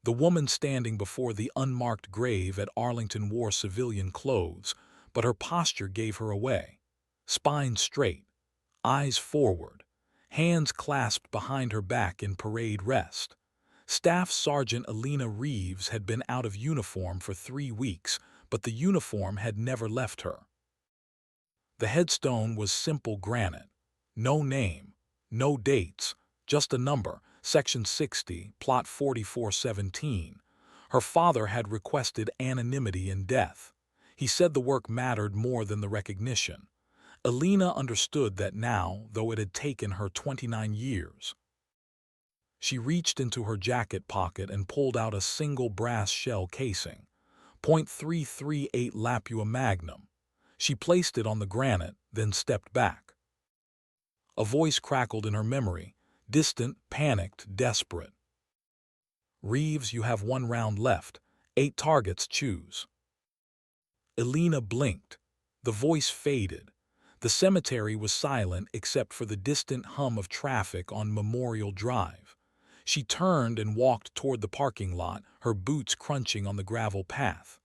The woman standing before the unmarked grave at Arlington wore civilian clothes, but her posture gave her away. Spine straight, eyes forward, hands clasped behind her back in parade rest. Staff Sergeant Elena Reeves had been out of uniform for 3 weeks, but the uniform had never left her. The headstone was simple granite. No name, no dates, just a number, Section 60, Plot 4417. Her father had requested anonymity in death. He said the work mattered more than the recognition. Elena understood that now, though it had taken her 29 years. She reached into her jacket pocket and pulled out a single brass shell casing. .338 Lapua Magnum. She placed it on the granite, then stepped back. A voice crackled in her memory, distant, panicked, desperate. "Reeves, you have 1 round left. 8 targets, choose." Elena blinked. The voice faded. The cemetery was silent except for the distant hum of traffic on Memorial Drive. She turned and walked toward the parking lot, her boots crunching on the gravel path.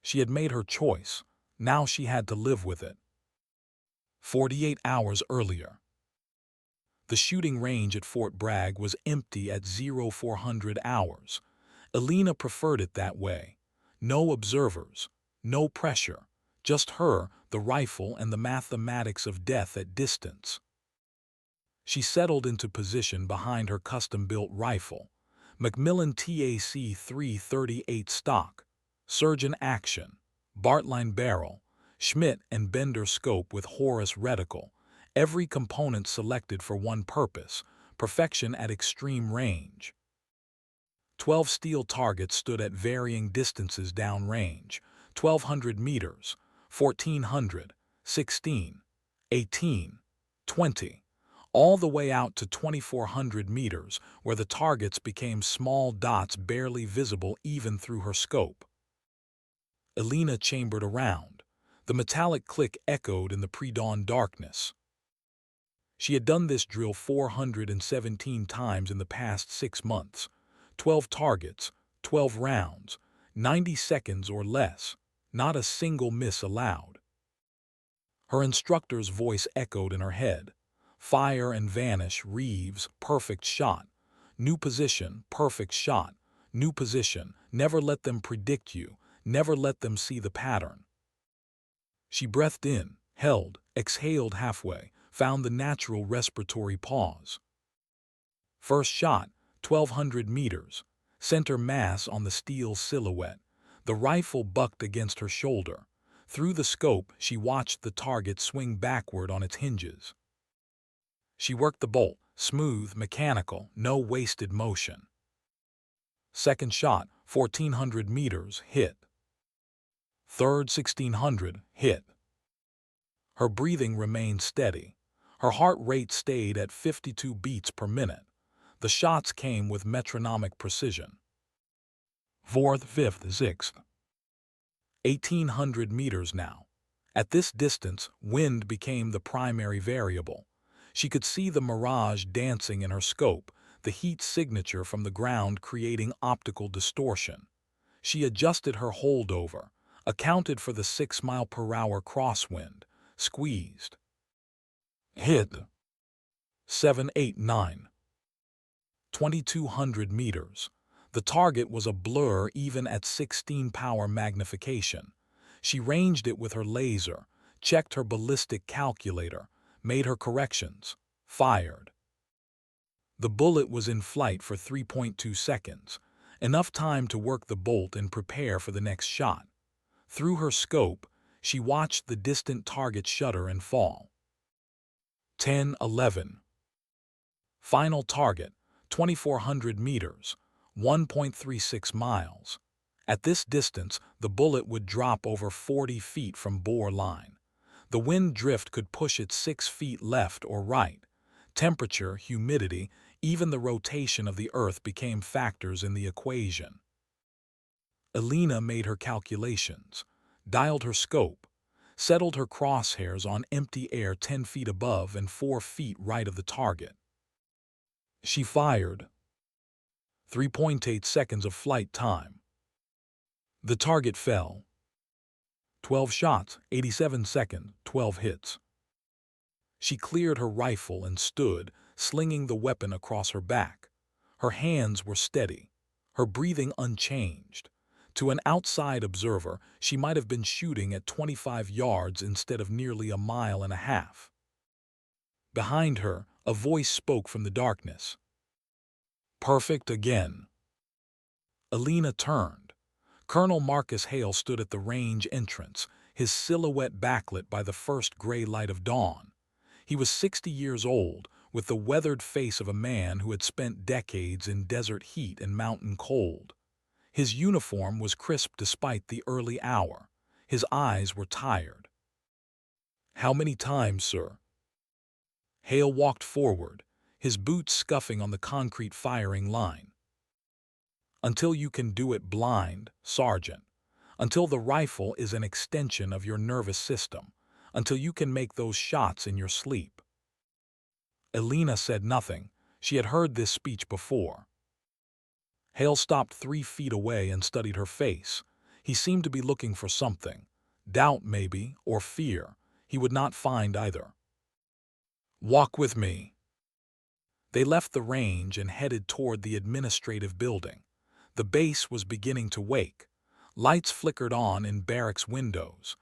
She had made her choice. Now she had to live with it. 48 hours earlier. The shooting range at Fort Bragg was empty at 0400 hours. Elena preferred it that way. No observers, no pressure, just her, the rifle, and the mathematics of death at distance. She settled into position behind her custom-built rifle, Macmillan TAC 338 stock, Surgeon action, Bartlein barrel, Schmidt and Bender scope with Horus reticle, every component selected for one purpose, perfection at extreme range. 12 steel targets stood at varying distances downrange, 1,200 meters, 1,400, 16, 18, 20, all the way out to 2,400 meters, where the targets became small dots barely visible even through her scope. Elena chambered around. The metallic click echoed in the pre-dawn darkness. She had done this drill 417 times in the past 6 months. 12 targets, 12 rounds, 90 seconds or less, not a single miss allowed. Her instructor's voice echoed in her head. Fire and vanish, Reeves, perfect shot. New position, perfect shot. New position, never let them predict you, never let them see the pattern. She breathed in, held, exhaled halfway, found the natural respiratory pause. First shot, 1,200 meters, center mass on the steel silhouette. The rifle bucked against her shoulder. Through the scope, she watched the target swing backward on its hinges. She worked the bolt, smooth, mechanical, no wasted motion. Second shot, 1,400 meters, hit. Third, 1,600, hit. Her breathing remained steady. Her heart rate stayed at 52 beats per minute. The shots came with metronomic precision. Fourth, fifth, sixth. 1,800 meters now. At this distance, wind became the primary variable. She could see the mirage dancing in her scope, the heat signature from the ground creating optical distortion. She adjusted her holdover, accounted for the 6-mile-per-hour crosswind, squeezed. Hit. 7, 8, 9. 2,200 meters. The target was a blur even at 16-power magnification. She ranged it with her laser, checked her ballistic calculator, made her corrections, fired. The bullet was in flight for 3.2 seconds, enough time to work the bolt and prepare for the next shot. Through her scope, she watched the distant target shudder and fall. 10, 11. Final target, 2,400 meters, 1.36 miles. At this distance, the bullet would drop over 40 feet from bore line. The wind drift could push it 6 feet left or right. Temperature, humidity, even the rotation of the Earth became factors in the equation. Elena made her calculations, dialed her scope, settled her crosshairs on empty air 10 feet above and 4 feet right of the target. She fired. 3.8 seconds of flight time. The target fell. 12 shots, 87 seconds, 12 hits. She cleared her rifle and stood, slinging the weapon across her back. Her hands were steady, her breathing unchanged. To an outside observer, she might have been shooting at 25 yards instead of nearly a mile and a half. Behind her, a voice spoke from the darkness. "Perfect again." Elena turned. Colonel Marcus Hale stood at the range entrance, his silhouette backlit by the first gray light of dawn. He was 60 years old, with the weathered face of a man who had spent decades in desert heat and mountain cold. His uniform was crisp despite the early hour. His eyes were tired. "How many times, sir?" Hale walked forward, his boots scuffing on the concrete firing line. "Until you can do it blind, Sergeant. Until the rifle is an extension of your nervous system. Until you can make those shots in your sleep." Elena said nothing. She had heard this speech before. Hale stopped 3 feet away and studied her face. He seemed to be looking for something. Doubt, maybe, or fear. He would not find either. "Walk with me." They left the range and headed toward the administrative building. The base was beginning to wake. Lights flickered on in barracks windows.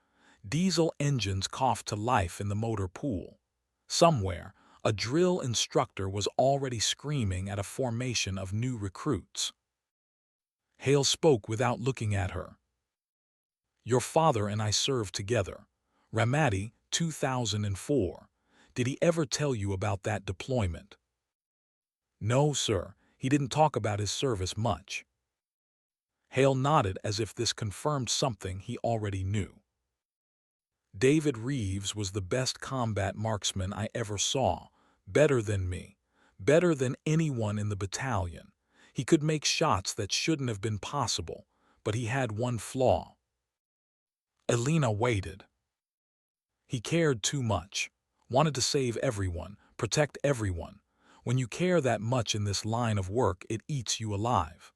Diesel engines coughed to life in the motor pool. Somewhere, a drill instructor was already screaming at a formation of new recruits. Hale spoke without looking at her. "Your father and I served together. Ramadi, 2004. Did he ever tell you about that deployment?" "No, sir. He didn't talk about his service much." Hale nodded as if this confirmed something he already knew. "David Reeves was the best combat marksman I ever saw. Better than me. Better than anyone in the battalion. He could make shots that shouldn't have been possible, but he had one flaw." Elena waited. "He cared too much. Wanted to save everyone, protect everyone. When you care that much in this line of work, it eats you alive."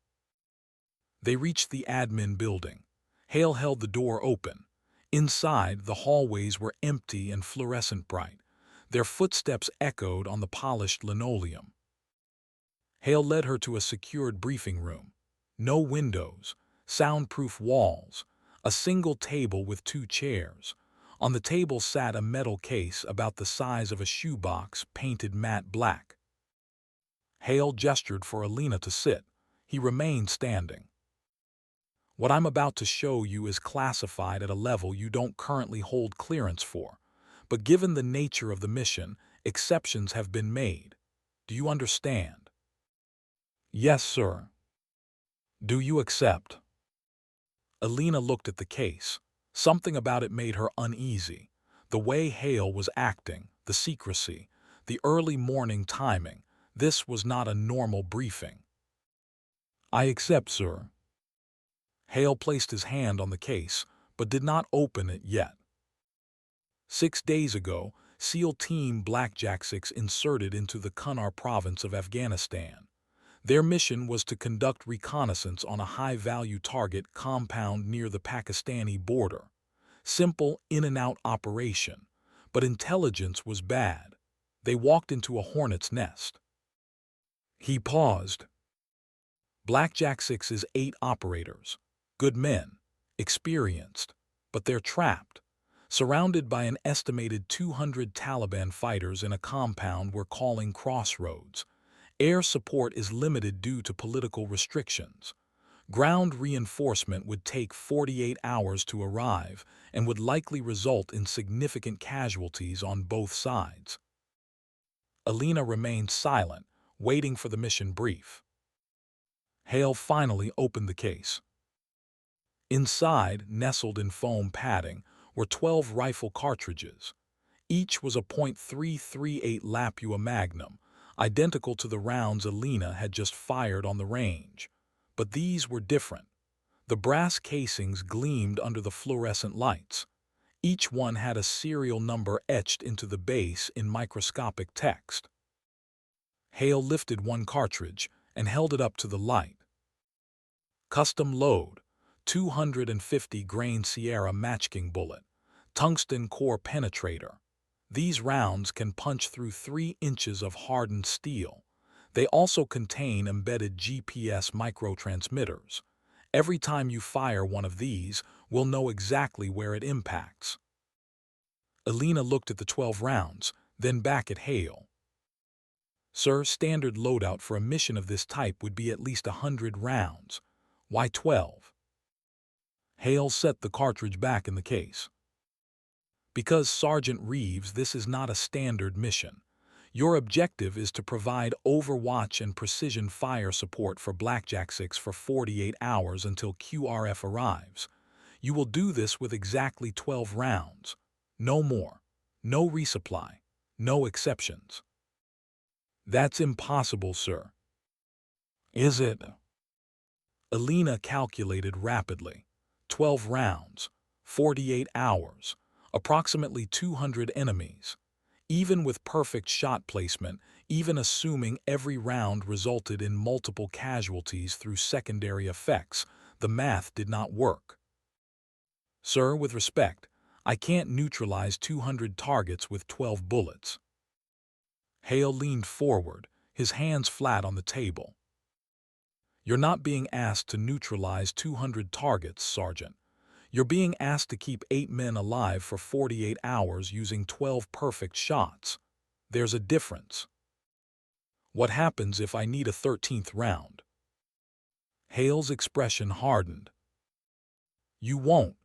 They reached the admin building. Hale held the door open. Inside, the hallways were empty and fluorescent bright. Their footsteps echoed on the polished linoleum. Hale led her to a secured briefing room. No windows, soundproof walls, a single table with 2 chairs. On the table sat a metal case about the size of a shoebox, painted matte black. Hale gestured for Elena to sit. He remained standing. "What I'm about to show you is classified at a level you don't currently hold clearance for. But given the nature of the mission, exceptions have been made. Do you understand?" "Yes, sir." "Do you accept?" Elena looked at the case. Something about it made her uneasy. The way Hale was acting, the secrecy, the early morning timing. This was not a normal briefing. "I accept, sir." Hale placed his hand on the case, but did not open it yet. 6 days ago, SEAL Team Blackjack 6 inserted into the Kunar province of Afghanistan. Their mission was to conduct reconnaissance on a high-value target compound near the Pakistani border. Simple in-and-out operation, but intelligence was bad. They walked into a hornet's nest. He paused. Blackjack 6 is 8 operators. Good men, experienced, but they're trapped, surrounded by an estimated 200 Taliban fighters in a compound we're calling Crossroads. Air support is limited due to political restrictions. Ground reinforcement would take 48 hours to arrive and would likely result in significant casualties on both sides. Elena remained silent, waiting for the mission brief. Hale finally opened the case. Inside, nestled in foam padding, were 12 rifle cartridges. Each was a .338 Lapua Magnum, identical to the rounds Elena had just fired on the range. But these were different. The brass casings gleamed under the fluorescent lights. Each one had a serial number etched into the base in microscopic text. Hale lifted one cartridge, and held it up to the light. Custom load, 250 grain Sierra matchking bullet, tungsten core penetrator. These rounds can punch through 3 inches of hardened steel. They also contain embedded GPS microtransmitters. Every time you fire one of these, we'll know exactly where it impacts. Elena looked at the 12 rounds, then back at Hale. Sir, standard loadout for a mission of this type would be at least 100 rounds. Why 12? Hale set the cartridge back in the case. Because, Sergeant Reeves, this is not a standard mission. Your objective is to provide overwatch and precision fire support for Blackjack 6 for 48 hours until QRF arrives. You will do this with exactly 12 rounds. No more. No resupply. No exceptions. That's impossible, sir. Is it? Elena calculated rapidly. 12 rounds, 48 hours, approximately 200 enemies. Even with perfect shot placement, even assuming every round resulted in multiple casualties through secondary effects, the math did not work. Sir, with respect, I can't neutralize 200 targets with 12 bullets. Hale leaned forward, his hands flat on the table. You're not being asked to neutralize 200 targets, Sergeant. You're being asked to keep 8 men alive for 48 hours using 12 perfect shots. There's a difference. What happens if I need a 13th round? Hale's expression hardened. You won't.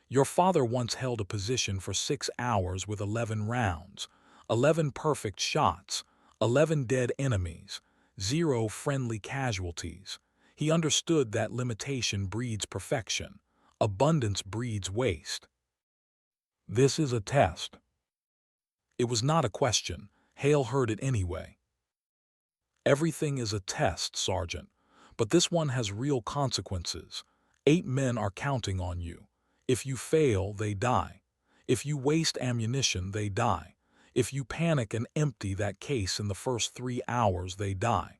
Your father once held a position for 6 hours with 11 rounds, 11 perfect shots, 11 dead enemies, 0 friendly casualties. He understood that limitation breeds perfection. Abundance breeds waste. This is a test. It was not a question. Hale heard it anyway. Everything is a test, Sergeant, but this one has real consequences. 8 men are counting on you. If you fail, they die. If you waste ammunition, they die. If you panic and empty that case in the first 3 hours, they die.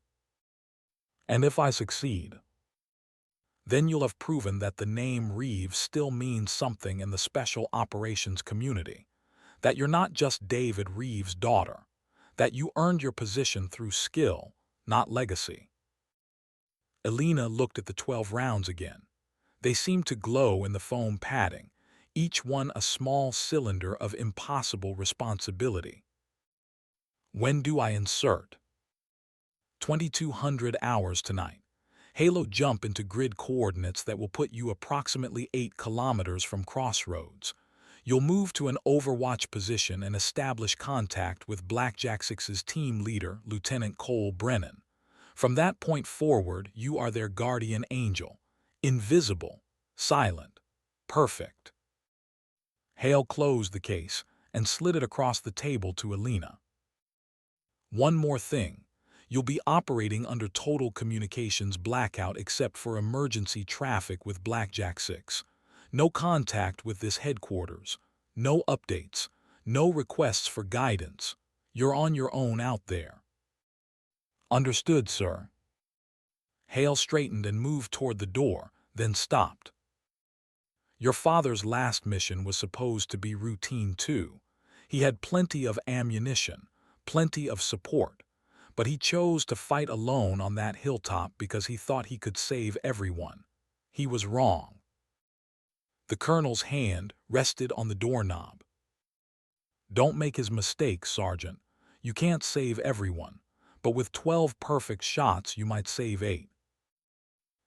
And if I succeed, then you'll have proven that the name Reeves still means something in the special operations community. That you're not just David Reeves' daughter. That you earned your position through skill, not legacy. Elena looked at the 12 rounds again. They seemed to glow in the foam padding, each one a small cylinder of impossible responsibility. When do I insert? 2200 hours tonight. Halo jump into grid coordinates that will put you approximately 8 kilometers from Crossroads. You'll move to an overwatch position and establish contact with Blackjack 6's team leader, Lieutenant Cole Brennan. From that point forward, you are their guardian angel. Invisible, silent, perfect. Hale closed the case and slid it across the table to Elena. One more thing. You'll be operating under total communications blackout except for emergency traffic with Blackjack 6. No contact with this headquarters. No updates. No requests for guidance. You're on your own out there. Understood, sir. Hale straightened and moved toward the door, then stopped. Your father's last mission was supposed to be routine too. He had plenty of ammunition, plenty of support. But he chose to fight alone on that hilltop because he thought he could save everyone. He was wrong. The colonel's hand rested on the doorknob. Don't make his mistake, Sergeant. You can't save everyone, but with 12 perfect shots you might save 8.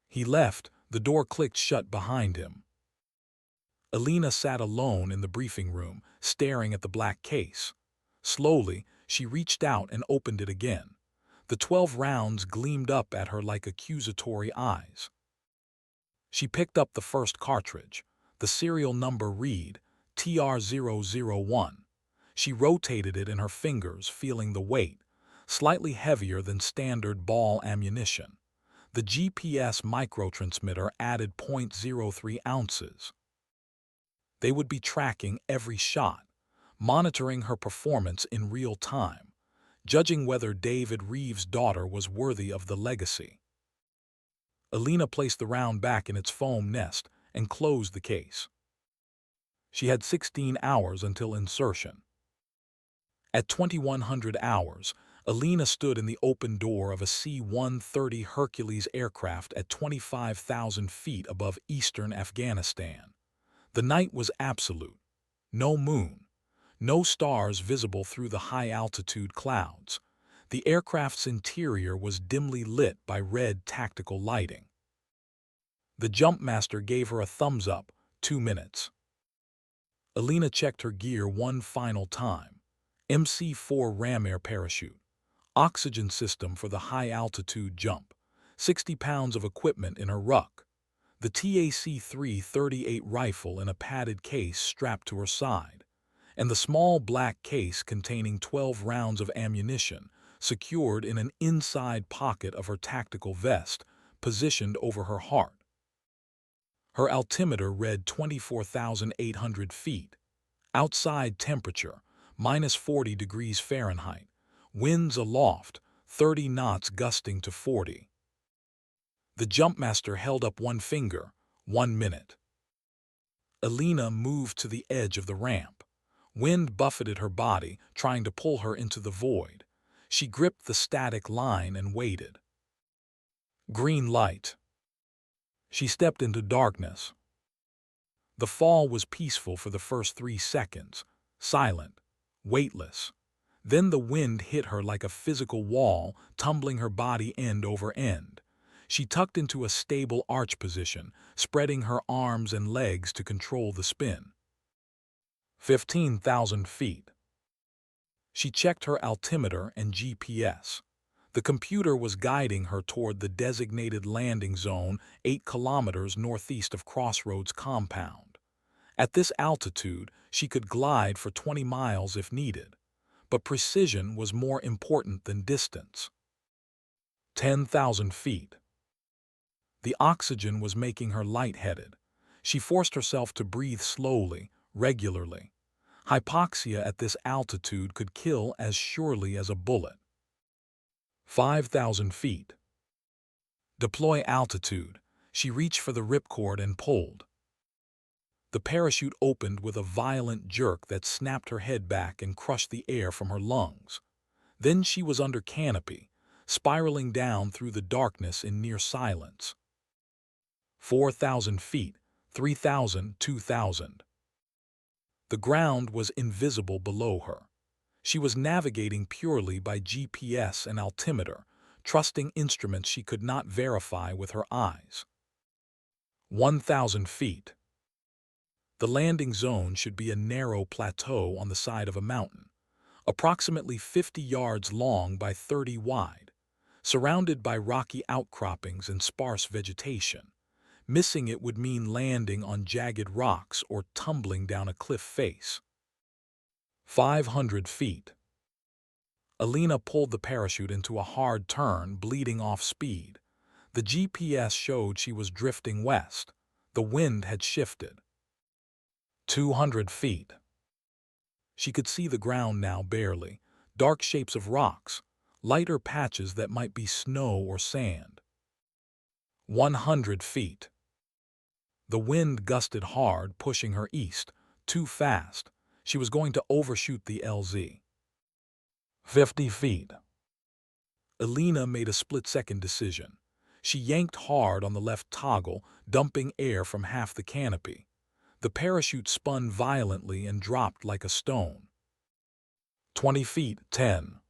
He left, the door clicked shut behind him. Elena sat alone in the briefing room, staring at the black case. Slowly, she reached out and opened it again. The 12 rounds gleamed up at her like accusatory eyes. She picked up the first cartridge, the serial number read TR001. She rotated it in her fingers, feeling the weight, slightly heavier than standard ball ammunition. The GPS microtransmitter added 0.03 ounces. They would be tracking every shot, monitoring her performance in real time. judging whether David Reeves' daughter was worthy of the legacy. Elena placed the round back in its foam nest and closed the case. She had 16 hours until insertion. At 2100 hours, Elena stood in the open door of a C-130 Hercules aircraft at 25,000 feet above eastern Afghanistan. The night was absolute. No moon. No stars visible through the high-altitude clouds. The aircraft's interior was dimly lit by red tactical lighting. The jumpmaster gave her a thumbs up, 2 minutes. Elena checked her gear one final time. MC-4 ram air parachute. Oxygen system for the high-altitude jump. 60 pounds of equipment in her ruck. The TAC-338 rifle in a padded case strapped to her side. And the small black case containing 12 rounds of ammunition, secured in an inside pocket of her tactical vest, positioned over her heart. Her altimeter read 24,800 feet. Outside temperature, minus 40 degrees Fahrenheit. Winds aloft, 30 knots gusting to 40. The jumpmaster held up one finger, 1 minute. Elena moved to the edge of the ramp. Wind buffeted her body, trying to pull her into the void. She gripped the static line and waited. Green light. She stepped into darkness. The fall was peaceful for the first 3 seconds, silent, weightless. Then the wind hit her like a physical wall, tumbling her body end over end. She tucked into a stable arch position, spreading her arms and legs to control the spin. 15,000 feet. She checked her altimeter and GPS. The computer was guiding her toward the designated landing zone 8 kilometers northeast of Crossroads compound. At this altitude, she could glide for 20 miles if needed, but precision was more important than distance. 10,000 feet. The oxygen was making her lightheaded. She forced herself to breathe slowly, regularly. Hypoxia at this altitude could kill as surely as a bullet. 5,000 feet. Deploy altitude. She reached for the ripcord and pulled. The parachute opened with a violent jerk that snapped her head back and crushed the air from her lungs. Then she was under canopy, spiraling down through the darkness in near silence. 4,000 feet, 3,000, 2,000. The ground was invisible below her. She was navigating purely by GPS and altimeter, trusting instruments she could not verify with her eyes. 1,000 feet. The landing zone should be a narrow plateau on the side of a mountain, approximately 50 yards long by 30 wide, surrounded by rocky outcroppings and sparse vegetation. Missing it would mean landing on jagged rocks or tumbling down a cliff face. 500 feet. Elena pulled the parachute into a hard turn, bleeding off speed. The GPS showed she was drifting west. The wind had shifted. 200 feet. She could see the ground now barely, dark shapes of rocks, lighter patches that might be snow or sand. 100 feet. The wind gusted hard, pushing her east, too fast. She was going to overshoot the LZ. 50 feet. Elena made a split-second decision. She yanked hard on the left toggle, dumping air from half the canopy. The parachute spun violently and dropped like a stone. 20 feet, 10.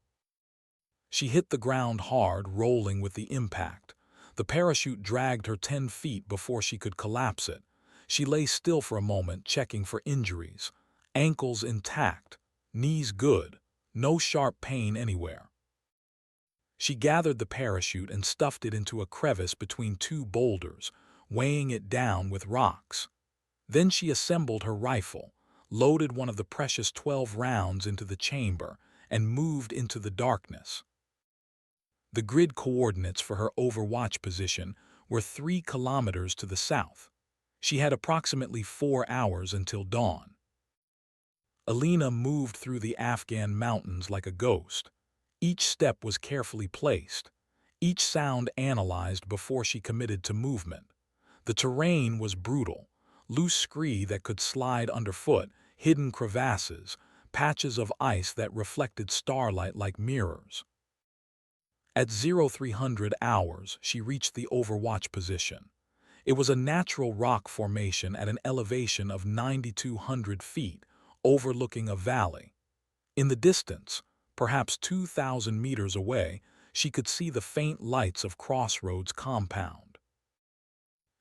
She hit the ground hard, rolling with the impact. The parachute dragged her 10 feet before she could collapse it. She lay still for a moment, checking for injuries. Ankles intact, knees good, no sharp pain anywhere. She gathered the parachute and stuffed it into a crevice between 2 boulders, weighing it down with rocks. Then she assembled her rifle, loaded one of the precious 12 rounds into the chamber, and moved into the darkness. The grid coordinates for her overwatch position were 3 kilometers to the south. She had approximately 4 hours until dawn. Elena moved through the Afghan mountains like a ghost. Each step was carefully placed, each sound analyzed before she committed to movement. The terrain was brutal, loose scree that could slide underfoot, hidden crevasses, patches of ice that reflected starlight like mirrors. At 0300 hours, she reached the overwatch position. It was a natural rock formation at an elevation of 9,200 feet, overlooking a valley. In the distance, perhaps 2,000 meters away, she could see the faint lights of Crossroads compound.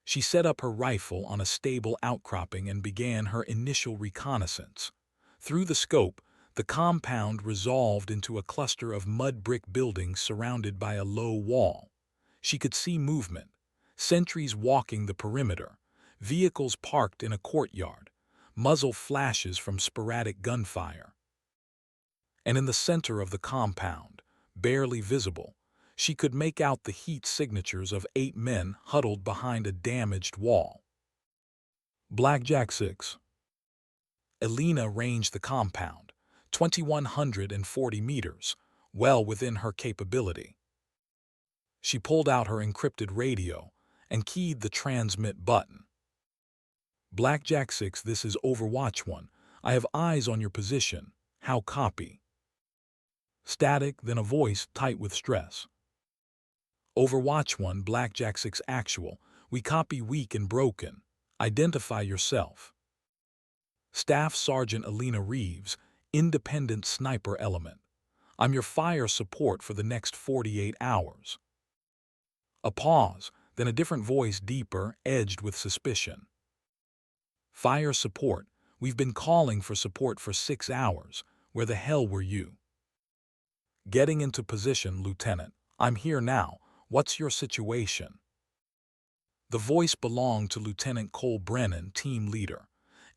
She set up her rifle on a stable outcropping and began her initial reconnaissance. Through the scope, the compound resolved into a cluster of mud brick buildings surrounded by a low wall. She could see movement, sentries walking the perimeter, vehicles parked in a courtyard, muzzle flashes from sporadic gunfire. And in the center of the compound, barely visible, she could make out the heat signatures of 8 men huddled behind a damaged wall. Blackjack 6. Elena ranged the compound, 2,140 meters, well within her capability. She pulled out her encrypted radio and keyed the transmit button. Blackjack 6, this is Overwatch 1. I have eyes on your position. How copy? Static, then a voice tight with stress. Overwatch 1, Blackjack 6 actual. We copy weak and broken. Identify yourself. Staff Sergeant Elena Reeves, independent sniper element. I'm your fire support for the next 48 hours. A pause, then a different voice, deeper, edged with suspicion. Fire support. We've been calling for support for 6 hours. Where the hell were you? Getting into position, Lieutenant. I'm here now. What's your situation? The voice belonged to Lieutenant Cole Brennan, team leader.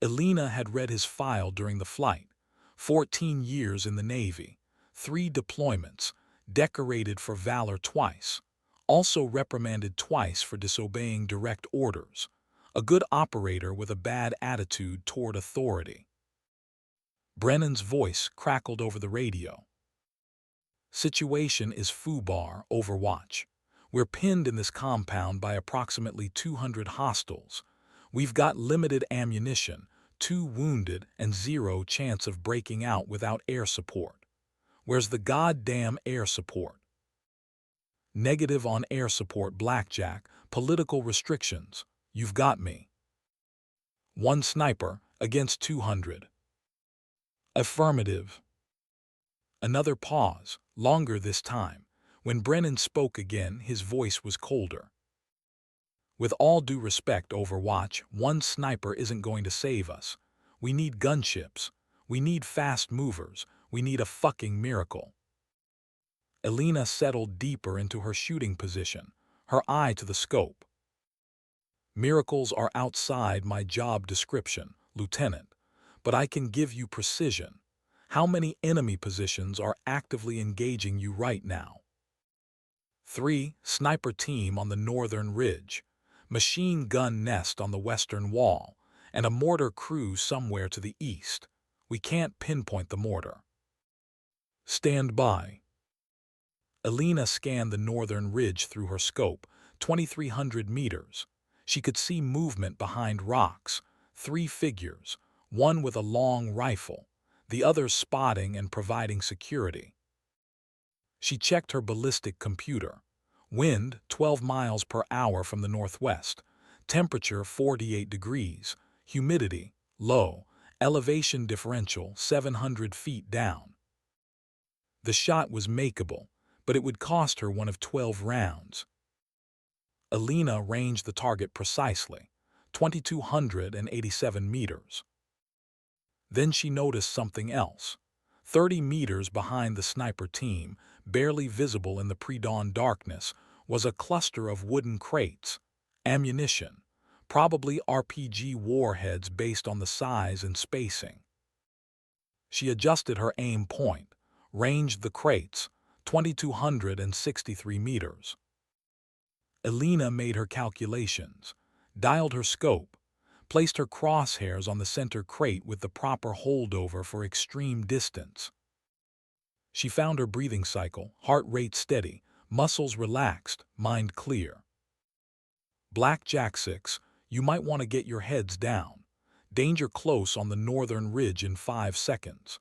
Elena had read his file during the flight. 14 years in the Navy, 3 deployments, decorated for valor twice, also reprimanded twice for disobeying direct orders. A good operator with a bad attitude toward authority. Brennan's voice crackled over the radio. Situation is FUBAR, Overwatch. We're pinned in this compound by approximately 200 hostiles. We've got limited ammunition, 2 wounded, and 0 chance of breaking out without air support. Where's the goddamn air support? Negative on air support, Blackjack. Political restrictions. You've got me. 1 sniper against 200. Affirmative. Another pause, longer this time. When Brennan spoke again, his voice was colder. With all due respect, Overwatch, 1 sniper isn't going to save us. We need gunships. We need fast movers. We need a fucking miracle. Elena settled deeper into her shooting position, her eye to the scope. Miracles are outside my job description, Lieutenant, but I can give you precision. How many enemy positions are actively engaging you right now? 3, sniper team on the northern ridge, machine gun nest on the western wall, and a mortar crew somewhere to the east. We can't pinpoint the mortar. Stand by. Elena scanned the northern ridge through her scope, 2,300 meters. She could see movement behind rocks, 3 figures, one with a long rifle, the other spotting and providing security. She checked her ballistic computer. Wind 12 miles per hour from the northwest, temperature 48 degrees, humidity low, elevation differential 700 feet down. The shot was makeable, but it would cost her one of 12 rounds. Elena ranged the target precisely, 2,287 meters. Then she noticed something else. 30 meters behind the sniper team, barely visible in the pre-dawn darkness, was a cluster of wooden crates, ammunition, probably RPG warheads based on the size and spacing. She adjusted her aim point, ranged the crates, 2,263 meters. Elena made her calculations, dialed her scope, placed her crosshairs on the center crate with the proper holdover for extreme distance. She found her breathing cycle, heart rate steady, muscles relaxed, mind clear. Blackjack 6, you might want to get your heads down. Danger close on the northern ridge in 5 seconds.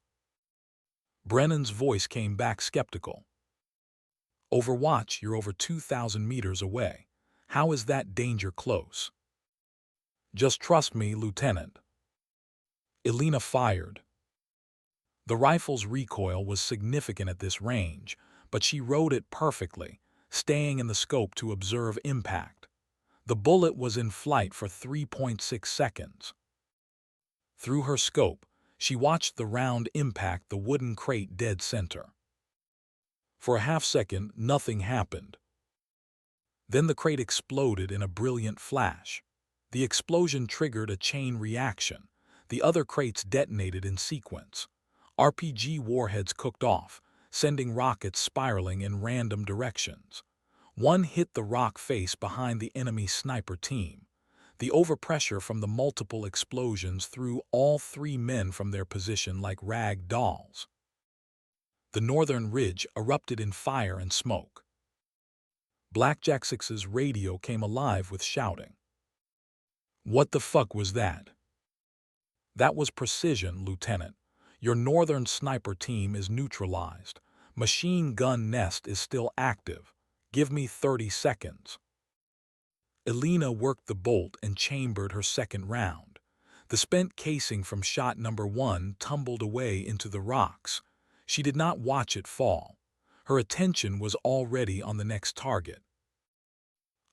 Brennan's voice came back skeptical. Overwatch, you're over 2,000 meters away. How is that danger close? Just trust me, Lieutenant. Elena fired. The rifle's recoil was significant at this range, but she rode it perfectly, staying in the scope to observe impact. The bullet was in flight for 3.6 seconds. Through her scope, she watched the round impact the wooden crate dead center. For a half-second, nothing happened. Then the crate exploded in a brilliant flash. The explosion triggered a chain reaction. The other crates detonated in sequence. RPG warheads cooked off, sending rockets spiraling in random directions. One hit the rock face behind the enemy sniper team. The overpressure from the multiple explosions threw all 3 men from their position like rag dolls. The northern ridge erupted in fire and smoke. Blackjack 6's radio came alive with shouting. "What the fuck was that?" "That was precision, Lieutenant. Your northern sniper team is neutralized. Machine gun nest is still active. Give me 30 seconds. Elena worked the bolt and chambered her second round. The spent casing from shot number 1 tumbled away into the rocks. She did not watch it fall. Her attention was already on the next target.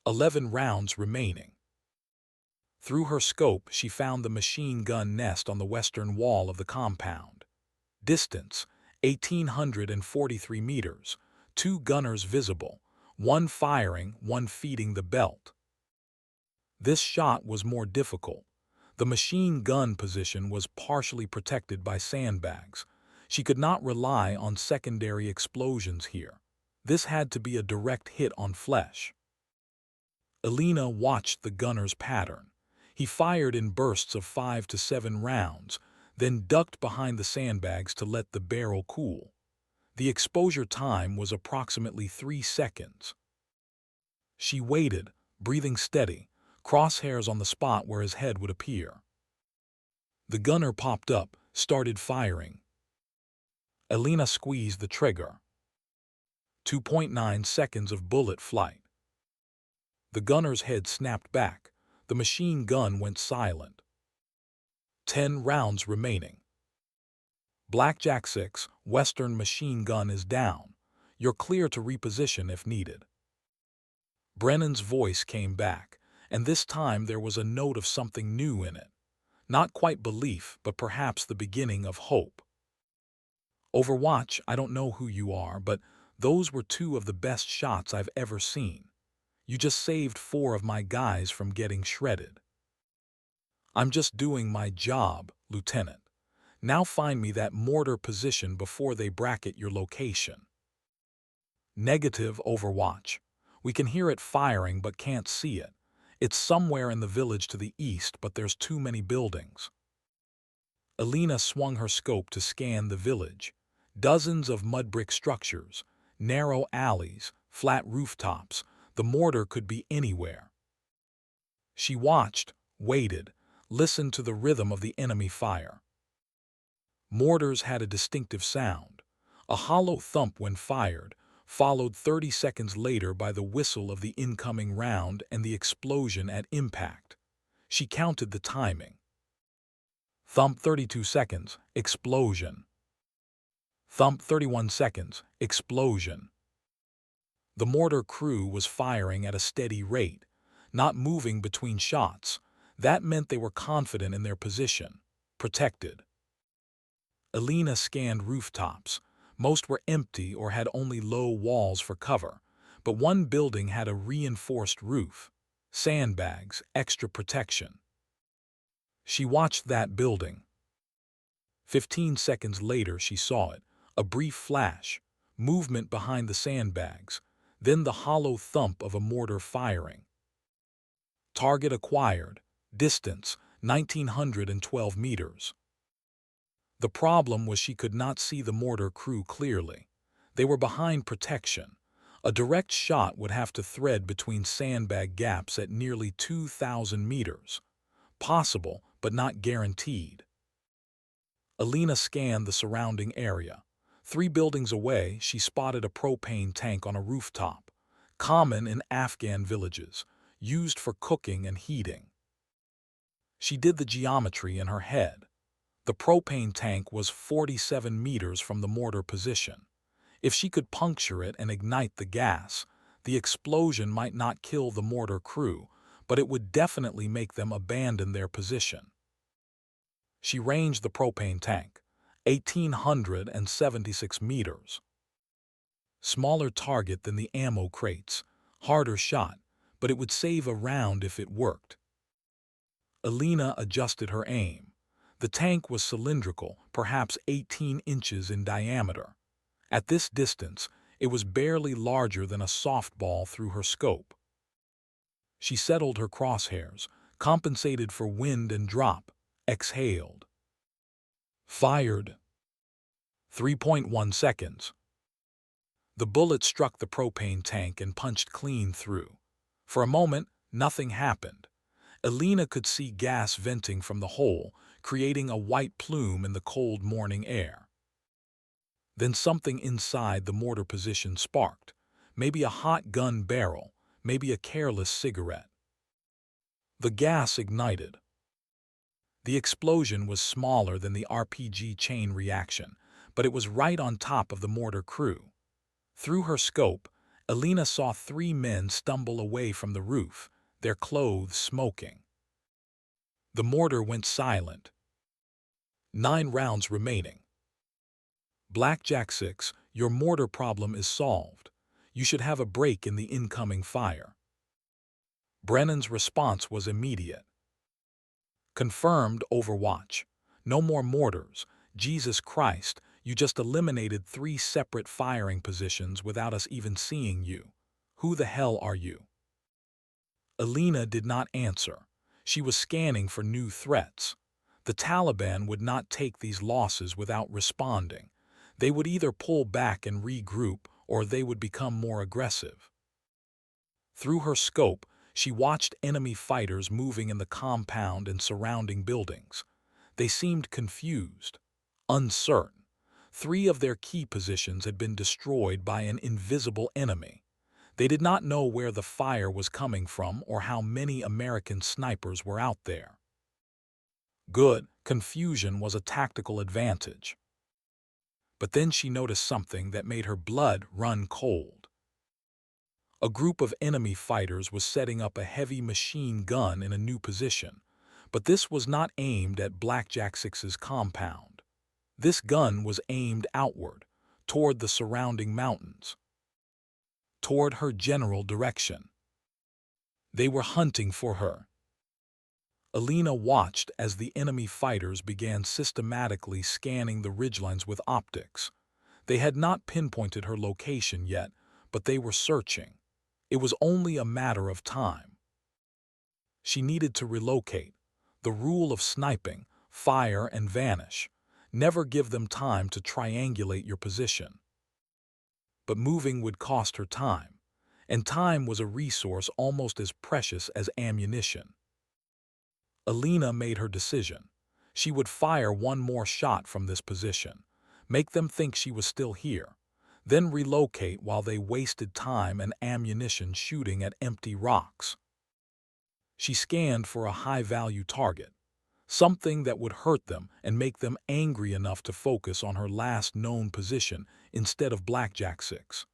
11 rounds remaining. Through her scope, she found the machine gun nest on the western wall of the compound. Distance, 1,843 meters. 2 gunners visible, 1 firing, 1 feeding the belt. This shot was more difficult. The machine gun position was partially protected by sandbags. She could not rely on secondary explosions here. This had to be a direct hit on flesh. Elena watched the gunner's pattern. He fired in bursts of 5 to 7 rounds, then ducked behind the sandbags to let the barrel cool. The exposure time was approximately 3 seconds. She waited, breathing steady, crosshairs on the spot where his head would appear. The gunner popped up, started firing. Elena squeezed the trigger. 2.9 seconds of bullet flight. The gunner's head snapped back. The machine gun went silent. 10 rounds remaining. Blackjack 6, Western machine gun is down. You're clear to reposition if needed. Brennan's voice came back, and this time there was a note of something new in it. Not quite belief, but perhaps the beginning of hope. Overwatch, I don't know who you are, but those were 2 of the best shots I've ever seen. You just saved 4 of my guys from getting shredded. I'm just doing my job, Lieutenant. Now find me that mortar position before they bracket your location. Negative, Overwatch. We can hear it firing but can't see it. It's somewhere in the village to the east, but there's too many buildings. Elena swung her scope to scan the village. Dozens of mud brick structures, narrow alleys, flat rooftops. The mortar could be anywhere. She watched, waited, listened to the rhythm of the enemy fire. Mortars had a distinctive sound, a hollow thump when fired, followed 30 seconds later by the whistle of the incoming round and the explosion at impact. She counted the timing. Thump 32 seconds, explosion. Thump 31 seconds, explosion. The mortar crew was firing at a steady rate, not moving between shots. That meant they were confident in their position, protected. Elena scanned rooftops. Most were empty or had only low walls for cover, but one building had a reinforced roof. Sandbags, extra protection. She watched that building. 15 seconds later she saw it, a brief flash, movement behind the sandbags, then the hollow thump of a mortar firing. Target acquired. Distance, 1,912 meters. The problem was she could not see the mortar crew clearly. They were behind protection. A direct shot would have to thread between sandbag gaps at nearly 2,000 meters. Possible, but not guaranteed. Elena scanned the surrounding area. 3 buildings away, she spotted a propane tank on a rooftop, common in Afghan villages, used for cooking and heating. She did the geometry in her head. The propane tank was 47 meters from the mortar position. If she could puncture it and ignite the gas, the explosion might not kill the mortar crew, but it would definitely make them abandon their position. She ranged the propane tank, 1,876 meters. Smaller target than the ammo crates, harder shot, but it would save a round if it worked. Elena adjusted her aim. The tank was cylindrical, perhaps 18 inches in diameter. At this distance, it was barely larger than a softball through her scope. She settled her crosshairs, compensated for wind and drop, exhaled. Fired. 3.1 seconds. The bullet struck the propane tank and punched clean through. For a moment, nothing happened. Elena could see gas venting from the hole, creating a white plume in the cold morning air. Then something inside the mortar position sparked. Maybe a hot gun barrel, maybe a careless cigarette. The gas ignited. The explosion was smaller than the RPG chain reaction, but it was right on top of the mortar crew. Through her scope, Elena saw 3 men stumble away from the roof, their clothes smoking. The mortar went silent. 9 rounds remaining. Blackjack 6, your mortar problem is solved. You should have a break in the incoming fire. Brennan's response was immediate. Confirmed, Overwatch. No more mortars. Jesus Christ, you just eliminated 3 separate firing positions without us even seeing you. Who the hell are you? Elena did not answer. She was scanning for new threats. The Taliban would not take these losses without responding. They would either pull back and regroup, or they would become more aggressive. Through her scope, she watched enemy fighters moving in the compound and surrounding buildings. They seemed confused, uncertain. 3 of their key positions had been destroyed by an invisible enemy. They did not know where the fire was coming from or how many American snipers were out there. Good, confusion was a tactical advantage. But then she noticed something that made her blood run cold. A group of enemy fighters was setting up a heavy machine gun in a new position, but this was not aimed at Blackjack 6's compound. This gun was aimed outward, toward the surrounding mountains, toward her general direction. They were hunting for her. Elena watched as the enemy fighters began systematically scanning the ridgelines with optics. They had not pinpointed her location yet, but they were searching. It was only a matter of time. She needed to relocate. The rule of sniping, fire and vanish. Never give them time to triangulate your position. But moving would cost her time, and time was a resource almost as precious as ammunition. Elena made her decision. She would fire 1 more shot from this position, make them think she was still here, then relocate while they wasted time and ammunition shooting at empty rocks. She scanned for a high-value target, something that would hurt them and make them angry enough to focus on her last known position instead of Blackjack 6.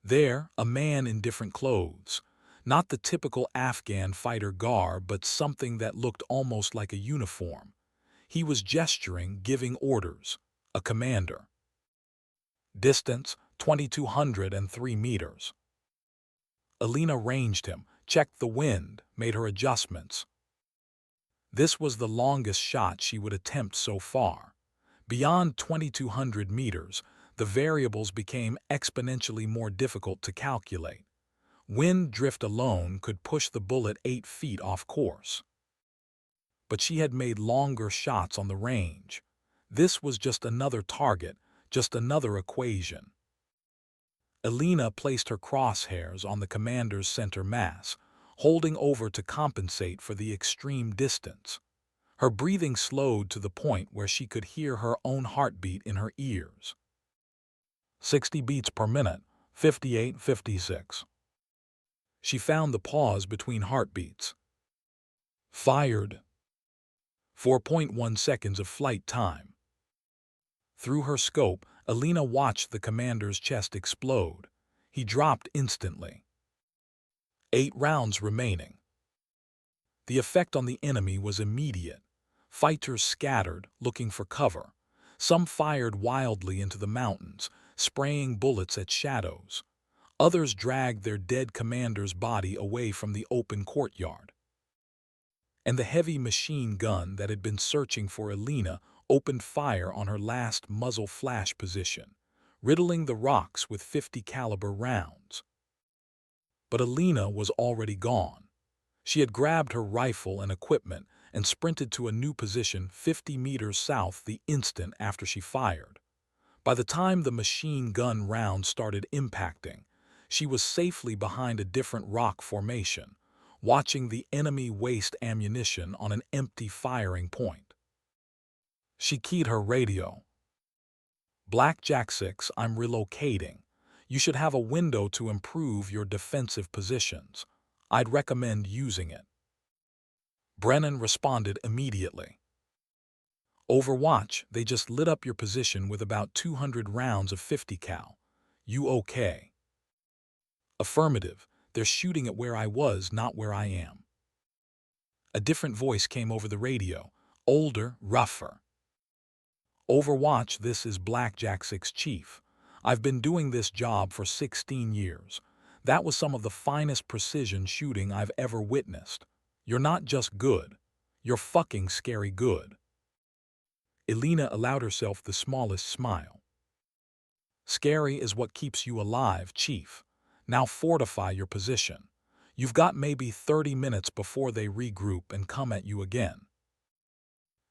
There, a man in different clothes, not the typical Afghan fighter garb, but something that looked almost like a uniform. He was gesturing, giving orders, a commander. Distance, 2,203 meters. Elena ranged him, checked the wind, made her adjustments. This was the longest shot she would attempt so far. Beyond 2,200 meters, the variables became exponentially more difficult to calculate. Wind drift alone could push the bullet 8 feet off course. But she had made longer shots on the range. This was just another target, just another equation. Elena placed her crosshairs on the commander's center mass, holding over to compensate for the extreme distance. Her breathing slowed to the point where she could hear her own heartbeat in her ears. 60 beats per minute, 58, 56. She found the pause between heartbeats. Fired. 4.1 seconds of flight time. Through her scope, Elena watched the commander's chest explode. He dropped instantly. 8 rounds remaining. The effect on the enemy was immediate. Fighters scattered, looking for cover. Some fired wildly into the mountains, spraying bullets at shadows. Others dragged their dead commander's body away from the open courtyard. And the heavy machine gun that had been searching for Elena opened fire on her last muzzle flash position, riddling the rocks with 50 caliber rounds. But Elena was already gone. She had grabbed her rifle and equipment and sprinted to a new position 50 meters south the instant after she fired. By the time the machine gun round started impacting, she was safely behind a different rock formation, watching the enemy waste ammunition on an empty firing point. She keyed her radio. "Blackjack 6, I'm relocating. You should have a window to improve your defensive positions. I'd recommend using it." Brennan responded immediately. "Overwatch, they just lit up your position with about 200 rounds of 50 cal. You okay?" "Affirmative. They're shooting at where I was, not where I am." A different voice came over the radio, older, rougher. "Overwatch, this is Blackjack 6 Chief. I've been doing this job for 16 years. That was some of the finest precision shooting I've ever witnessed. You're not just good. You're fucking scary good." Elena allowed herself the smallest smile. "Scary is what keeps you alive, Chief. Now fortify your position. You've got maybe 30 minutes before they regroup and come at you again."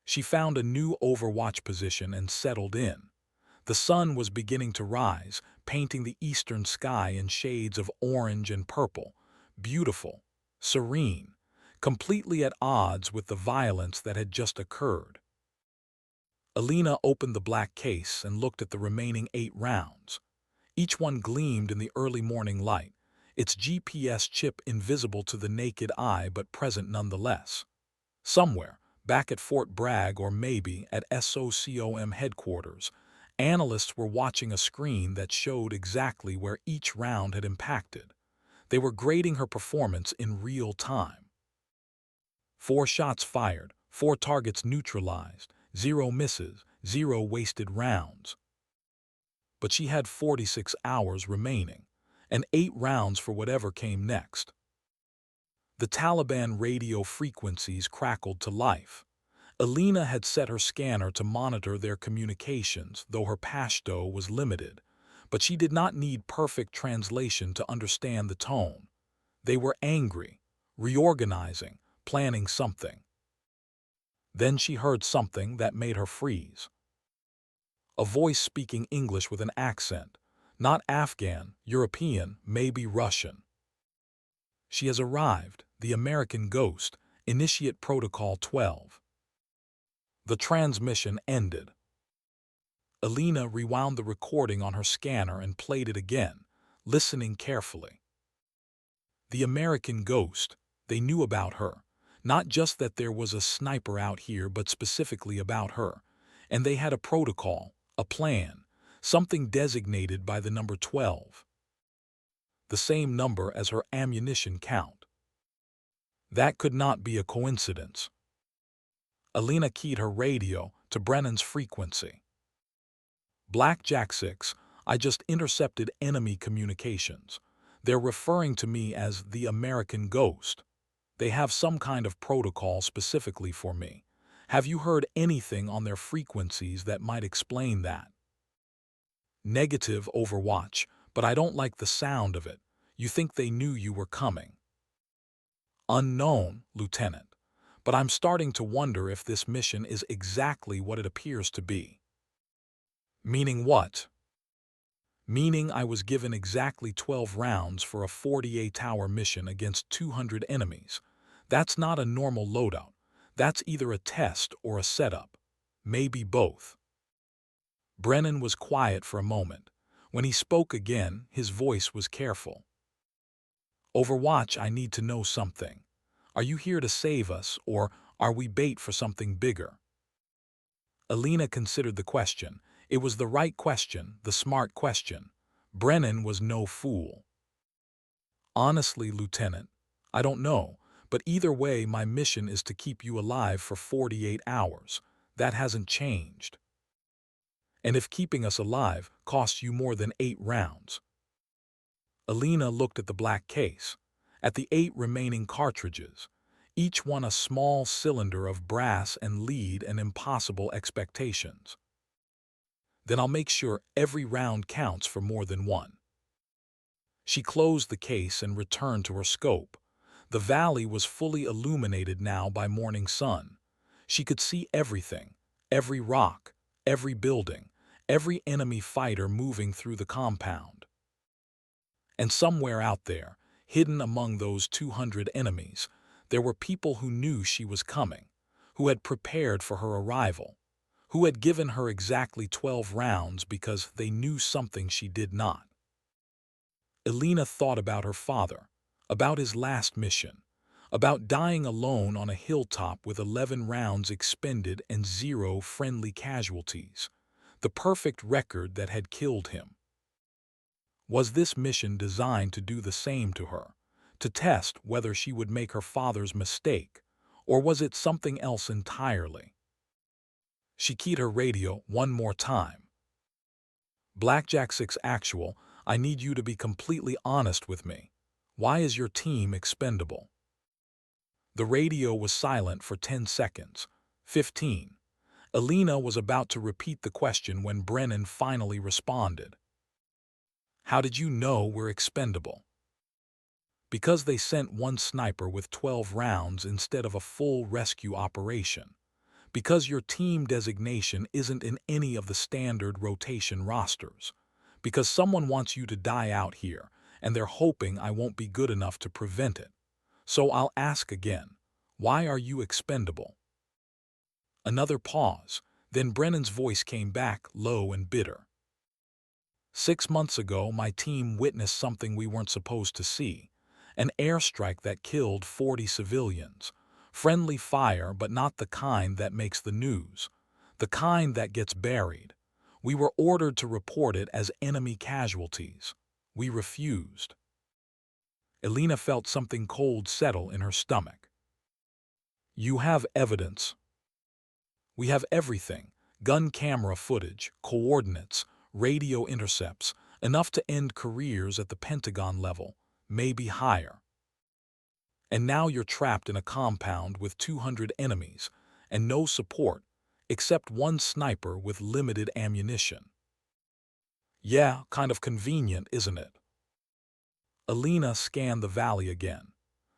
She found a new overwatch position and settled in. The sun was beginning to rise, painting the eastern sky in shades of orange and purple, beautiful, serene, completely at odds with the violence that had just occurred. Elena opened the black case and looked at the remaining 8 rounds. Each one gleamed in the early morning light, its GPS chip invisible to the naked eye but present nonetheless. Somewhere, back at Fort Bragg or maybe at SOCOM headquarters, analysts were watching a screen that showed exactly where each round had impacted. They were grading her performance in real time. 4 shots fired, 4 targets neutralized, 0 misses, 0 wasted rounds. But she had 46 hours remaining, and 8 rounds for whatever came next. The Taliban radio frequencies crackled to life. Elena had set her scanner to monitor their communications, though her Pashto was limited. But she did not need perfect translation to understand the tone. They were angry, reorganizing, planning something. Then she heard something that made her freeze. A voice speaking English with an accent, not Afghan, European, maybe Russian. "She has arrived, the American Ghost, Initiate Protocol 12. The transmission ended. Elena rewound the recording on her scanner and played it again, listening carefully. The American Ghost, they knew about her. Not just that there was a sniper out here, but specifically about her. And they had a protocol, a plan, something designated by the number 12. The same number as her ammunition count. That could not be a coincidence. Elena keyed her radio to Brennan's frequency. "Blackjack 6, I just intercepted enemy communications. They're referring to me as the American Ghost. They have some kind of protocol specifically for me. Have you heard anything on their frequencies that might explain that?" "Negative, Overwatch, but I don't like the sound of it. You think they knew you were coming?" "Unknown, Lieutenant. But I'm starting to wonder if this mission is exactly what it appears to be." "Meaning what?" meaning I was given exactly 12 rounds for a 48-hour mission against 200 enemies. That's not a normal loadout. That's either a test or a setup. Maybe both. Brennan was quiet for a moment. When he spoke again, his voice was careful. Overwatch, I need to know something. Are you here to save us, or are we bait for something bigger? Elena considered the question. It was the right question, the smart question. Brennan was no fool. Honestly, Lieutenant, I don't know, but either way, my mission is to keep you alive for 48 hours. That hasn't changed. And if keeping us alive costs you more than 8 rounds. Elena looked at the black case, at the 8 remaining cartridges, each one a small cylinder of brass and lead and impossible expectations. Then I'll make sure every round counts for more than one. She closed the case and returned to her scope. The valley was fully illuminated now by morning sun. She could see everything, every rock, every building, every enemy fighter moving through the compound. And somewhere out there, hidden among those 200 enemies, there were people who knew she was coming, who had prepared for her arrival, who had given her exactly 12 rounds because they knew something she did not. Elena thought about her father, about his last mission, about dying alone on a hilltop with 11 rounds expended and 0 friendly casualties, the perfect record that had killed him. Was this mission designed to do the same to her, to test whether she would make her father's mistake, or was it something else entirely? She keyed her radio one more time. Blackjack 6 Actual, I need you to be completely honest with me. Why is your team expendable? The radio was silent for 10 seconds. 15. Elena was about to repeat the question when Brennan finally responded. How did you know we're expendable? Because they sent one sniper with 12 rounds instead of a full rescue operation. Because your team designation isn't in any of the standard rotation rosters. Because someone wants you to die out here, and they're hoping I won't be good enough to prevent it. So I'll ask again, why are you expendable? Another pause, then Brennan's voice came back low and bitter. 6 months ago, my team witnessed something we weren't supposed to see. An airstrike that killed 40 civilians. Friendly fire, but not the kind that makes the news. The kind that gets buried. We were ordered to report it as enemy casualties. We refused. Elena felt something cold settle in her stomach. You have evidence. We have everything. Gun camera footage, coordinates, radio intercepts, enough to end careers at the Pentagon level, maybe higher. And now you're trapped in a compound with 200 enemies and no support except one sniper with limited ammunition. Yeah, kind of convenient, isn't it? Elena scanned the valley again.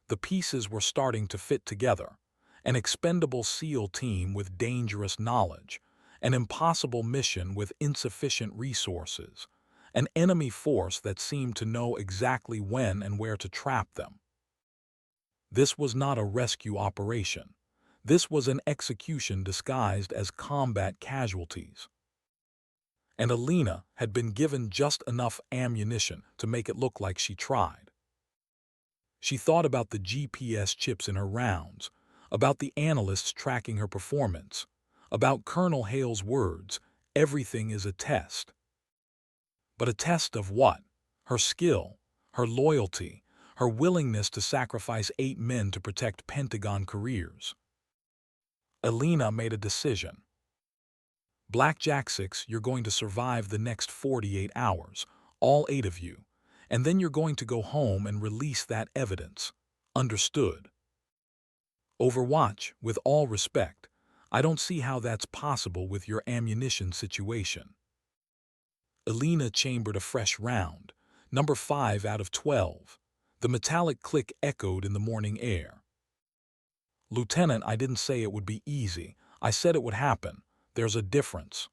The pieces were starting to fit together. An expendable SEAL team with dangerous knowledge, an impossible mission with insufficient resources, an enemy force that seemed to know exactly when and where to trap them. This was not a rescue operation. This was an execution disguised as combat casualties. And Elena had been given just enough ammunition to make it look like she tried. She thought about the GPS chips in her rounds, about the analysts tracking her performance, about Colonel Hale's words, everything is a test. But a test of what? Her skill, her loyalty, her willingness to sacrifice 8 men to protect Pentagon careers. Elena made a decision. Blackjack 6, you're going to survive the next 48 hours, all 8 of you, and then you're going to go home and release that evidence. Understood? Overwatch, with all respect, I don't see how that's possible with your ammunition situation. Elena chambered a fresh round, number 5 out of 12. The metallic click echoed in the morning air. Lieutenant, I didn't say it would be easy. I said it would happen. There's a difference.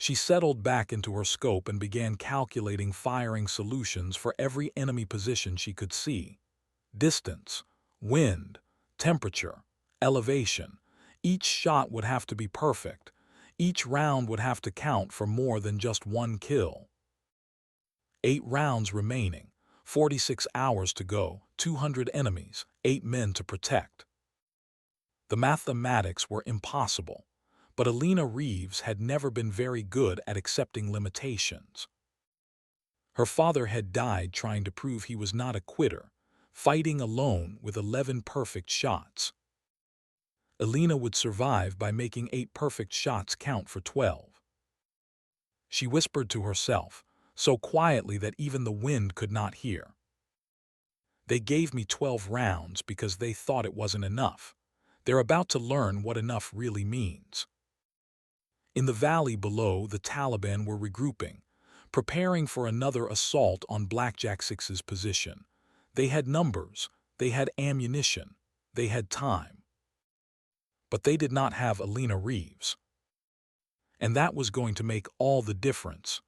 She settled back into her scope and began calculating firing solutions for every enemy position she could see. Distance, wind, temperature, elevation. Each shot would have to be perfect. Each round would have to count for more than just one kill. 8 rounds remaining, 46 hours to go, 200 enemies, 8 men to protect. The mathematics were impossible, but Elena Reeves had never been very good at accepting limitations. Her father had died trying to prove he was not a quitter, fighting alone with 11 perfect shots. Elena would survive by making 8 perfect shots count for 12. She whispered to herself, so quietly that even the wind could not hear. They gave me 12 rounds because they thought it wasn't enough. They're about to learn what enough really means. In the valley below, the Taliban were regrouping, preparing for another assault on Blackjack 6's position. They had numbers, they had ammunition, they had time. But they did not have Elena Reeves. And that was going to make all the difference.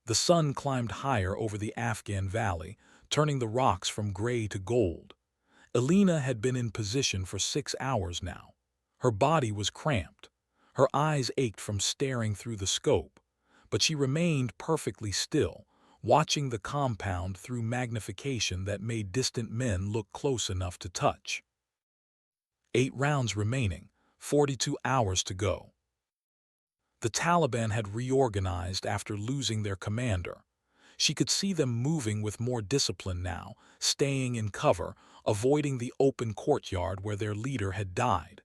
The sun climbed higher over the Afghan valley, turning the rocks from gray to gold. Elena had been in position for 6 hours now. Her body was cramped. Her eyes ached from staring through the scope, but she remained perfectly still, watching the compound through magnification that made distant men look close enough to touch. 8 rounds remaining, 42 hours to go. The Taliban had reorganized after losing their commander. She could see them moving with more discipline now, staying in cover, avoiding the open courtyard where their leader had died.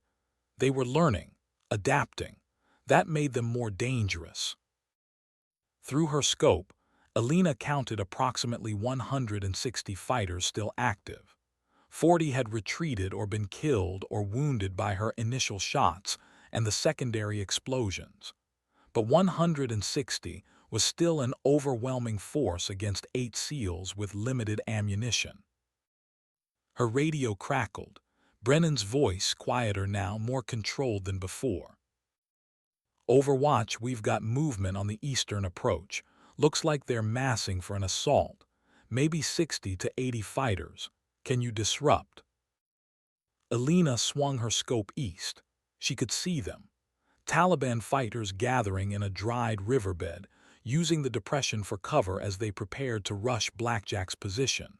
They were learning, adapting. That made them more dangerous. Through her scope, Elena counted approximately 160 fighters still active. 40 had retreated or been killed or wounded by her initial shots and the secondary explosions. But 160 was still an overwhelming force against 8 SEALs with limited ammunition. Her radio crackled, Brennan's voice quieter now, more controlled than before. Overwatch, we've got movement on the eastern approach. Looks like they're massing for an assault. Maybe 60 to 80 fighters. Can you disrupt? Elena swung her scope east. She could see them. Taliban fighters gathering in a dried riverbed, using the depression for cover as they prepared to rush Blackjack's position.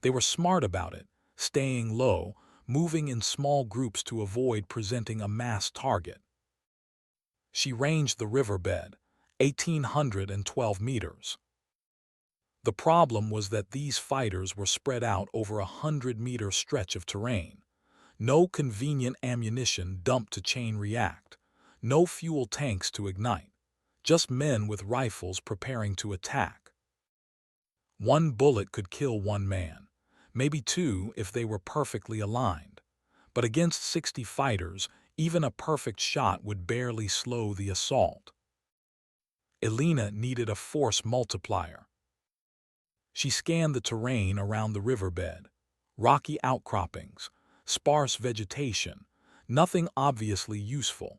They were smart about it, staying low, moving in small groups to avoid presenting a mass target. She ranged the riverbed, 1,812 meters. The problem was that these fighters were spread out over a 100-meter stretch of terrain. No convenient ammunition dumped to chain react. No fuel tanks to ignite, just men with rifles preparing to attack. One bullet could kill one man, maybe 2 if they were perfectly aligned. But against 60 fighters, even a perfect shot would barely slow the assault. Elena needed a force multiplier. She scanned the terrain around the riverbed. Rocky outcroppings, sparse vegetation, nothing obviously useful.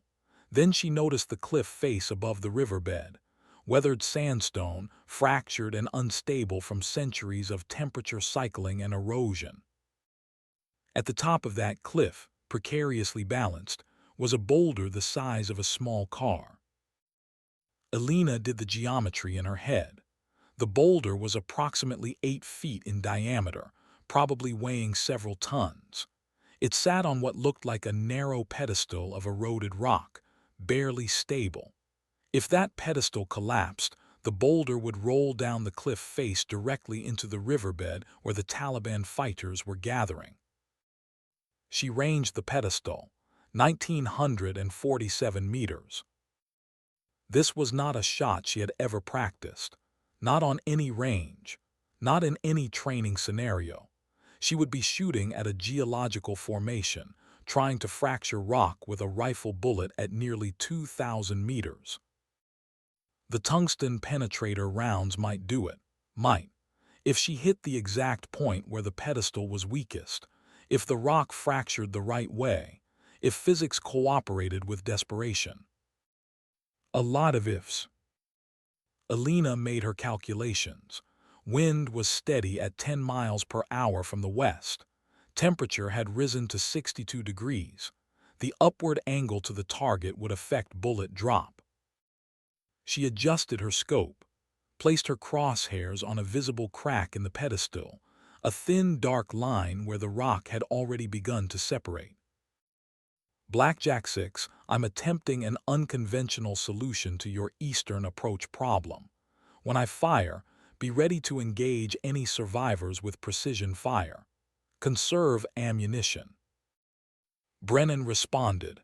Then she noticed the cliff face above the riverbed, weathered sandstone, fractured and unstable from centuries of temperature cycling and erosion. At the top of that cliff, precariously balanced, was a boulder the size of a small car. Elena did the geometry in her head. The boulder was approximately 8 feet in diameter, probably weighing several tons. It sat on what looked like a narrow pedestal of eroded rock, barely stable. If that pedestal collapsed, the boulder would roll down the cliff face directly into the riverbed where the Taliban fighters were gathering. She ranged the pedestal, 1,947 meters. This was not a shot she had ever practiced, not on any range, not in any training scenario. She would be shooting at a geological formation, trying to fracture rock with a rifle bullet at nearly 2,000 meters. The tungsten penetrator rounds might do it, if she hit the exact point where the pedestal was weakest, if the rock fractured the right way, if physics cooperated with desperation. A lot of ifs. Elena made her calculations. Wind was steady at 10 miles per hour from the west. Temperature had risen to 62 degrees. The upward angle to the target would affect bullet drop. She adjusted her scope, placed her crosshairs on a visible crack in the pedestal, a thin dark line where the rock had already begun to separate. Blackjack 6, I'm attempting an unconventional solution to your eastern approach problem. When I fire, be ready to engage any survivors with precision fire. Conserve ammunition. Brennan responded.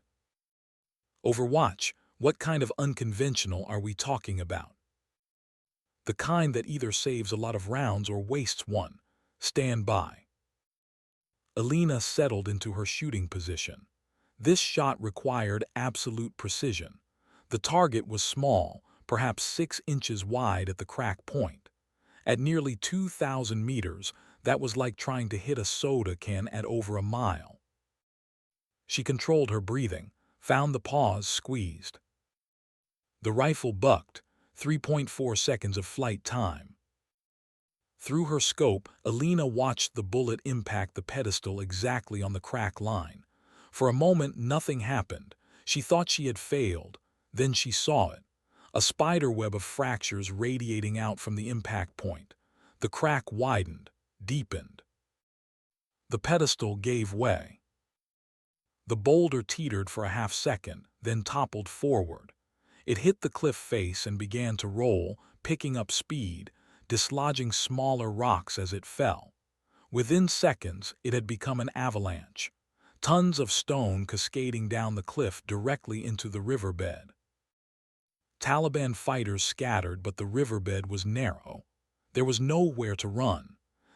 Overwatch, what kind of unconventional are we talking about? The kind that either saves a lot of rounds or wastes one. Stand by. Elena settled into her shooting position. This shot required absolute precision. The target was small, perhaps 6 inches wide at the crack point. At nearly 2,000 meters, that was like trying to hit a soda can at over a mile. She controlled her breathing, found the pause squeezed. The rifle bucked, 3.4 seconds of flight time. Through her scope, Elena watched the bullet impact the pedestal exactly on the crack line. For a moment, nothing happened. She thought she had failed. Then she saw it. A spiderweb of fractures radiating out from the impact point. The crack widened, deepened. The pedestal gave way. The boulder teetered for a half second, then toppled forward. It hit the cliff face and began to roll, picking up speed, dislodging smaller rocks as it fell. Within seconds, it had become an avalanche. Tons of stone cascading down the cliff directly into the riverbed. Taliban fighters scattered, but the riverbed was narrow. There was nowhere to run.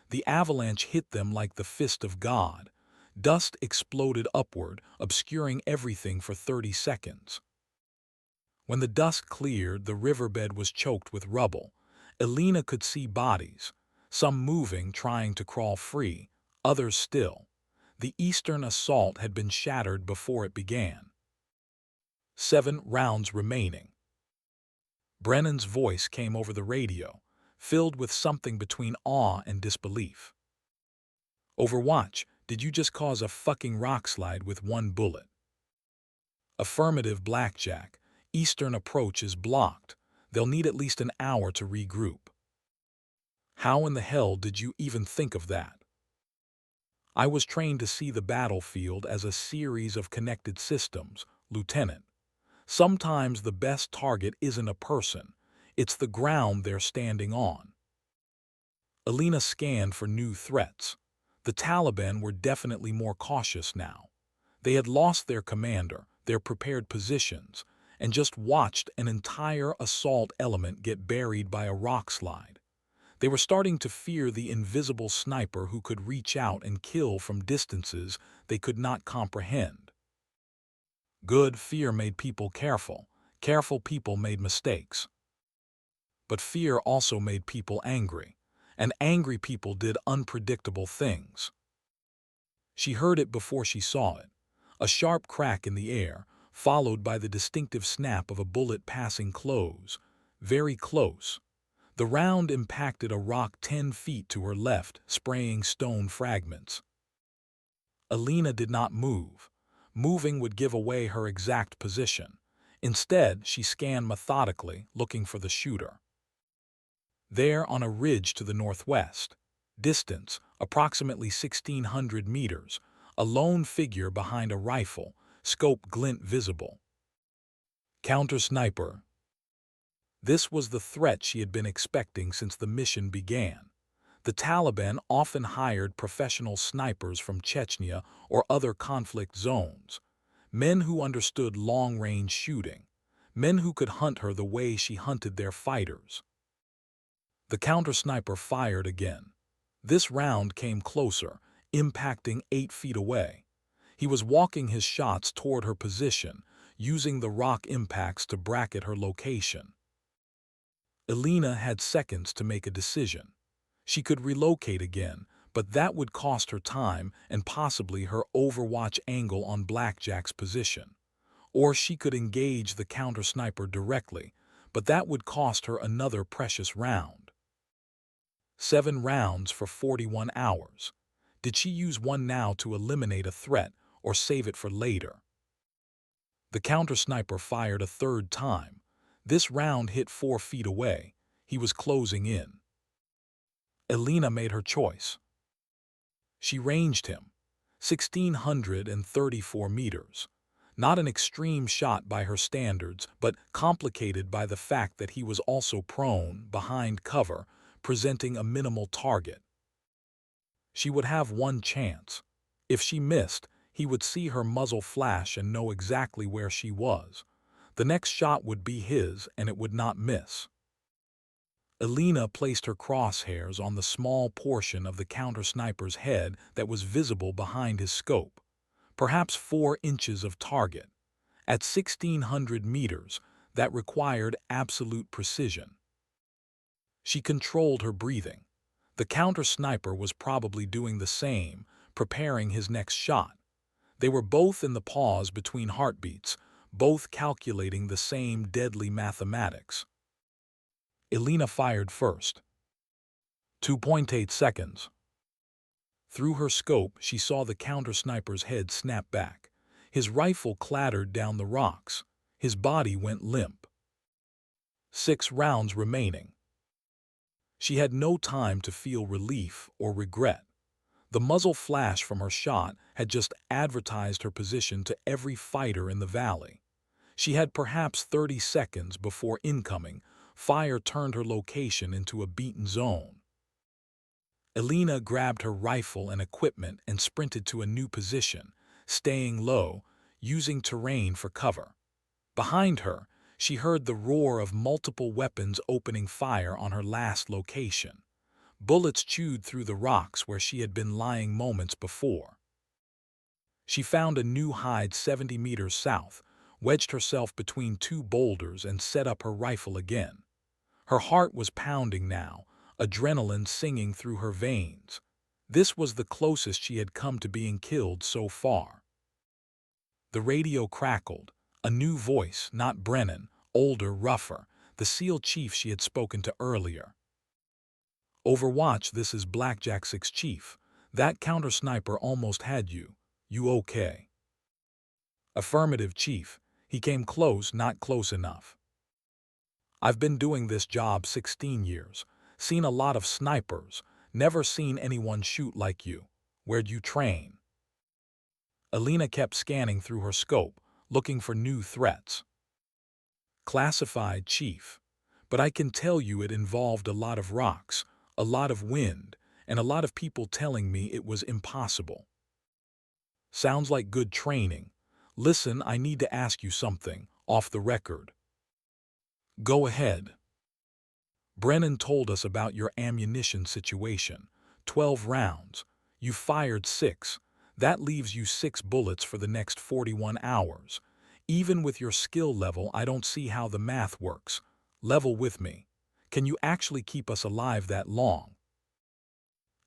The avalanche hit them like the fist of God. Dust exploded upward, obscuring everything for 30 seconds. When the dust cleared, the riverbed was choked with rubble. Elena could see bodies, some moving, trying to crawl free, others still. The eastern assault had been shattered before it began. 7 rounds remaining. Brennan's voice came over the radio, filled with something between awe and disbelief. Overwatch, did you just cause a fucking rockslide with 1 bullet? Affirmative, Blackjack. Eastern approach is blocked. They'll need at least an hour to regroup. How in the hell did you even think of that? I was trained to see the battlefield as a series of connected systems, Lieutenant. Sometimes the best target isn't a person, it's the ground they're standing on. Elena scanned for new threats. The Taliban were definitely more cautious now. They had lost their commander, their prepared positions, and just watched an entire assault element get buried by a rockslide. They were starting to fear the invisible sniper who could reach out and kill from distances they could not comprehend. Good, fear made people careful. Careful people made mistakes. But fear also made people angry, and angry people did unpredictable things. She heard it before she saw it, a sharp crack in the air, followed by the distinctive snap of a bullet passing close, very close. The round impacted a rock 10 feet to her left, spraying stone fragments. Elena did not move. Moving would give away her exact position. Instead, she scanned methodically, looking for the shooter. There, on a ridge to the northwest, distance approximately 1,600 meters, a lone figure behind a rifle, scope glint visible. Counter-sniper. This was the threat she had been expecting since the mission began. The Taliban often hired professional snipers from Chechnya or other conflict zones, men who understood long-range shooting, men who could hunt her the way she hunted their fighters. The counter-sniper fired again. This round came closer, impacting 8 feet away. He was walking his shots toward her position, using the rock impacts to bracket her location. Elena had seconds to make a decision. She could relocate again, but that would cost her time and possibly her overwatch angle on Blackjack's position. Or she could engage the counter-sniper directly, but that would cost her another precious round. 7 rounds for 41 hours. Did she use one now to eliminate a threat or save it for later? The counter-sniper fired a third time. This round hit 4 feet away. He was closing in. Elena made her choice. She ranged him, 1,634 meters. Not an extreme shot by her standards, but complicated by the fact that he was also prone, behind cover, presenting a minimal target. She would have one chance. If she missed, he would see her muzzle flash and know exactly where she was. The next shot would be his, and it would not miss. Elena placed her crosshairs on the small portion of the counter-sniper's head that was visible behind his scope, perhaps 4 inches of target. At 1,600 meters, that required absolute precision. She controlled her breathing. The counter-sniper was probably doing the same, preparing his next shot. They were both in the pause between heartbeats, both calculating the same deadly mathematics. Elena fired first. 2.8 seconds. Through her scope, she saw the counter-sniper's head snap back. His rifle clattered down the rocks. His body went limp. 6 rounds remaining. She had no time to feel relief or regret. The muzzle flash from her shot had just advertised her position to every fighter in the valley. She had perhaps 30 seconds before incoming. Fire turned her location into a beaten zone. Elena grabbed her rifle and equipment and sprinted to a new position, staying low, using terrain for cover. Behind her, she heard the roar of multiple weapons opening fire on her last location. Bullets chewed through the rocks where she had been lying moments before. She found a new hide 70 meters south, wedged herself between 2 boulders and set up her rifle again. Her heart was pounding now, adrenaline singing through her veins. This was the closest she had come to being killed so far. The radio crackled. A new voice, not Brennan, older, rougher, the SEAL chief she had spoken to earlier. Overwatch, this is Blackjack 6 Chief. That counter-sniper almost had you. You okay? Affirmative, Chief. He came close, not close enough. I've been doing this job 16 years. Seen a lot of snipers. Never seen anyone shoot like you. Where'd you train? Elena kept scanning through her scope, looking for new threats. Classified, Chief. But I can tell you it involved a lot of rocks, a lot of wind, and a lot of people telling me it was impossible. Sounds like good training. Listen, I need to ask you something, off the record. Go ahead. Brennan told us about your ammunition situation. 12 rounds. You fired 6. That leaves you 6 bullets for the next 41 hours. Even with your skill level, I don't see how the math works. Level with me. Can you actually keep us alive that long?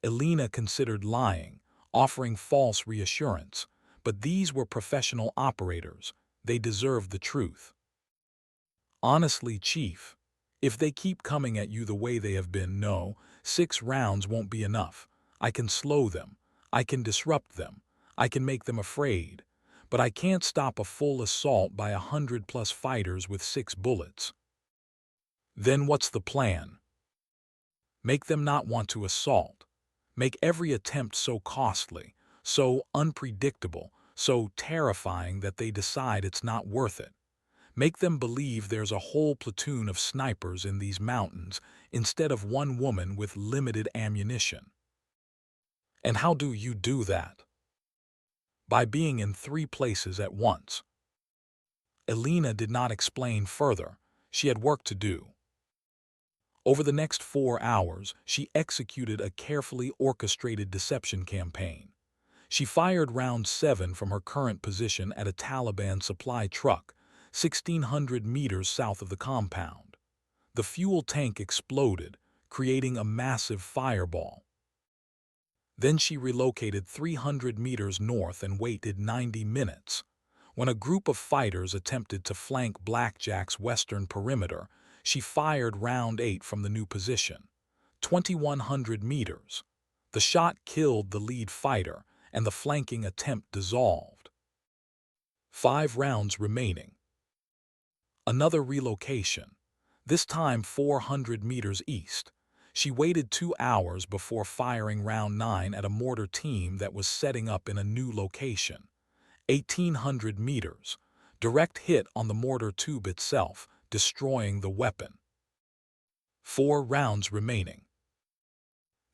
Elena considered lying, offering false reassurance, but these were professional operators. They deserved the truth. Honestly, Chief, if they keep coming at you the way they have been, no, 6 rounds won't be enough. I can slow them. I can disrupt them. I can make them afraid. But I can't stop a full assault by 100+ fighters with 6 bullets. Then what's the plan? Make them not want to assault. Make every attempt so costly, so unpredictable, so terrifying that they decide it's not worth it. Make them believe there's a whole platoon of snipers in these mountains instead of one woman with limited ammunition. And how do you do that? By being in 3 places at once. Elena did not explain further. She had work to do. Over the next 4 hours, she executed a carefully orchestrated deception campaign. She fired round 7 from her current position at a Taliban supply truck, 1,600 meters south of the compound. The fuel tank exploded, creating a massive fireball. Then she relocated 300 meters north and waited 90 minutes. When a group of fighters attempted to flank Blackjack's western perimeter, she fired round 8 from the new position, 2,100 meters. The shot killed the lead fighter, and the flanking attempt dissolved. 5 rounds remaining. Another relocation, this time 400 meters east. She waited 2 hours before firing round 9 at a mortar team that was setting up in a new location. 1,800 meters. Direct hit on the mortar tube itself, destroying the weapon. 4 rounds remaining.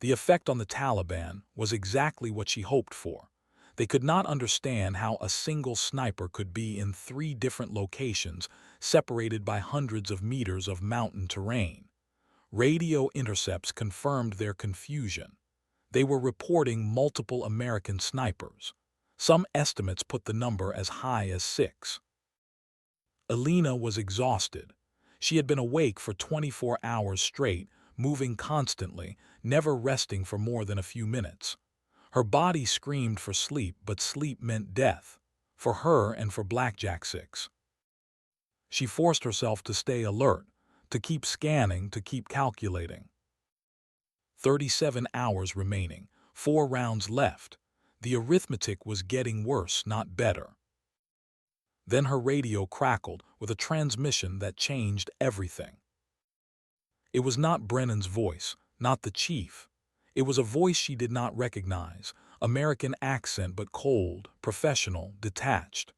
The effect on the Taliban was exactly what she hoped for. They could not understand how a single sniper could be in 3 different locations, separated by hundreds of meters of mountain terrain. Radio intercepts confirmed their confusion. They were reporting multiple American snipers. Some estimates put the number as high as 6. Elena was exhausted. She had been awake for 24 hours straight, moving constantly, never resting for more than a few minutes. Her body screamed for sleep, but sleep meant death, for her and for Blackjack 6. She forced herself to stay alert, to keep scanning, to keep calculating. 37 hours remaining, 4 rounds left. The arithmetic was getting worse, not better. Then her radio crackled with a transmission that changed everything. It was not Brennan's voice, not the chief. It was a voice she did not recognize, American accent but cold, professional, detached.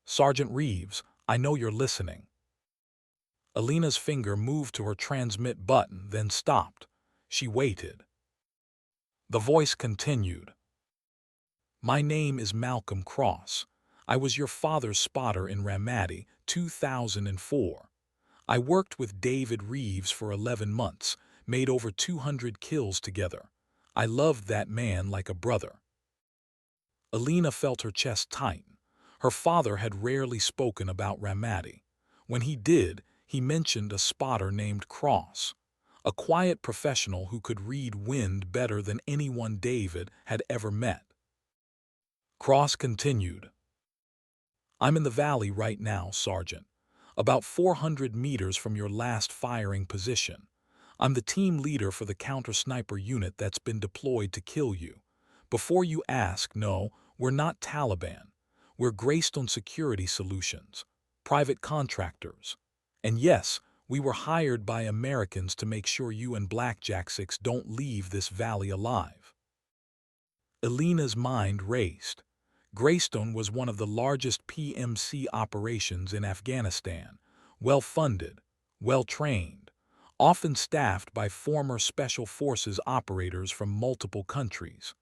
"Sergeant Reeves, I know you're listening." Elena's finger moved to her transmit button, then stopped. She waited. The voice continued. "My name is Malcolm Cross. I was your father's spotter in Ramadi, 2004. I worked with David Reeves for 11 months, made over 200 kills together. I loved that man like a brother." Elena felt her chest tighten. Her father had rarely spoken about Ramadi. When he did, he mentioned a spotter named Cross, a quiet professional who could read wind better than anyone David had ever met. Cross continued. "I'm in the valley right now, Sergeant, about 400 meters from your last firing position. I'm the team leader for the counter-sniper unit that's been deployed to kill you. Before you ask, no, we're not Taliban. We're Greystone Security Solutions, private contractors. And yes, we were hired by Americans to make sure you and Blackjack 6 don't leave this valley alive." Elena's mind raced. Greystone was one of the largest PMC operations in Afghanistan, well-funded, well-trained, often staffed by former Special Forces operators from multiple countries.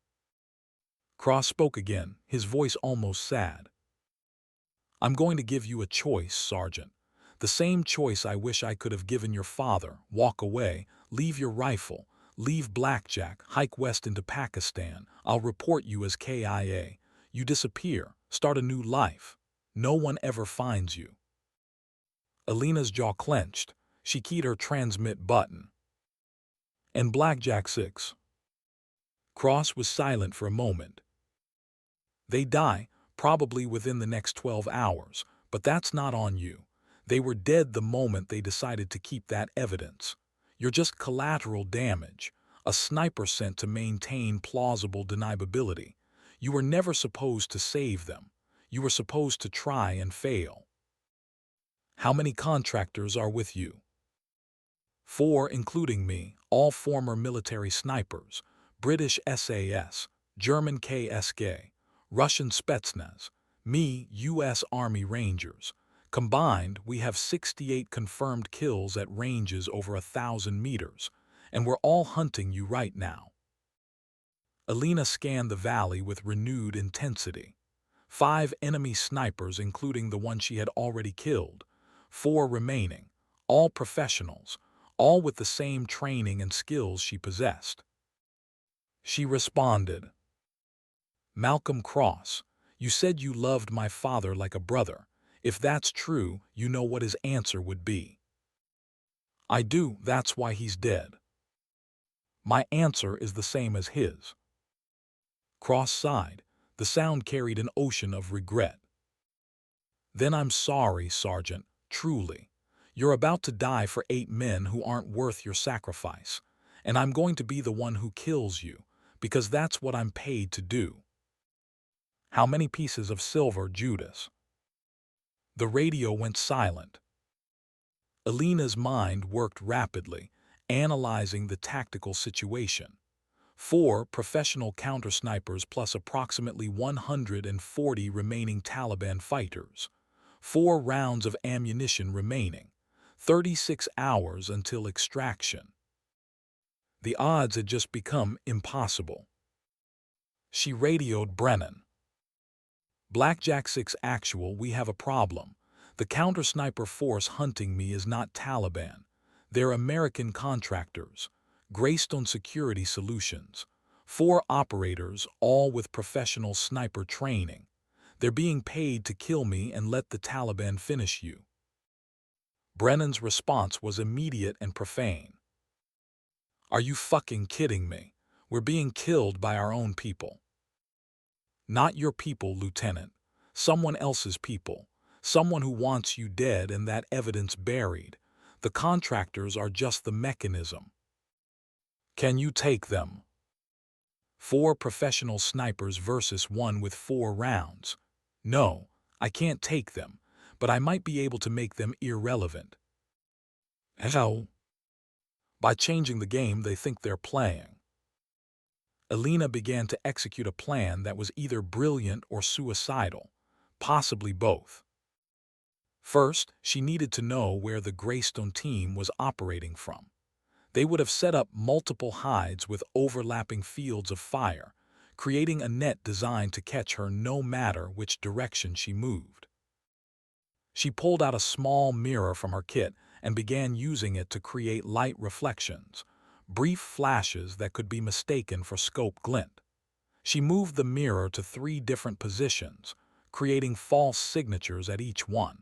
Cross spoke again, his voice almost sad. "I'm going to give you a choice, Sergeant. The same choice I wish I could have given your father. Walk away, leave your rifle, leave Blackjack, hike west into Pakistan. I'll report you as KIA. You disappear, start a new life. No one ever finds you." Elena's jaw clenched. She keyed her transmit button. "And Blackjack 6. Cross was silent for a moment. "They die, probably within the next 12 hours, but that's not on you. They were dead the moment they decided to keep that evidence. You're just collateral damage, a sniper sent to maintain plausible deniability. You were never supposed to save them. You were supposed to try and fail." "How many contractors are with you?" "4, including me, all former military snipers, British SAS, German KSK, Russian Spetsnaz, me, U.S. Army Rangers. Combined, we have 68 confirmed kills at ranges over 1,000 meters, and we're all hunting you right now." Elena scanned the valley with renewed intensity. 5 enemy snipers, including the one she had already killed. 4 remaining, all professionals, all with the same training and skills she possessed. She responded. "Malcolm Cross, you said you loved my father like a brother. If that's true, you know what his answer would be." "I do, that's why he's dead." "My answer is the same as his." Cross sighed. The sound carried an ocean of regret. Then I'm sorry, Sergeant, truly. You're about to die for 8 men who aren't worth your sacrifice, and I'm going to be the one who kills you, because that's what I'm paid to do. How many pieces of silver, Judas? The radio went silent. Elena's mind worked rapidly, analyzing the tactical situation. 4 professional counter-snipers plus approximately 140 remaining Taliban fighters. 4 rounds of ammunition remaining. 36 hours until extraction. The odds had just become impossible. She radioed Brennan. Blackjack 6 Actual, we have a problem. The counter-sniper force hunting me is not Taliban. They're American contractors. Greystone Security Solutions. 4 operators, all with professional sniper training. They're being paid to kill me and let the Taliban finish you. Brennan's response was immediate and profane. Are you fucking kidding me? We're being killed by our own people. Not your people, Lieutenant. Someone else's people. Someone who wants you dead and that evidence buried. The contractors are just the mechanism. Can you take them? 4 professional snipers versus 1 with 4 rounds. No, I can't take them, but I might be able to make them irrelevant. How? By changing the game they think they're playing. Elena began to execute a plan that was either brilliant or suicidal, possibly both. First, she needed to know where the Greystone team was operating from. They would have set up multiple hides with overlapping fields of fire, creating a net designed to catch her no matter which direction she moved. She pulled out a small mirror from her kit and began using it to create light reflections, brief flashes that could be mistaken for scope glint. She moved the mirror to 3 different positions, creating false signatures at each one.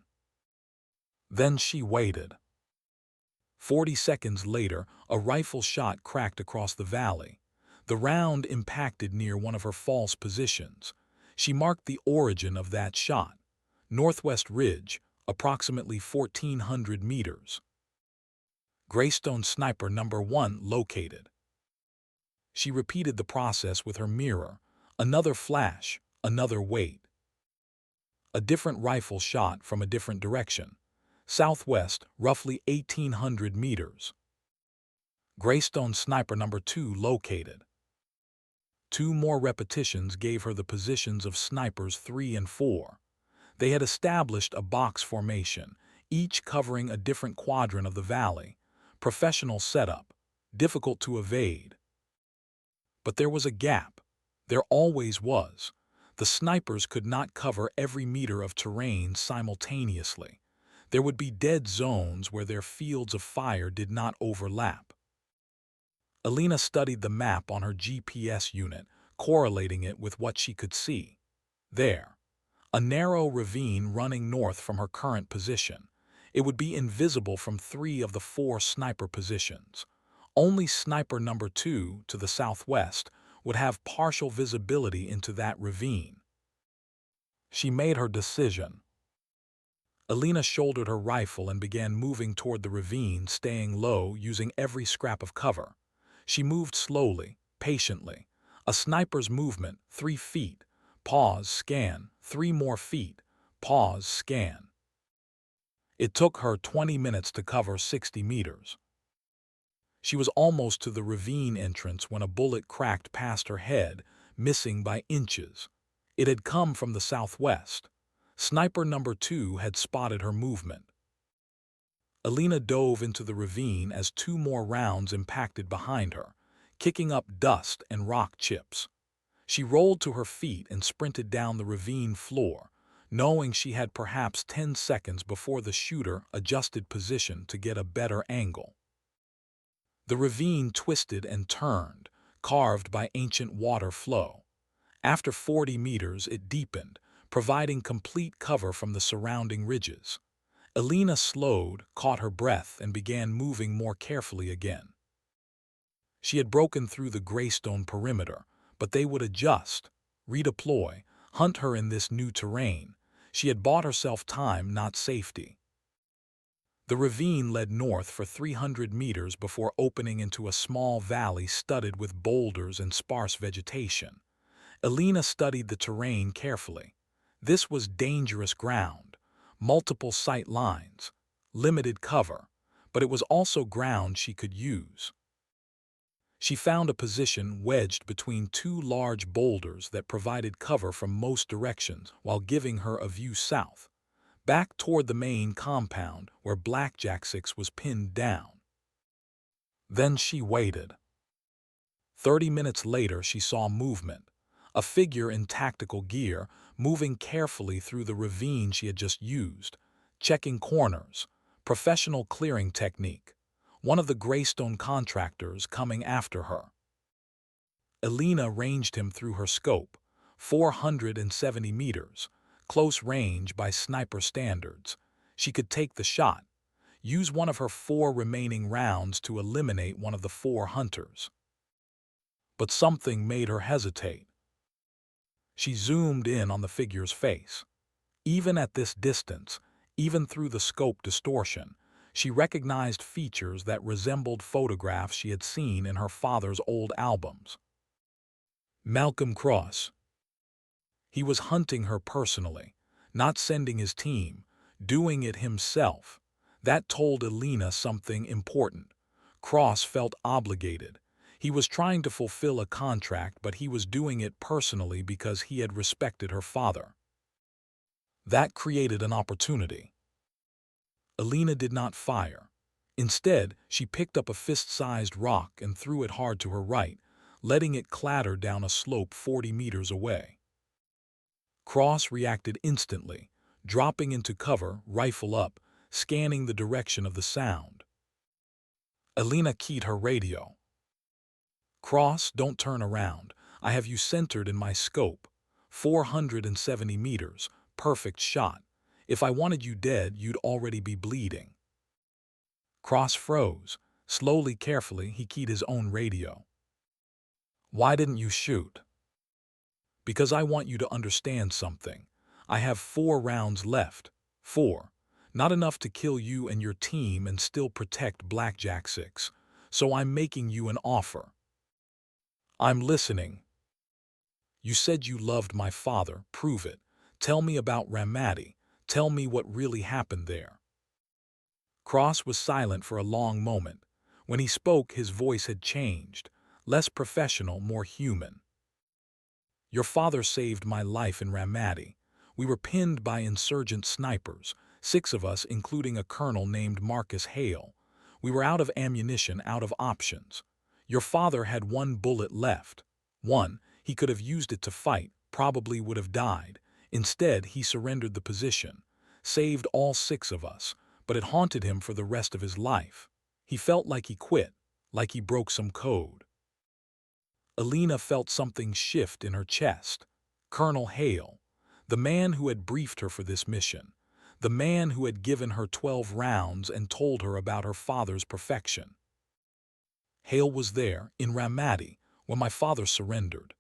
Then she waited. 40 seconds later, a rifle shot cracked across the valley. The round impacted near one of her false positions. She marked the origin of that shot. Northwest Ridge, approximately 1,400 meters. Greystone Sniper Number 1 located. She repeated the process with her mirror. Another flash, another wait. A different rifle shot from a different direction. Southwest, roughly 1,800 meters. Greystone Sniper Number 2 located. 2 more repetitions gave her the positions of snipers 3 and 4. They had established a box formation, each covering a different quadrant of the valley. Professional setup, difficult to evade. But there was a gap. There always was. The snipers could not cover every meter of terrain simultaneously. There would be dead zones where their fields of fire did not overlap. Elena studied the map on her GPS unit, correlating it with what she could see. There, a narrow ravine running north from her current position. It would be invisible from 3 of the 4 sniper positions. Only Sniper Number 2 to the southwest would have partial visibility into that ravine. She made her decision. Elena shouldered her rifle and began moving toward the ravine, staying low, using every scrap of cover. She moved slowly, patiently. A sniper's movement, 3 feet. Pause, scan. 3 more feet. Pause, scan. It took her 20 minutes to cover 60 meters. She was almost to the ravine entrance when a bullet cracked past her head, missing by inches. It had come from the southwest. Sniper Number 2 had spotted her movement. Elena dove into the ravine as 2 more rounds impacted behind her, kicking up dust and rock chips. She rolled to her feet and sprinted down the ravine floor, knowing she had perhaps 10 seconds before the shooter adjusted position to get a better angle. The ravine twisted and turned, carved by ancient water flow. After 40 meters, it deepened, providing complete cover from the surrounding ridges. Elena slowed, caught her breath, and began moving more carefully again. She had broken through the Greystone perimeter, but they would adjust, redeploy, hunt her in this new terrain. She had bought herself time, not safety. The ravine led north for 300 meters before opening into a small valley studded with boulders and sparse vegetation. Elena studied the terrain carefully. This was dangerous ground, multiple sight lines, limited cover, but it was also ground she could use. She found a position wedged between two large boulders that provided cover from most directions while giving her a view south, back toward the main compound where Blackjack 6 was pinned down. Then she waited. 30 minutes later she saw movement, a figure in tactical gear moving carefully through the ravine she had just used, checking corners, professional clearing technique, one of the Greystone contractors coming after her. Elena ranged him through her scope, 470 meters, close range by sniper standards. She could take the shot, use one of her 4 remaining rounds to eliminate one of the 4 hunters. But something made her hesitate. She zoomed in on the figure's face. Even at this distance, even through the scope distortion, she recognized features that resembled photographs she had seen in her father's old albums. Malcolm Cross. He was hunting her personally, not sending his team, doing it himself. That told Elena something important. Cross felt obligated. He was trying to fulfill a contract, but he was doing it personally because he had respected her father. That created an opportunity. Elena did not fire. Instead, she picked up a fist-sized rock and threw it hard to her right, letting it clatter down a slope 40 meters away. Cross reacted instantly, dropping into cover, rifle up, scanning the direction of the sound. Elena keyed her radio. "Cross, don't turn around. I have you centered in my scope. 470 meters, perfect shot. If I wanted you dead, you'd already be bleeding." Cross froze. Slowly, carefully, he keyed his own radio. "Why didn't you shoot?" "Because I want you to understand something. I have 4 rounds left. 4. Not enough to kill you and your team and still protect Blackjack 6. So I'm making you an offer." "I'm listening." "You said you loved my father. Prove it. Tell me about Ramadi. Tell me what really happened there." Cross was silent for a long moment. When he spoke, his voice had changed. Less professional, more human. "Your father saved my life in Ramadi. We were pinned by insurgent snipers, 6 of us, including a colonel named Marcus Hale. We were out of ammunition, out of options. Your father had 1 bullet left. 1, he could have used it to fight, probably would have died. Instead, he surrendered the position, saved all 6 of us, but it haunted him for the rest of his life. He felt like he quit, like he broke some code." Elena felt something shift in her chest. Colonel Hale, the man who had briefed her for this mission, the man who had given her 12 rounds and told her about her father's perfection. "Hale was there, in Ramadi, when my father surrendered."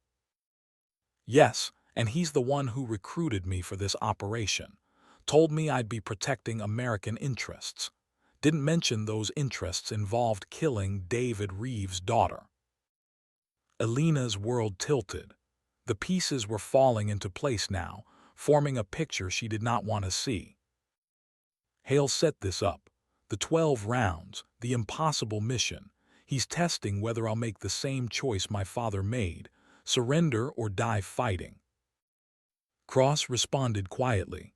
"Yes, and he's the one who recruited me for this operation. Told me I'd be protecting American interests. Didn't mention those interests involved killing David Reeves' daughter." Elena's world tilted. The pieces were falling into place now, forming a picture she did not want to see. "Hale set this up. The 12 rounds, the impossible mission. He's testing whether I'll make the same choice my father made, surrender or die fighting." Cross responded quietly.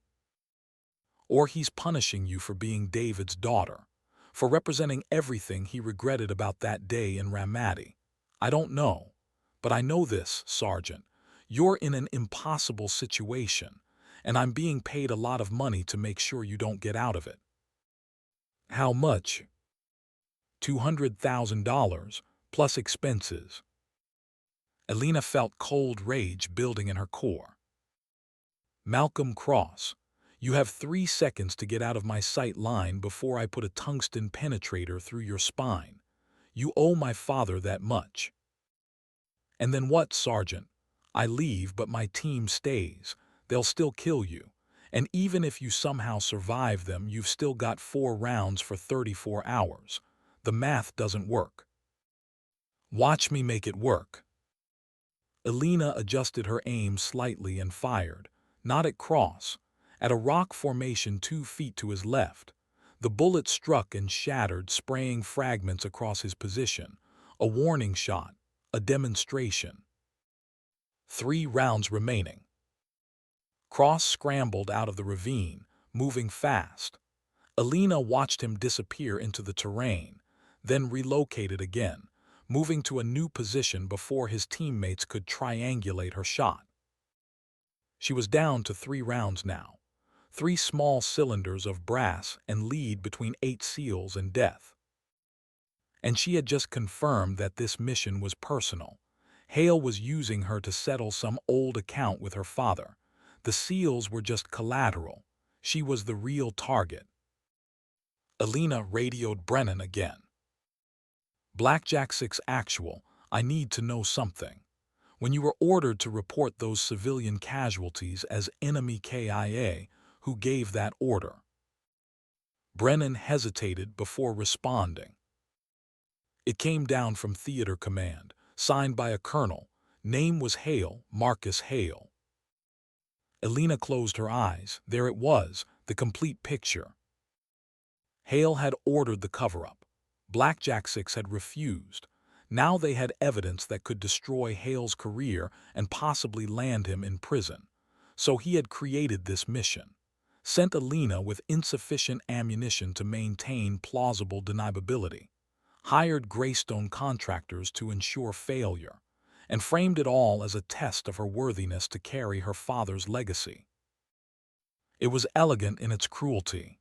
"Or he's punishing you for being David's daughter, for representing everything he regretted about that day in Ramadi. I don't know, but I know this, Sergeant. You're in an impossible situation, and I'm being paid a lot of money to make sure you don't get out of it." "How much?" $200,000, plus expenses." Elena felt cold rage building in her core. "Malcolm Cross, you have 3 seconds to get out of my sight line before I put a tungsten penetrator through your spine. You owe my father that much." "And then what, Sergeant? I leave, but my team stays. They'll still kill you. And even if you somehow survive them, you've still got 4 rounds for 34 hours. The math doesn't work. Watch me make it work. Elena adjusted her aim slightly and fired, not at Cross, at a rock formation 2 feet to his left. The bullet struck and shattered, spraying fragments across his position. A warning shot, a demonstration. 3 rounds remaining. Cross scrambled out of the ravine, moving fast. Elena watched him disappear into the terrain, then relocated again, moving to a new position before his teammates could triangulate her shot. She was down to 3 rounds now, 3 small cylinders of brass and lead between 8 SEALs and death. And she had just confirmed that this mission was personal. Hale was using her to settle some old account with her father. The SEALs were just collateral. She was the real target. Elena radioed Brennan again. Blackjack 6 Actual, I need to know something. When you were ordered to report those civilian casualties as enemy KIA, who gave that order? Brennan hesitated before responding. It came down from Theater Command, signed by a colonel. Name was Hale, Marcus Hale. Elena closed her eyes. There it was, the complete picture. Hale had ordered the cover-up. Blackjack 6 had refused. Now they had evidence that could destroy Hale's career and possibly land him in prison. So he had created this mission, sent Elena with insufficient ammunition to maintain plausible deniability, hired Greystone contractors to ensure failure, and framed it all as a test of her worthiness to carry her father's legacy. It was elegant in its cruelty.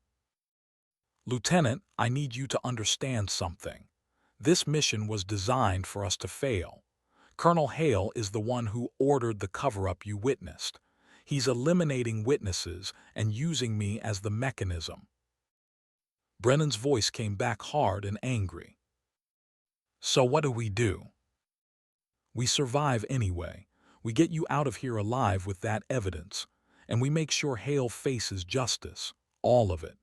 Lieutenant, I need you to understand something. This mission was designed for us to fail. Colonel Hale is the one who ordered the cover-up you witnessed. He's eliminating witnesses and using me as the mechanism. Brennan's voice came back hard and angry. So what do? We survive anyway. We get you out of here alive with that evidence, and we make sure Hale faces justice, all of it.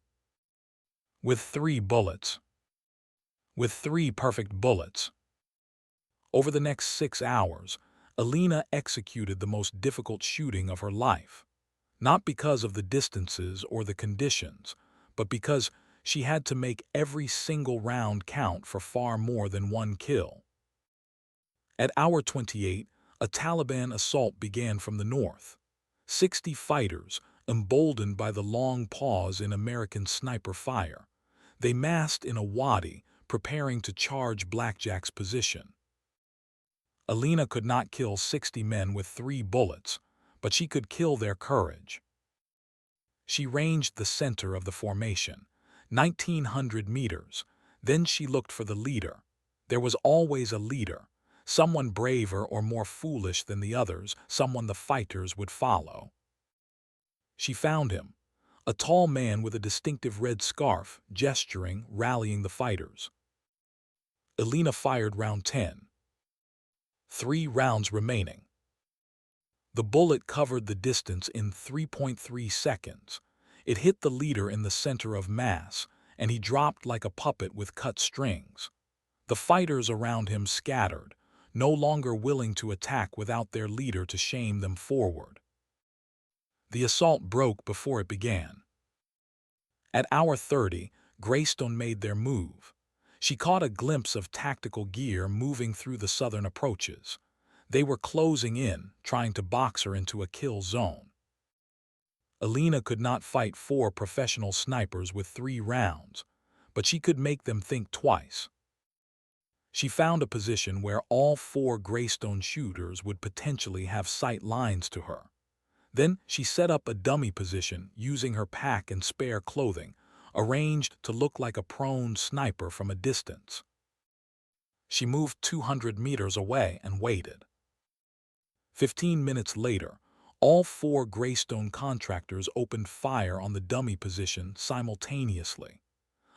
With 3 bullets. With 3 perfect bullets. Over the next 6 hours, Elena executed the most difficult shooting of her life. Not because of the distances or the conditions, but because she had to make every single round count for far more than 1 kill. At hour 28, a Taliban assault began from the north. 60 fighters, emboldened by the long pause in American sniper fire. They massed in a wadi, preparing to charge Blackjack's position. Elena could not kill 60 men with 3 bullets, but she could kill their courage. She ranged the center of the formation, 1,900 meters. Then she looked for the leader. There was always a leader, someone braver or more foolish than the others, someone the fighters would follow. She found him, a tall man with a distinctive red scarf, gesturing, rallying the fighters. Elena fired round 10. 3 rounds remaining. The bullet covered the distance in 3.3 seconds. It hit the leader in the center of mass, and he dropped like a puppet with cut strings. The fighters around him scattered, no longer willing to attack without their leader to shame them forward. The assault broke before it began. At hour 30, Greystone made their move. She caught a glimpse of tactical gear moving through the southern approaches. They were closing in, trying to box her into a kill zone. Elena could not fight 4 professional snipers with 3 rounds, but she could make them think twice. She found a position where all 4 Greystone shooters would potentially have sight lines to her. Then she set up a dummy position using her pack and spare clothing, arranged to look like a prone sniper from a distance. She moved 200 meters away and waited. 15 minutes later, all 4 Greystone contractors opened fire on the dummy position simultaneously.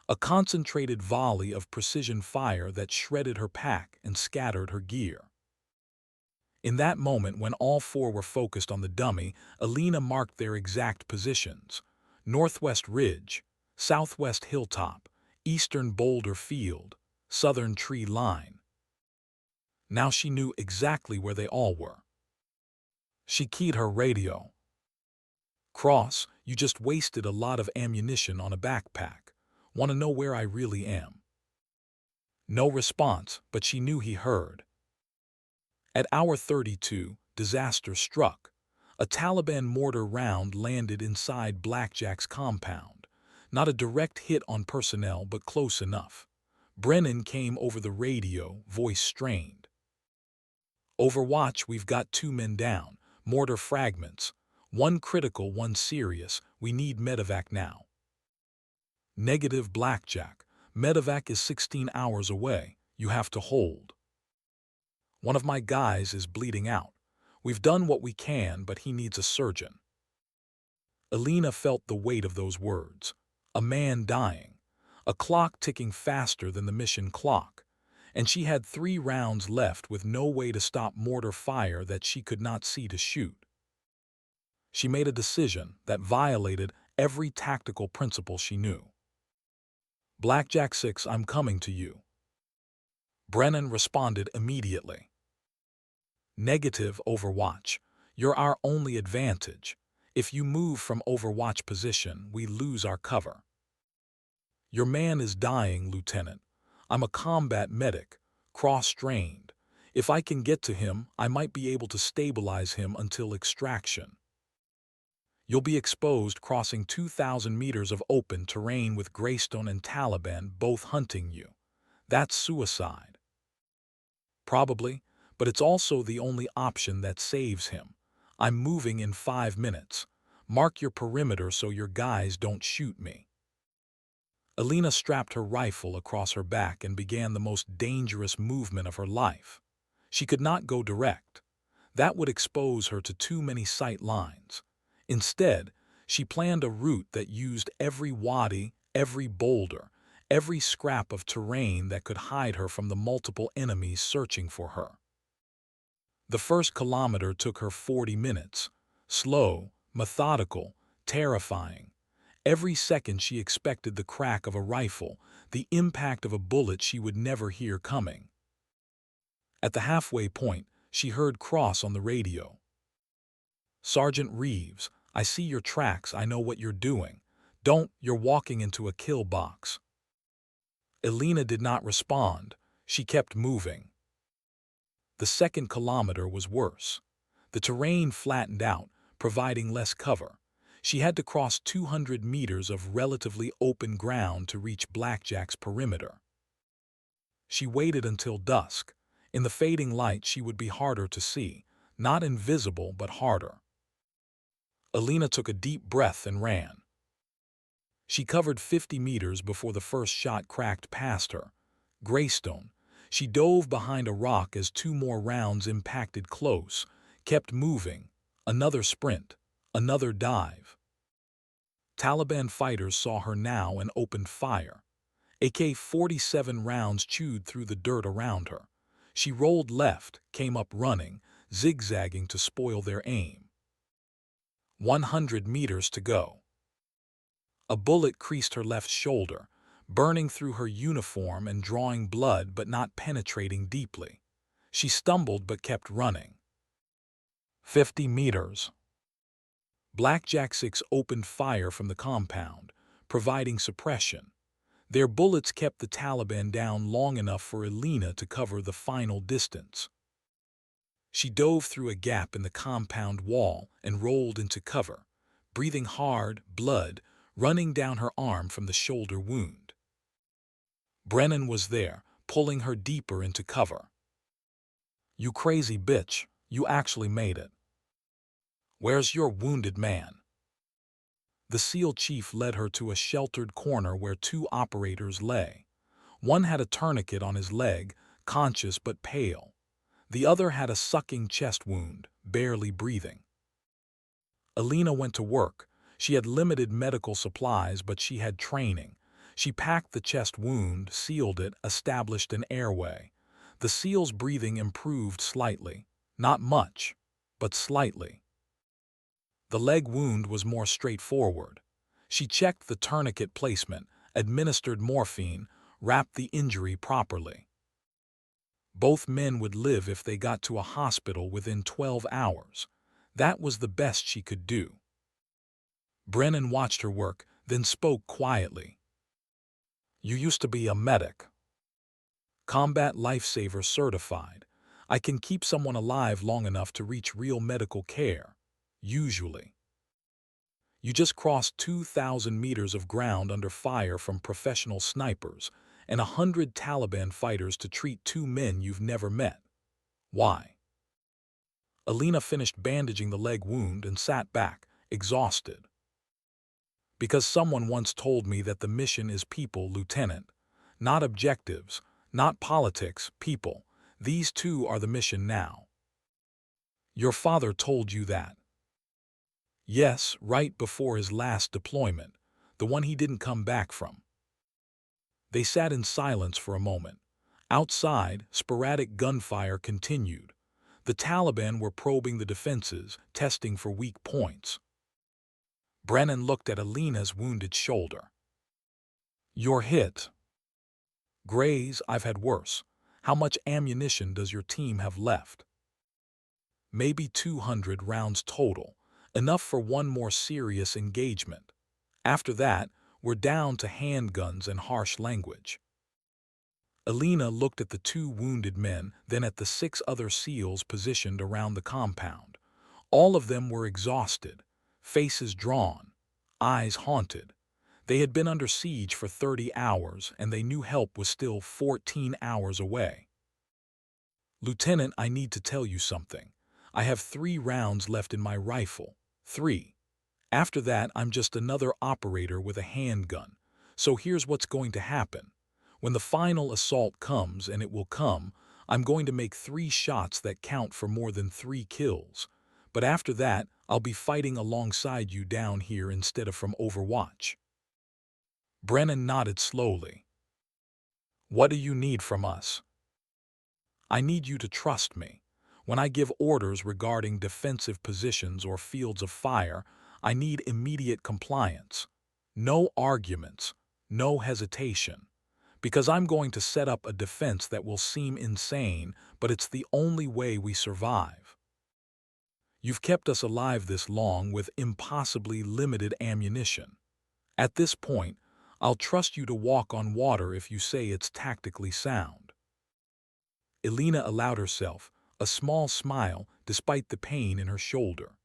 A concentrated volley of precision fire that shredded her pack and scattered her gear. In that moment, when all four were focused on the dummy, Elena marked their exact positions: northwest ridge, southwest hilltop, eastern boulder field, southern tree line. Now she knew exactly where they all were. She keyed her radio. "Cross, you just wasted a lot of ammunition on a backpack. Want to know where I really am?" No response, but she knew he heard. At hour 32, disaster struck. A Taliban mortar round landed inside Blackjack's compound. Not a direct hit on personnel, but close enough. Brennan came over the radio, voice strained. "Overwatch, we've got 2 men down. Mortar fragments. 1 critical, 1 serious. We need medevac now." "Negative, Blackjack. Medevac is 16 hours away. You have to hold. One of my guys is bleeding out. We've done what we can, but he needs a surgeon." Elena felt the weight of those words. A man dying. A clock ticking faster than the mission clock. And she had 3 rounds left with no way to stop mortar fire that she could not see to shoot. She made a decision that violated every tactical principle she knew. "Blackjack 6, I'm coming to you." Brennan responded immediately. "Negative, Overwatch. You're our only advantage. If you move from Overwatch position, we lose our cover." "Your man is dying, Lieutenant. I'm a combat medic, cross-trained. If I can get to him, I might be able to stabilize him until extraction." "You'll be exposed crossing 2,000 meters of open terrain with Greystone and Taliban both hunting you. That's suicide." "Probably, but it's also the only option that saves him. I'm moving in 5 minutes. Mark your perimeter so your guys don't shoot me." Elena strapped her rifle across her back and began the most dangerous movement of her life. She could not go direct. That would expose her to too many sight lines. Instead, she planned a route that used every wadi, every boulder, every scrap of terrain that could hide her from the multiple enemies searching for her. The first kilometer took her 40 minutes. Slow, methodical, terrifying. Every second she expected the crack of a rifle, the impact of a bullet she would never hear coming. At the halfway point, she heard Cross on the radio. "Sergeant Reeves, I see your tracks. I know what you're doing. You're walking into a kill box." Elena did not respond. She kept moving. The second kilometer was worse. The terrain flattened out, providing less cover. She had to cross 200 meters of relatively open ground to reach Blackjack's perimeter. She waited until dusk. In the fading light, she would be harder to see. Not invisible, but harder. Elena took a deep breath and ran. She covered 50 meters before the first shot cracked past her. Greystone. She dove behind a rock as 2 more rounds impacted close, kept moving. Another sprint. Another dive. Taliban fighters saw her now and opened fire. AK-47 rounds chewed through the dirt around her. She rolled left, came up running, zigzagging to spoil their aim. 100 meters to go. A bullet creased her left shoulder, burning through her uniform and drawing blood but not penetrating deeply. She stumbled but kept running. 50 meters. Blackjack 6 opened fire from the compound, providing suppression. Their bullets kept the Taliban down long enough for Elena to cover the final distance. She dove through a gap in the compound wall and rolled into cover, breathing hard, blood running down her arm from the shoulder wound. Brennan was there, pulling her deeper into cover. "You crazy bitch, you actually made it. Where's your wounded man?" The SEAL chief led her to a sheltered corner where 2 operators lay. One had a tourniquet on his leg, conscious but pale. The other had a sucking chest wound, barely breathing. Elena went to work. She had limited medical supplies, but she had training. She packed the chest wound, sealed it, established an airway. The SEAL's breathing improved slightly. Not much, but slightly. The leg wound was more straightforward. She checked the tourniquet placement, administered morphine, wrapped the injury properly. Both men would live if they got to a hospital within 12 hours. That was the best she could do. Brennan watched her work, then spoke quietly. "You used to be a medic. Combat lifesaver certified. I can keep someone alive long enough to reach real medical care. Usually. You just crossed 2,000 meters of ground under fire from professional snipers and 100 Taliban fighters to treat two men you've never met. Why?" Elena finished bandaging the leg wound and sat back, exhausted. "Because someone once told me that the mission is people, Lieutenant. Not objectives, not politics, people. These two are the mission now." "Your father told you that?" "Yes, right before his last deployment, the one he didn't come back from." They sat in silence for a moment. Outside, sporadic gunfire continued. The Taliban were probing the defenses, testing for weak points. Brennan looked at Elena's wounded shoulder. "You're hit." "Graze, I've had worse. How much ammunition does your team have left?" "Maybe 200 rounds total, enough for one more serious engagement. After that, we're down to handguns and harsh language." Elena looked at the two wounded men, then at the 6 other SEALs positioned around the compound. All of them were exhausted, faces drawn, eyes haunted. They had been under siege for 30 hours, and they knew help was still 14 hours away. "Lieutenant, I need to tell you something. I have 3 rounds left in my rifle. 3. After that, I'm just another operator with a handgun. So here's what's going to happen. When the final assault comes, and it will come, I'm going to make 3 shots that count for more than 3 kills. But after that, I'll be fighting alongside you down here instead of from Overwatch." Brennan nodded slowly. "What do you need from us?" "I need you to trust me. When I give orders regarding defensive positions or fields of fire, I need immediate compliance. No arguments, no hesitation. Because I'm going to set up a defense that will seem insane, but it's the only way we survive. You've kept us alive this long with impossibly limited ammunition. At this point, I'll trust you to walk on water if you say it's tactically sound." Elena allowed herself a small smile despite the pain in her shoulder.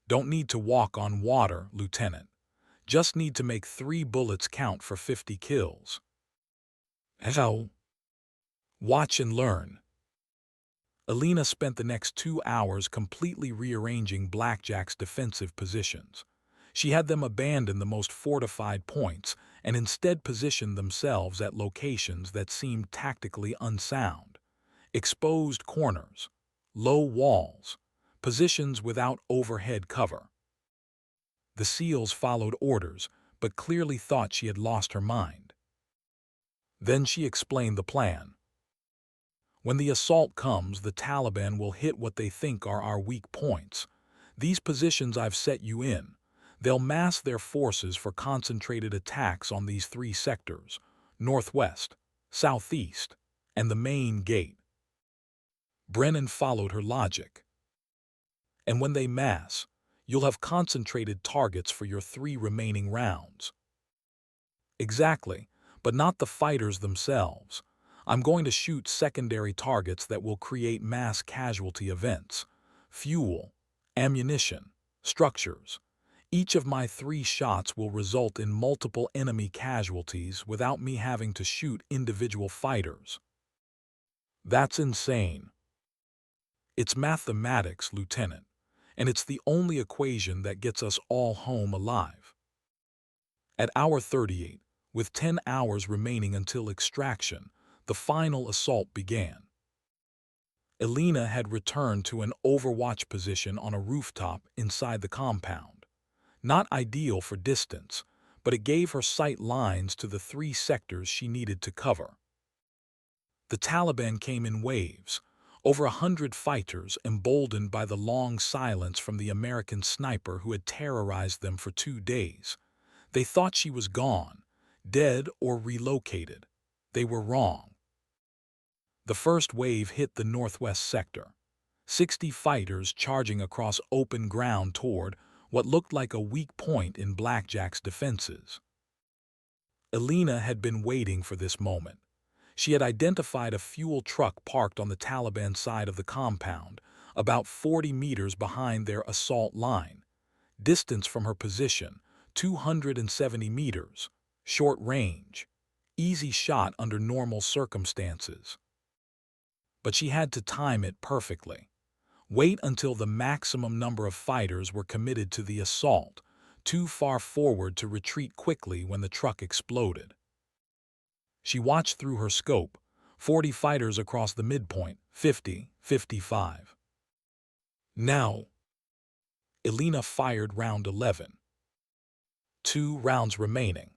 "Don't need to walk on water, Lieutenant. Just need to make 3 bullets count for 50 kills. Hello. Watch and learn." Elena spent the next 2 hours completely rearranging Blackjack's defensive positions. She had them abandon the most fortified points and instead position themselves at locations that seemed tactically unsound. Exposed corners, low walls, positions without overhead cover. The SEALs followed orders, but clearly thought she had lost her mind. Then she explained the plan. "When the assault comes, the Taliban will hit what they think are our weak points. These positions I've set you in. They'll mass their forces for concentrated attacks on these 3 sectors, northwest, southeast, and the main gate." Brennan followed her logic. "And when they mass, you'll have concentrated targets for your 3 remaining rounds." "Exactly, but not the fighters themselves. I'm going to shoot secondary targets that will create mass casualty events. Fuel, ammunition, structures. Each of my 3 shots will result in multiple enemy casualties without me having to shoot individual fighters." "That's insane." "It's mathematics, Lieutenant, and it's the only equation that gets us all home alive." At hour 38, with 10 hours remaining until extraction, the final assault began. Elena had returned to an overwatch position on a rooftop inside the compound. Not ideal for distance, but it gave her sight lines to the 3 sectors she needed to cover. The Taliban came in waves, Over 100 fighters, emboldened by the long silence from the American sniper who had terrorized them for 2 days. They thought she was gone, dead or relocated. They were wrong. The first wave hit the northwest sector. 60 fighters charging across open ground toward what looked like a weak point in Blackjack's defenses. Elena had been waiting for this moment. She had identified a fuel truck parked on the Taliban side of the compound, about 40 meters behind their assault line. Distance from her position, 270 meters. Short range. Easy shot under normal circumstances. But she had to time it perfectly. Wait until the maximum number of fighters were committed to the assault, too far forward to retreat quickly when the truck exploded. She watched through her scope, 40 fighters across the midpoint, 50, 55. Now, Elena fired round 11. 2 rounds remaining.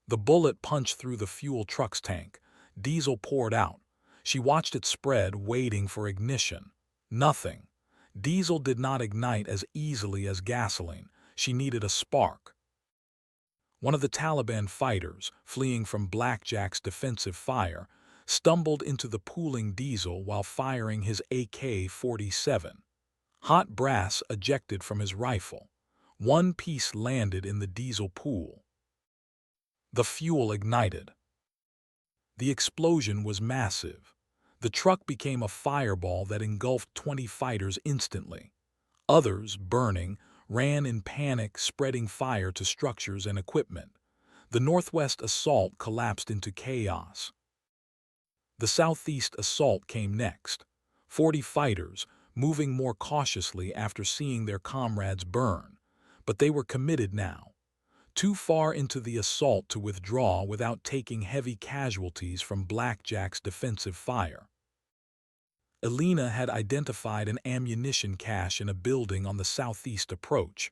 The bullet punched through the fuel truck's tank. Diesel poured out. She watched it spread, waiting for ignition. Nothing. Diesel did not ignite as easily as gasoline. She needed a spark. One of the Taliban fighters, fleeing from Blackjack's defensive fire, stumbled into the pooling diesel while firing his AK-47. Hot brass ejected from his rifle. One piece landed in the diesel pool. The fuel ignited. The explosion was massive. The truck became a fireball that engulfed 20 fighters instantly. Others, burning, ran in panic, spreading fire to structures and equipment. The northwest assault collapsed into chaos. The southeast assault came next. 40 fighters, moving more cautiously after seeing their comrades burn. But they were committed now. Too far into the assault to withdraw without taking heavy casualties from Blackjack's defensive fire. Elena had identified an ammunition cache in a building on the southeast approach.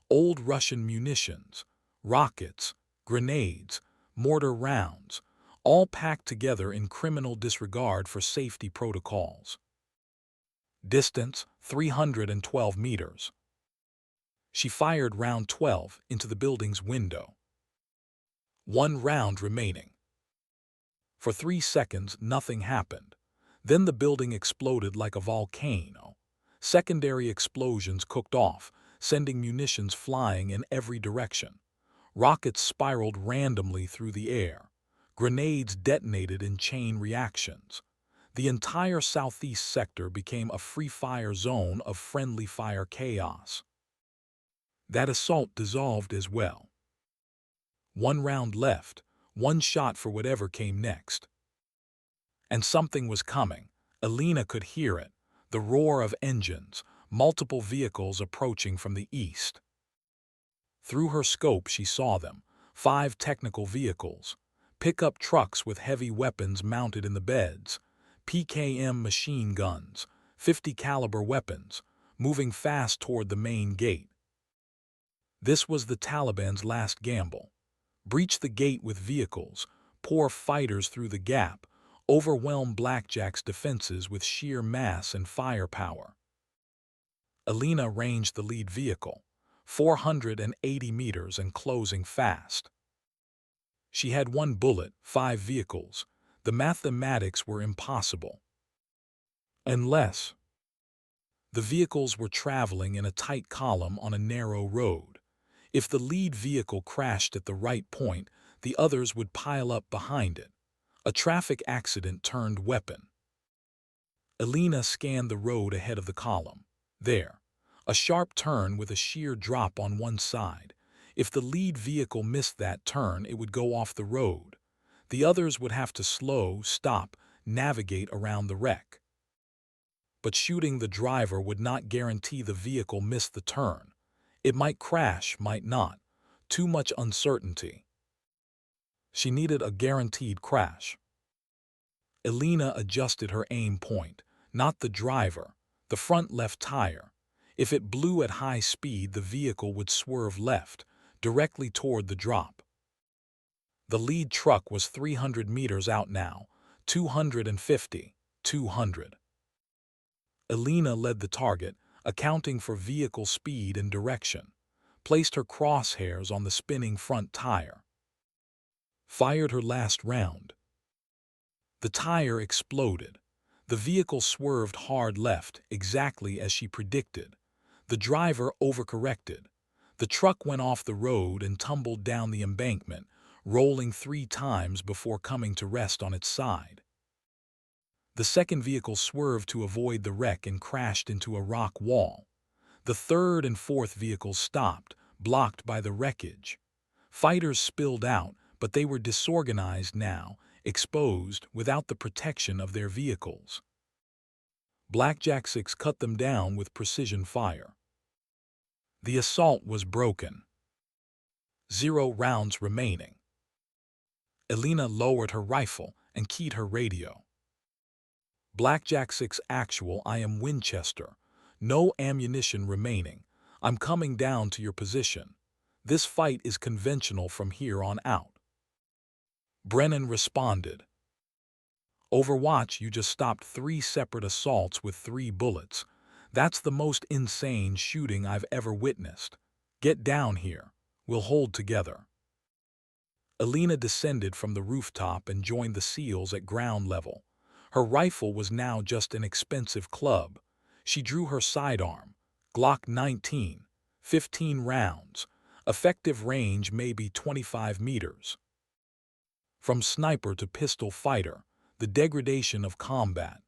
Old Russian munitions, rockets, grenades, mortar rounds, all packed together in criminal disregard for safety protocols. Distance, 312 meters. She fired round 12 into the building's window. 1 round remaining. For 3 seconds, nothing happened. Then the building exploded like a volcano. Secondary explosions cooked off, sending munitions flying in every direction. Rockets spiraled randomly through the air. Grenades detonated in chain reactions. The entire southeast sector became a free-fire zone of friendly fire chaos. That assault dissolved as well. 1 round left, 1 shot for whatever came next. And something was coming. Elena could hear it, the roar of engines, multiple vehicles approaching from the east. Through her scope she saw them, 5 technical vehicles, pickup trucks with heavy weapons mounted in the beds, PKM machine guns, 50 caliber weapons, moving fast toward the main gate. This was the Taliban's last gamble. Breach the gate with vehicles, pour fighters through the gap, overwhelm Blackjack's defenses with sheer mass and firepower. Elena ranged the lead vehicle, 480 meters and closing fast. She had 1 bullet, 5 vehicles. The mathematics were impossible. Unless the vehicles were traveling in a tight column on a narrow road. If the lead vehicle crashed at the right point, the others would pile up behind it. A traffic accident turned weapon. Elena scanned the road ahead of the column. There, a sharp turn with a sheer drop on one side. If the lead vehicle missed that turn, it would go off the road. The others would have to slow, stop, navigate around the wreck. But shooting the driver would not guarantee the vehicle missed the turn. It might crash, might not. Too much uncertainty. She needed a guaranteed crash. Elena adjusted her aim point, not the driver, the front left tire. If it blew at high speed, the vehicle would swerve left, directly toward the drop. The lead truck was 300 meters out now, 250, 200. Elena led the target, accounting for vehicle speed and direction, placed her crosshairs on the spinning front tire, fired her last round. The tire exploded. The vehicle swerved hard left, exactly as she predicted. The driver overcorrected. The truck went off the road and tumbled down the embankment, rolling 3 times before coming to rest on its side. The second vehicle swerved to avoid the wreck and crashed into a rock wall. The third and fourth vehicles stopped, blocked by the wreckage. Fighters spilled out, but they were disorganized now, exposed without the protection of their vehicles. Blackjack 6 cut them down with precision fire. The assault was broken. 0 rounds remaining. Elena lowered her rifle and keyed her radio. Blackjack 6 actual, I am Winchester. No ammunition remaining. I'm coming down to your position. This fight is conventional from here on out. Brennan responded. Overwatch, you just stopped 3 separate assaults with 3 bullets. That's the most insane shooting I've ever witnessed. Get down here. We'll hold together. Elena descended from the rooftop and joined the SEALs at ground level. Her rifle was now just an expensive club. She drew her sidearm, Glock 19, 15 rounds, effective range maybe 25 meters. From sniper to pistol fighter, the degradation of combat.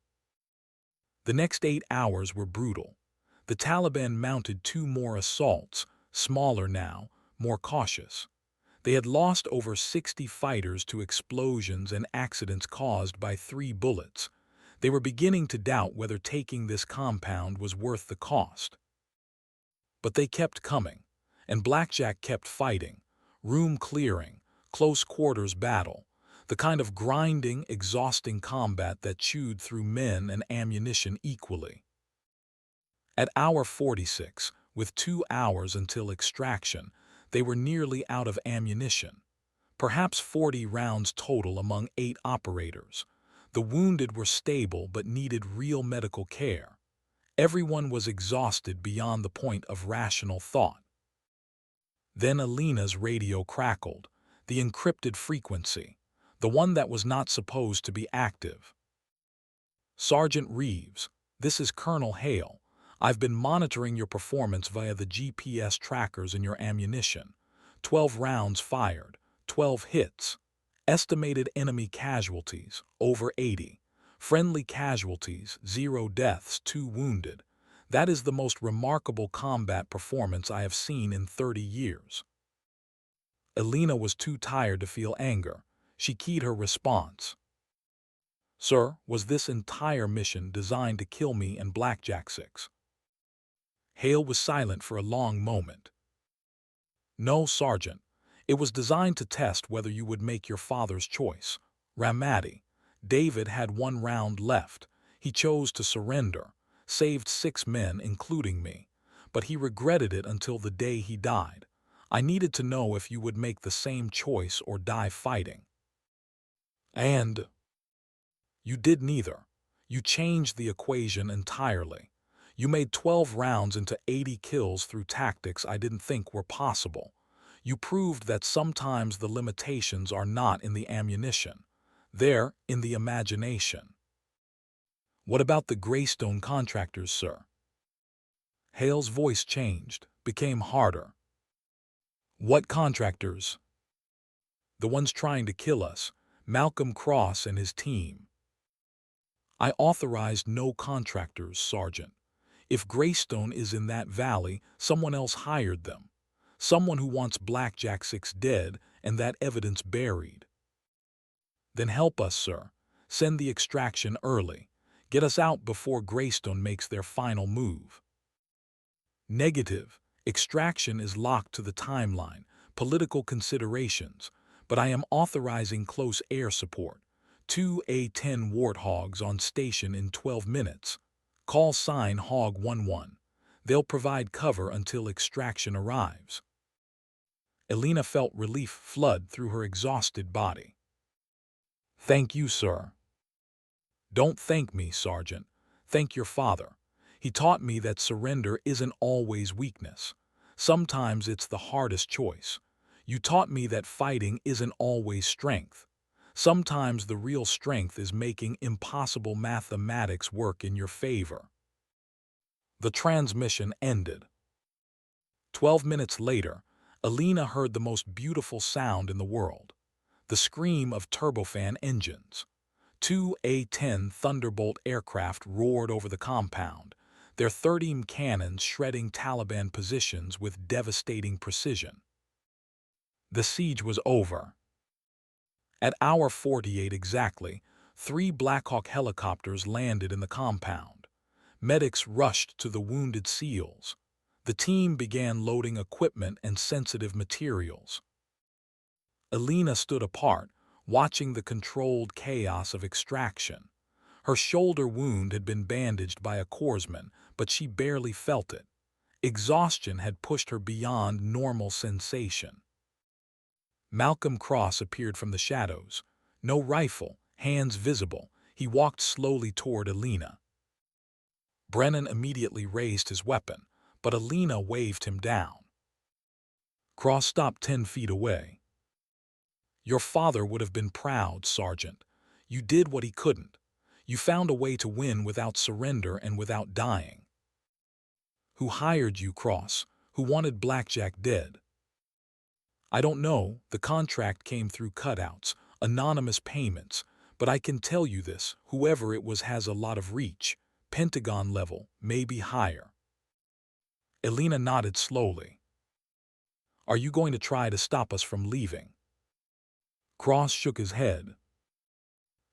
The next 8 hours were brutal. The Taliban mounted 2 more assaults, smaller now, more cautious. They had lost over 60 fighters to explosions and accidents caused by 3 bullets. They were beginning to doubt whether taking this compound was worth the cost. But they kept coming, and Blackjack kept fighting, room clearing, close quarters battle, the kind of grinding, exhausting combat that chewed through men and ammunition equally. At hour 46, with 2 hours until extraction, they were nearly out of ammunition. Perhaps 40 rounds total among 8 operators. The wounded were stable but needed real medical care. Everyone was exhausted beyond the point of rational thought. Then Elena's radio crackled, the encrypted frequency, the one that was not supposed to be active. Sergeant Reeves, this is Colonel Hale. I've been monitoring your performance via the GPS trackers in your ammunition. 12 rounds fired, 12 hits. Estimated enemy casualties, over 80. Friendly casualties, 0 deaths, 2 wounded. That is the most remarkable combat performance I have seen in 30 years. Elena was too tired to feel anger. She keyed her response. Sir, was this entire mission designed to kill me and Blackjack 6? Hale was silent for a long moment. No, Sergeant. It was designed to test whether you would make your father's choice. Ramadi. David had 1 round left. He chose to surrender, saved 6 men, including me. But he regretted it until the day he died. I needed to know if you would make the same choice or die fighting. And you did neither. You changed the equation entirely. You made 12 rounds into 80 kills through tactics I didn't think were possible. You proved that sometimes the limitations are not in the ammunition. They're in the imagination. What about the Greystone contractors, sir? Hale's voice changed, became harder. What contractors? The ones trying to kill us, Malcolm Cross and his team. I authorized no contractors, Sergeant. If Greystone is in that valley, someone else hired them. Someone who wants Blackjack 6 dead and that evidence buried. Then help us, sir. Send the extraction early. Get us out before Greystone makes their final move. Negative. Extraction is locked to the timeline, political considerations, but I am authorizing close air support. 2 A-10 Warthogs on station in 12 minutes. Call sign Hog 11. They'll provide cover until extraction arrives. Elena felt relief flood through her exhausted body. Thank you, sir. Don't thank me, Sergeant. Thank your father. He taught me that surrender isn't always weakness. Sometimes it's the hardest choice. You taught me that fighting isn't always strength. Sometimes the real strength is making impossible mathematics work in your favor. The transmission ended. 12 minutes later, Elena heard the most beautiful sound in the world, the scream of turbofan engines. Two A-10 Thunderbolt aircraft roared over the compound, their 13 cannons shredding Taliban positions with devastating precision. The siege was over. At hour 48 exactly, 3 Black Hawk helicopters landed in the compound. Medics rushed to the wounded SEALs. The team began loading equipment and sensitive materials. Elena stood apart, watching the controlled chaos of extraction. Her shoulder wound had been bandaged by a corpsman, but she barely felt it. Exhaustion had pushed her beyond normal sensation. Malcolm Cross appeared from the shadows. No rifle, hands visible, he walked slowly toward Elena. Brennan immediately raised his weapon, but Elena waved him down. Cross stopped 10 feet away. "Your father would have been proud, Sergeant. You did what he couldn't. You found a way to win without surrender and without dying." "Who hired you, Cross? Who wanted Blackjack dead?" "I don't know. The contract came through cutouts, anonymous payments. But I can tell you this, whoever it was has a lot of reach. Pentagon level, maybe higher." Elena nodded slowly. "Are you going to try to stop us from leaving?" Cross shook his head.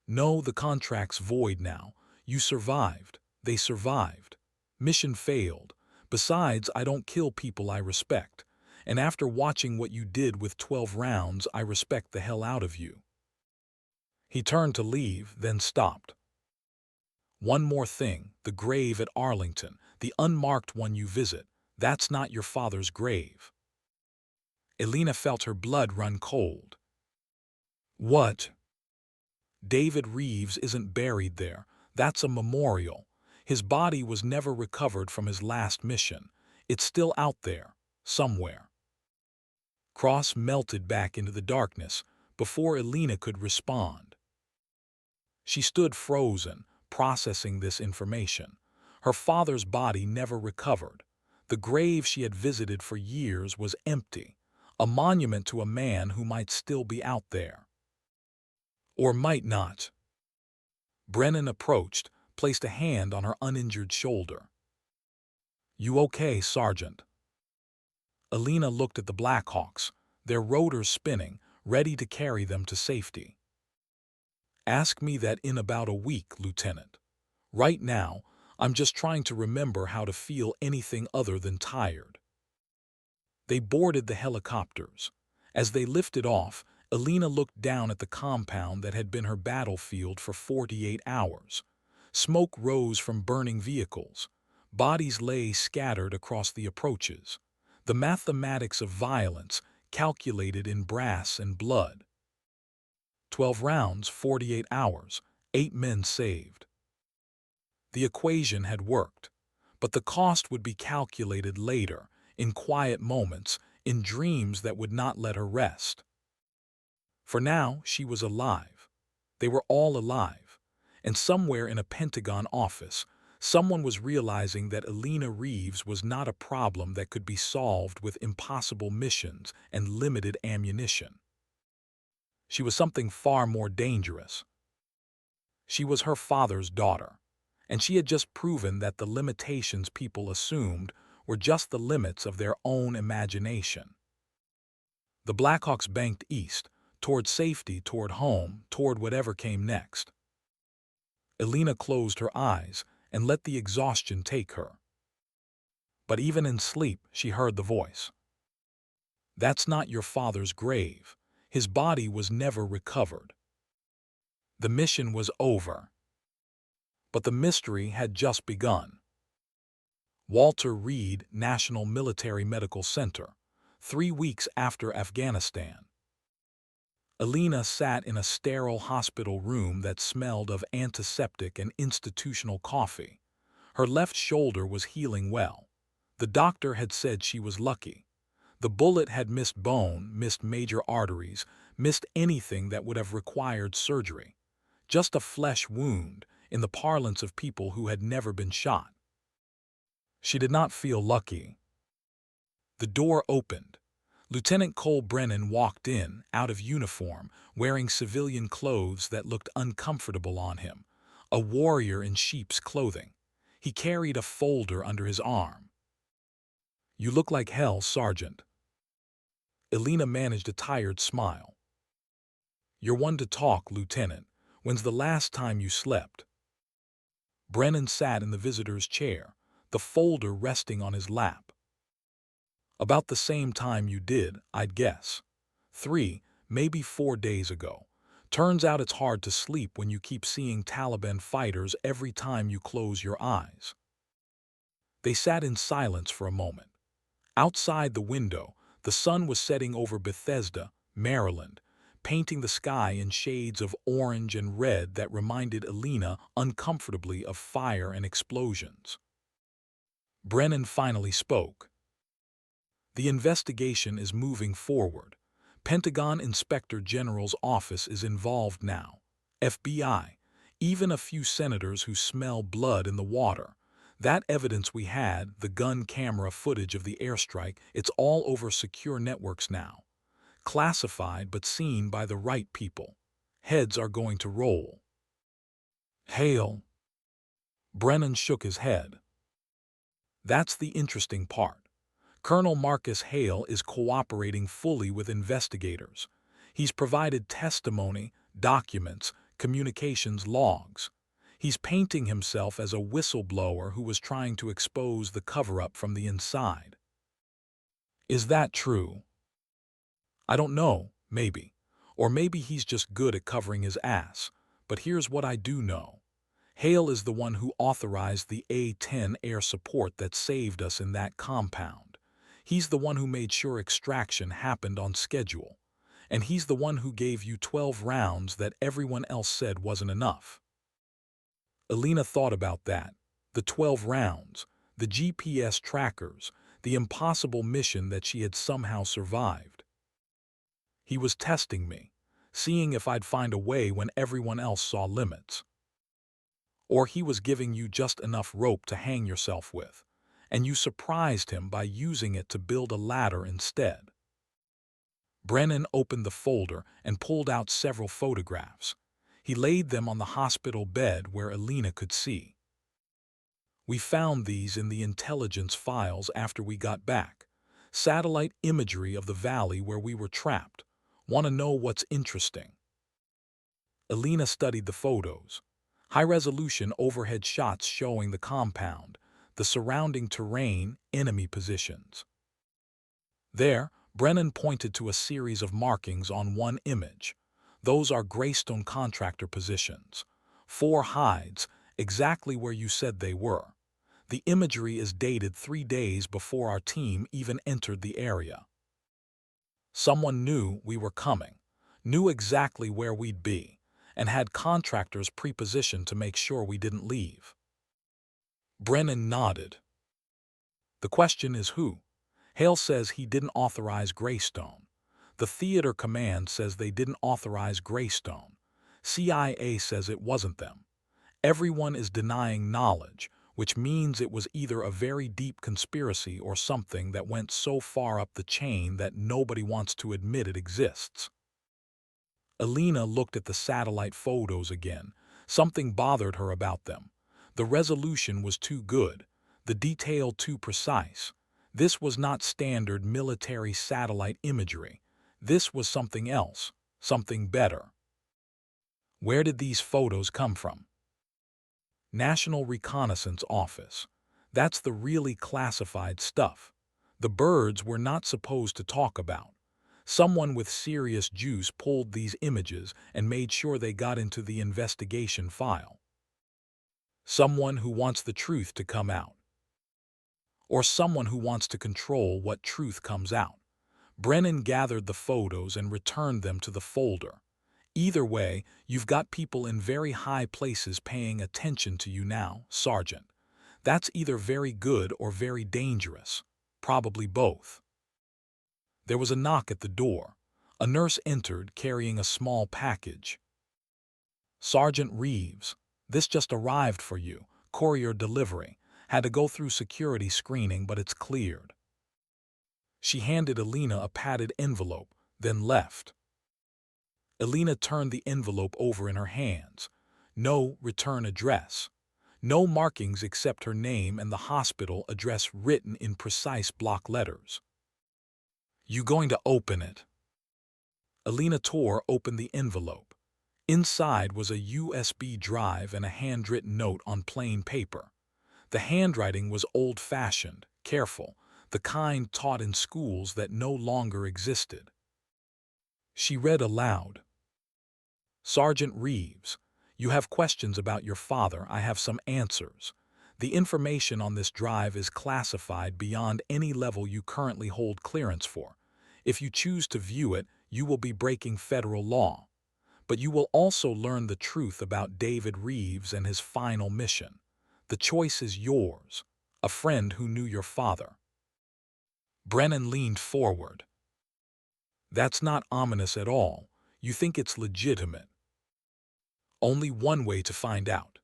"No, the contract's void now. You survived. They survived. Mission failed. Besides, I don't kill people I respect. And after watching what you did with 12 rounds, I respect the hell out of you." He turned to leave, then stopped. "One more thing, the grave at Arlington, the unmarked one you visit, that's not your father's grave." Elena felt her blood run cold. "What?" "David Reeves isn't buried there. That's a memorial. His body was never recovered from his last mission. It's still out there, somewhere." Cross melted back into the darkness before Elena could respond. She stood frozen, processing this information. Her father's body never recovered. The grave she had visited for years was empty, a monument to a man who might still be out there. Or might not. Brennan approached, placed a hand on her uninjured shoulder. "You okay, Sergeant?" Elena looked at the Blackhawks, their rotors spinning, ready to carry them to safety. "Ask me that in about a week, Lieutenant. Right now, I'm just trying to remember how to feel anything other than tired." They boarded the helicopters. As they lifted off, Elena looked down at the compound that had been her battlefield for 48 hours. Smoke rose from burning vehicles. Bodies lay scattered across the approaches. The mathematics of violence calculated in brass and blood. 12 rounds, 48 hours, 8 men saved. The equation had worked, but the cost would be calculated later, in quiet moments, in dreams that would not let her rest. For now, she was alive. They were all alive. And somewhere in a Pentagon office, someone was realizing that Elena Reeves was not a problem that could be solved with impossible missions and limited ammunition. She was something far more dangerous. She was her father's daughter, and she had just proven that the limitations people assumed were just the limits of their own imagination. The Blackhawks banked east, toward safety, toward home, toward whatever came next. Elena closed her eyes and let the exhaustion take her. But even in sleep, she heard the voice. "That's not your father's grave. His body was never recovered." The mission was over. But the mystery had just begun. Walter Reed National Military Medical Center, 3 weeks after Afghanistan. Elena sat in a sterile hospital room that smelled of antiseptic and institutional coffee. Her left shoulder was healing well. The doctor had said she was lucky. The bullet had missed bone, missed major arteries, missed anything that would have required surgery. Just a flesh wound, in the parlance of people who had never been shot. She did not feel lucky. The door opened. Lieutenant Cole Brennan walked in, out of uniform, wearing civilian clothes that looked uncomfortable on him. A warrior in sheep's clothing. He carried a folder under his arm. "You look like hell, Sergeant." Elena managed a tired smile. "You're one to talk, Lieutenant. When's the last time you slept?" Brennan sat in the visitor's chair, the folder resting on his lap. "About the same time you did, I'd guess. 3, maybe 4 days ago. Turns out it's hard to sleep when you keep seeing Taliban fighters every time you close your eyes." They sat in silence for a moment. Outside the window, the sun was setting over Bethesda, Maryland, painting the sky in shades of orange and red that reminded Elena uncomfortably of fire and explosions. Brennan finally spoke. "The investigation is moving forward. Pentagon Inspector General's office is involved now. FBI, even a few senators who smell blood in the water. That evidence we had, the gun camera footage of the airstrike, it's all over secure networks now. Classified but seen by the right people. Heads are going to roll." "Hale." Brennan shook his head. "That's the interesting part. Colonel Marcus Hale is cooperating fully with investigators. He's provided testimony, documents, communications logs. He's painting himself as a whistleblower who was trying to expose the cover-up from the inside." "Is that true?" "I don't know, maybe. Or maybe he's just good at covering his ass. But here's what I do know. Hale is the one who authorized the A-10 air support that saved us in that compound. He's the one who made sure extraction happened on schedule. And he's the one who gave you 12 rounds that everyone else said wasn't enough." Elena thought about that. The 12 rounds, the GPS trackers, the impossible mission that she had somehow survived. "He was testing me, seeing if I'd find a way when everyone else saw limits. Or he was giving you just enough rope to hang yourself with, and you surprised him by using it to build a ladder instead." Brennan opened the folder and pulled out several photographs. He laid them on the hospital bed where Elena could see. "We found these in the intelligence files after we got back. Satellite imagery of the valley where we were trapped. Want to know what's interesting?" Elena studied the photos. High-resolution overhead shots showing the compound, the surrounding terrain, enemy positions. There, Brennan pointed to a series of markings on one image. "Those are Greystone contractor positions. 4 hides, exactly where you said they were. The imagery is dated 3 days before our team even entered the area. Someone knew we were coming, knew exactly where we'd be, and had contractors pre-positioned to make sure we didn't leave." Brennan nodded. "The question is who? Hale says he didn't authorize Greystone. The theater command says they didn't authorize Greystone. CIA says it wasn't them. Everyone is denying knowledge, which means it was either a very deep conspiracy or something that went so far up the chain that nobody wants to admit it exists." Elena looked at the satellite photos again. Something bothered her about them. The resolution was too good, the detail too precise. This was not standard military satellite imagery. This was something else, something better. "Where did these photos come from?" "National Reconnaissance Office. That's the really classified stuff. The birds we're not supposed to talk about. Someone with serious juice pulled these images and made sure they got into the investigation file. Someone who wants the truth to come out. Or someone who wants to control what truth comes out." Brennan gathered the photos and returned them to the folder. "Either way, you've got people in very high places paying attention to you now, Sergeant. That's either very good or very dangerous, probably both. There was a knock at the door. A nurse entered carrying a small package. Sergeant Reeves, this just arrived for you, courier delivery. Had to go through security screening, but it's cleared. She handed Elena a padded envelope, then left. Elena turned the envelope over in her hands. No return address. No markings except her name and the hospital address written in precise block letters. You going to open it? Elena tore open the envelope. Inside was a USB drive and a handwritten note on plain paper. The handwriting was old-fashioned, careful, the kind taught in schools that no longer existed. She read aloud. Sergeant Reeves, you have questions about your father. I have some answers. The information on this drive is classified beyond any level you currently hold clearance for. If you choose to view it, you will be breaking federal law. But you will also learn the truth about David Reeves and his final mission. The choice is yours, a friend who knew your father. Brennan leaned forward. That's not ominous at all. You think it's legitimate. Only one way to find out.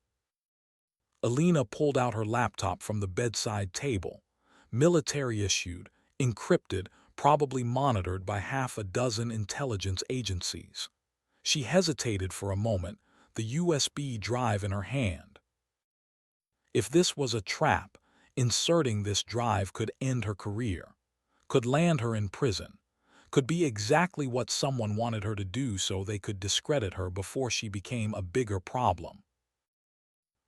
Elena pulled out her laptop from the bedside table. Military-issued, encrypted, probably monitored by half a dozen intelligence agencies. She hesitated for a moment, the USB drive in her hand. If this was a trap, inserting this drive could end her career, could land her in prison, could be exactly what someone wanted her to do so they could discredit her before she became a bigger problem.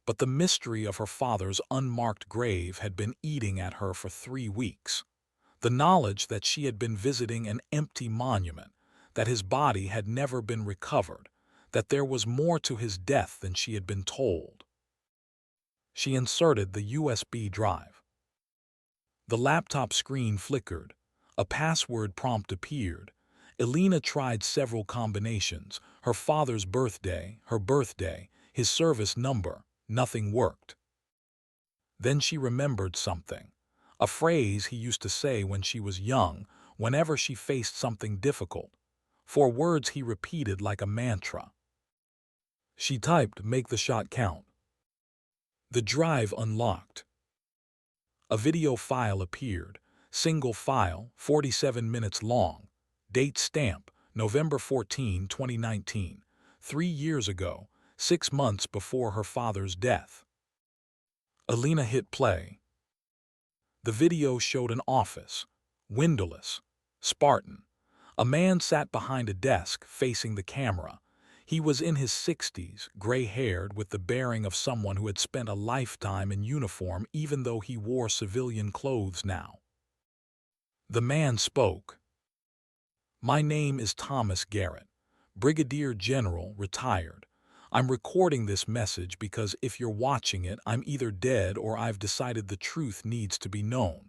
But the mystery of her father's unmarked grave had been eating at her for 3 weeks. The knowledge that she had been visiting an empty monument, that his body had never been recovered, that there was more to his death than she had been told. She inserted the USB drive. The laptop screen flickered. A password prompt appeared. Elena tried several combinations, her father's birthday, her birthday, his service number. Nothing worked. Then she remembered something. A phrase he used to say when she was young, whenever she faced something difficult. 4 words he repeated like a mantra. She typed, "Make the shot count." The drive unlocked. A video file appeared. Single file, 47 minutes long. Date stamp, November 14, 2019. 3 years ago, 6 months before her father's death. Elena hit play. The video showed an office, windowless, Spartan. A man sat behind a desk facing the camera. He was in his 60s, gray-haired, with the bearing of someone who had spent a lifetime in uniform even though he wore civilian clothes now. The man spoke. My name is Thomas Garrett, Brigadier General, retired. I'm recording this message because if you're watching it, I'm either dead or I've decided the truth needs to be known.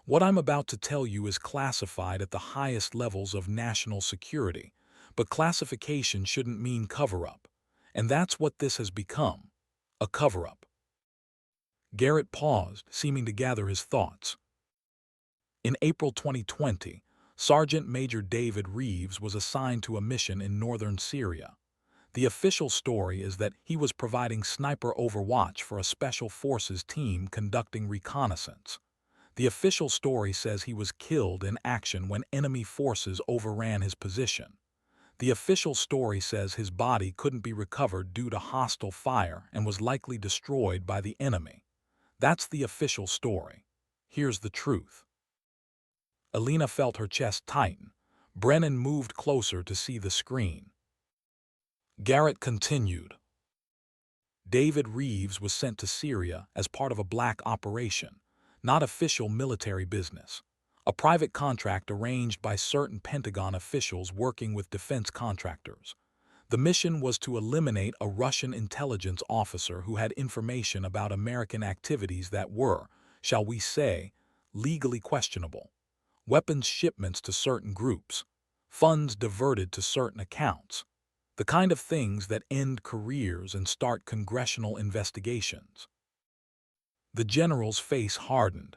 What I'm about to tell you is classified at the highest levels of national security, but classification shouldn't mean cover-up. And that's what this has become, a cover-up. Garrett paused, seeming to gather his thoughts. In April 2020, Sergeant Major David Reeves was assigned to a mission in northern Syria. The official story is that he was providing sniper overwatch for a special forces team conducting reconnaissance. The official story says he was killed in action when enemy forces overran his position. The official story says his body couldn't be recovered due to hostile fire and was likely destroyed by the enemy. That's the official story. Here's the truth. Elena felt her chest tighten. Brennan moved closer to see the screen. Garrett continued. David Reeves was sent to Syria as part of a black operation, not official military business. A private contract arranged by certain Pentagon officials working with defense contractors. The mission was to eliminate a Russian intelligence officer who had information about American activities that were, shall we say, legally questionable. Weapons shipments to certain groups, funds diverted to certain accounts. The kind of things that end careers and start congressional investigations. The general's face hardened.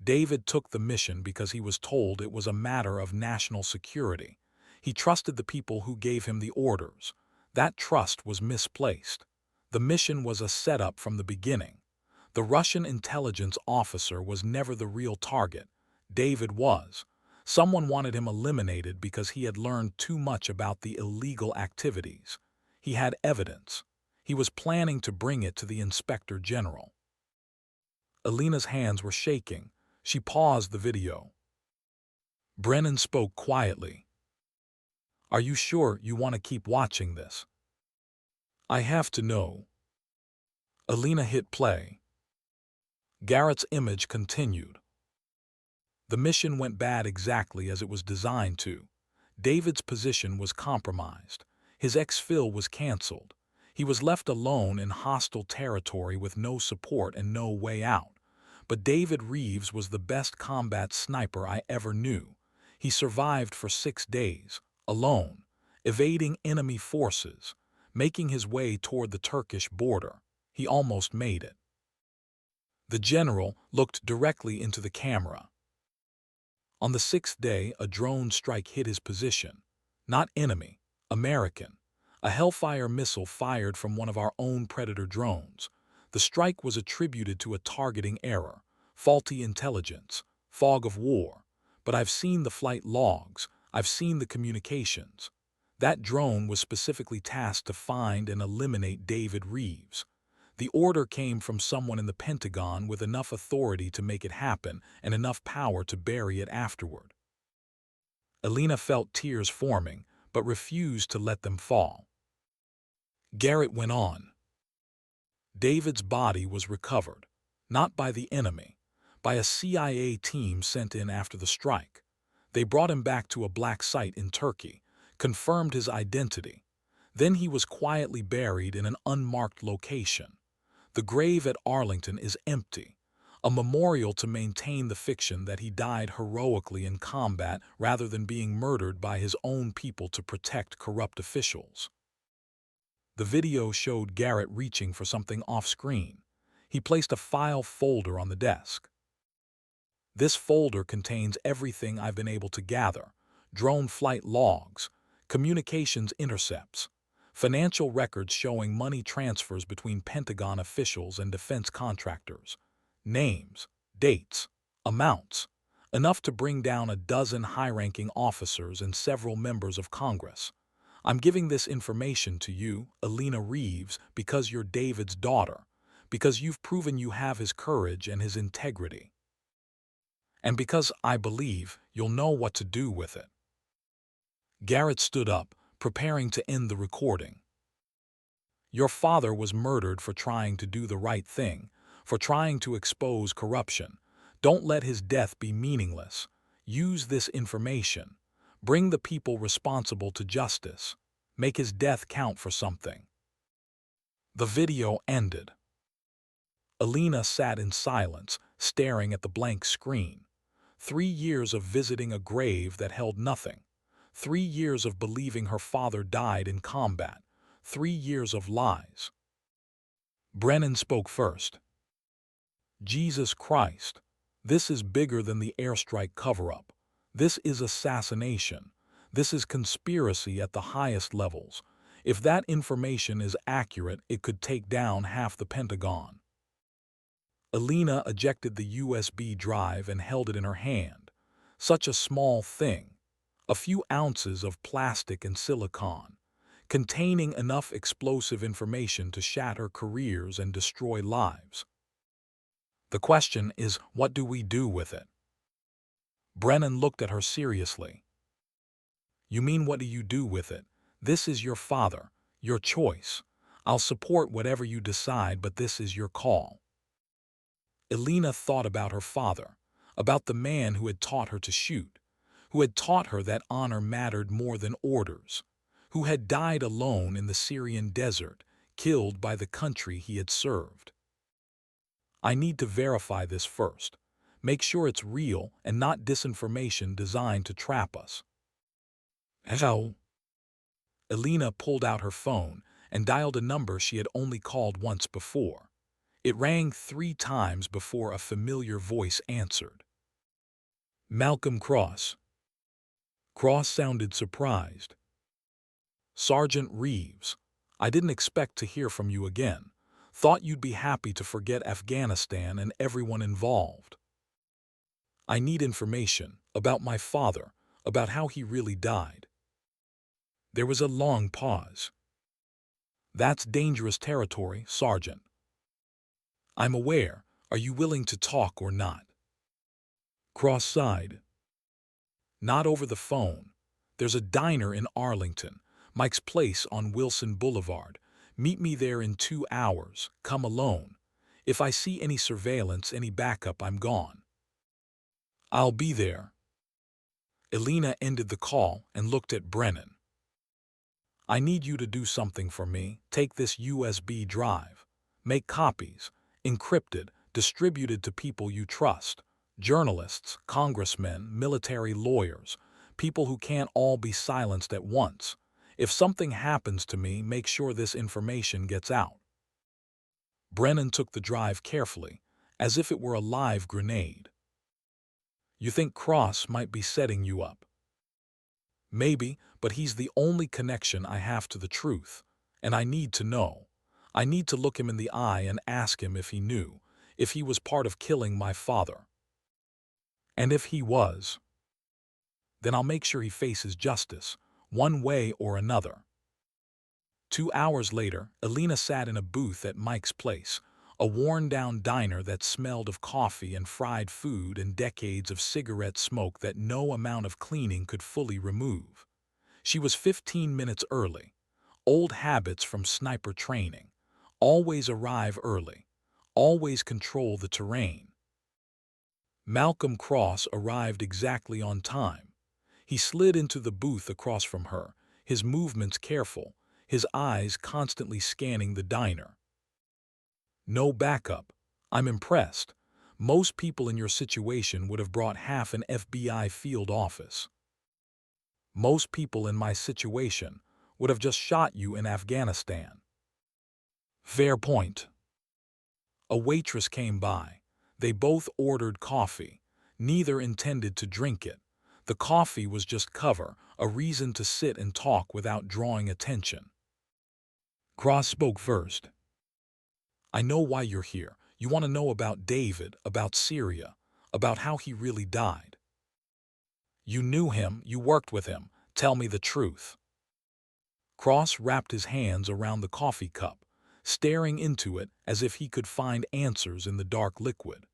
David took the mission because he was told it was a matter of national security. He trusted the people who gave him the orders. That trust was misplaced. The mission was a setup from the beginning. The Russian intelligence officer was never the real target. David was. Someone wanted him eliminated because he had learned too much about the illegal activities. He had evidence. He was planning to bring it to the inspector general. Elena's hands were shaking. She paused the video. Brennan spoke quietly. "Are you sure you want to keep watching this?" "I have to know." Elena hit play. Garrett's image continued. The mission went bad exactly as it was designed to. David's position was compromised. His exfil was canceled. He was left alone in hostile territory with no support and no way out. But David Reeves was the best combat sniper I ever knew. He survived for 6 days, alone, evading enemy forces, making his way toward the Turkish border. He almost made it. The general looked directly into the camera. On the 6th day, a drone strike hit his position. Not enemy, American. A Hellfire missile fired from one of our own Predator drones. The strike was attributed to a targeting error, faulty intelligence, fog of war. But I've seen the flight logs. I've seen the communications. That drone was specifically tasked to find and eliminate David Reeves. The order came from someone in the Pentagon with enough authority to make it happen and enough power to bury it afterward. Elena felt tears forming, but refused to let them fall. Garrett went on. David's body was recovered, not by the enemy, by a CIA team sent in after the strike. They brought him back to a black site in Turkey, confirmed his identity. Then he was quietly buried in an unmarked location. The grave at Arlington is empty, a memorial to maintain the fiction that he died heroically in combat rather than being murdered by his own people to protect corrupt officials. The video showed Garrett reaching for something off-screen. He placed a file folder on the desk. This folder contains everything I've been able to gather: drone flight logs, communications intercepts, financial records showing money transfers between Pentagon officials and defense contractors, names, dates, amounts, enough to bring down a dozen high-ranking officers and several members of Congress. I'm giving this information to you, Elena Reeves, because you're David's daughter, because you've proven you have his courage and his integrity, and because I believe you'll know what to do with it. Garrett stood up, preparing to end the recording. Your father was murdered for trying to do the right thing, for trying to expose corruption. Don't let his death be meaningless. Use this information. Bring the people responsible to justice. Make his death count for something. The video ended. Elena sat in silence, staring at the blank screen. 3 years of visiting a grave that held nothing. 3 years of believing her father died in combat. 3 years of lies. Brennan spoke first. Jesus Christ, this is bigger than the airstrike cover-up. This is assassination. This is conspiracy at the highest levels. If that information is accurate, it could take down half the Pentagon. Elena ejected the USB drive and held it in her hand. Such a small thing. A few ounces of plastic and silicon, containing enough explosive information to shatter careers and destroy lives. The question is, what do we do with it? Brennan looked at her seriously. You mean, what do you do with it? This is your father, your choice. I'll support whatever you decide, but this is your call. Elena thought about her father, about the man who had taught her to shoot, who had taught her that honor mattered more than orders, who had died alone in the Syrian desert, killed by the country he had served. I need to verify this first. Make sure it's real and not disinformation designed to trap us. Hello? Elena pulled out her phone and dialed a number she had only called once before. It rang 3 times before a familiar voice answered. Malcolm Cross. Cross sounded surprised. Sergeant Reeves, I didn't expect to hear from you again. Thought you'd be happy to forget Afghanistan and everyone involved. I need information about my father, about how he really died. There was a long pause. That's dangerous territory, Sergeant. I'm aware. Are you willing to talk or not? Cross sighed. Not over the phone. There's a diner in Arlington, Mike's Place on Wilson Boulevard. Meet me there in 2 hours. Come alone. If I see any surveillance, any backup, I'm gone. I'll be there. Elena ended the call and looked at Brennan. I need you to do something for me. Take this USB drive. Make copies, encrypted, distributed to people you trust. Journalists, congressmen, military lawyers, people who can't all be silenced at once. If something happens to me, make sure this information gets out. Brennan took the drive carefully, as if it were a live grenade. You think Cross might be setting you up? Maybe, but he's the only connection I have to the truth, and I need to know. I need to look him in the eye and ask him if he knew, if he was part of killing my father. And if he was, then I'll make sure he faces justice, one way or another. 2 hours later, Elena sat in a booth at Mike's Place, a worn-down diner that smelled of coffee and fried food and decades of cigarette smoke that no amount of cleaning could fully remove. She was 15 minutes early. Old habits from sniper training. Always arrive early. Always control the terrain. Malcolm Cross arrived exactly on time. He slid into the booth across from her, his movements careful, his eyes constantly scanning the diner. No backup. I'm impressed. Most people in your situation would have brought half an FBI field office. Most people in my situation would have just shot you in Afghanistan. Fair point. A waitress came by. They both ordered coffee. Neither intended to drink it. The coffee was just cover, a reason to sit and talk without drawing attention. Cross spoke first. I know why you're here. You want to know about David, about Syria, about how he really died. You knew him, you worked with him. Tell me the truth. Cross wrapped his hands around the coffee cup, staring into it as if he could find answers in the dark liquid.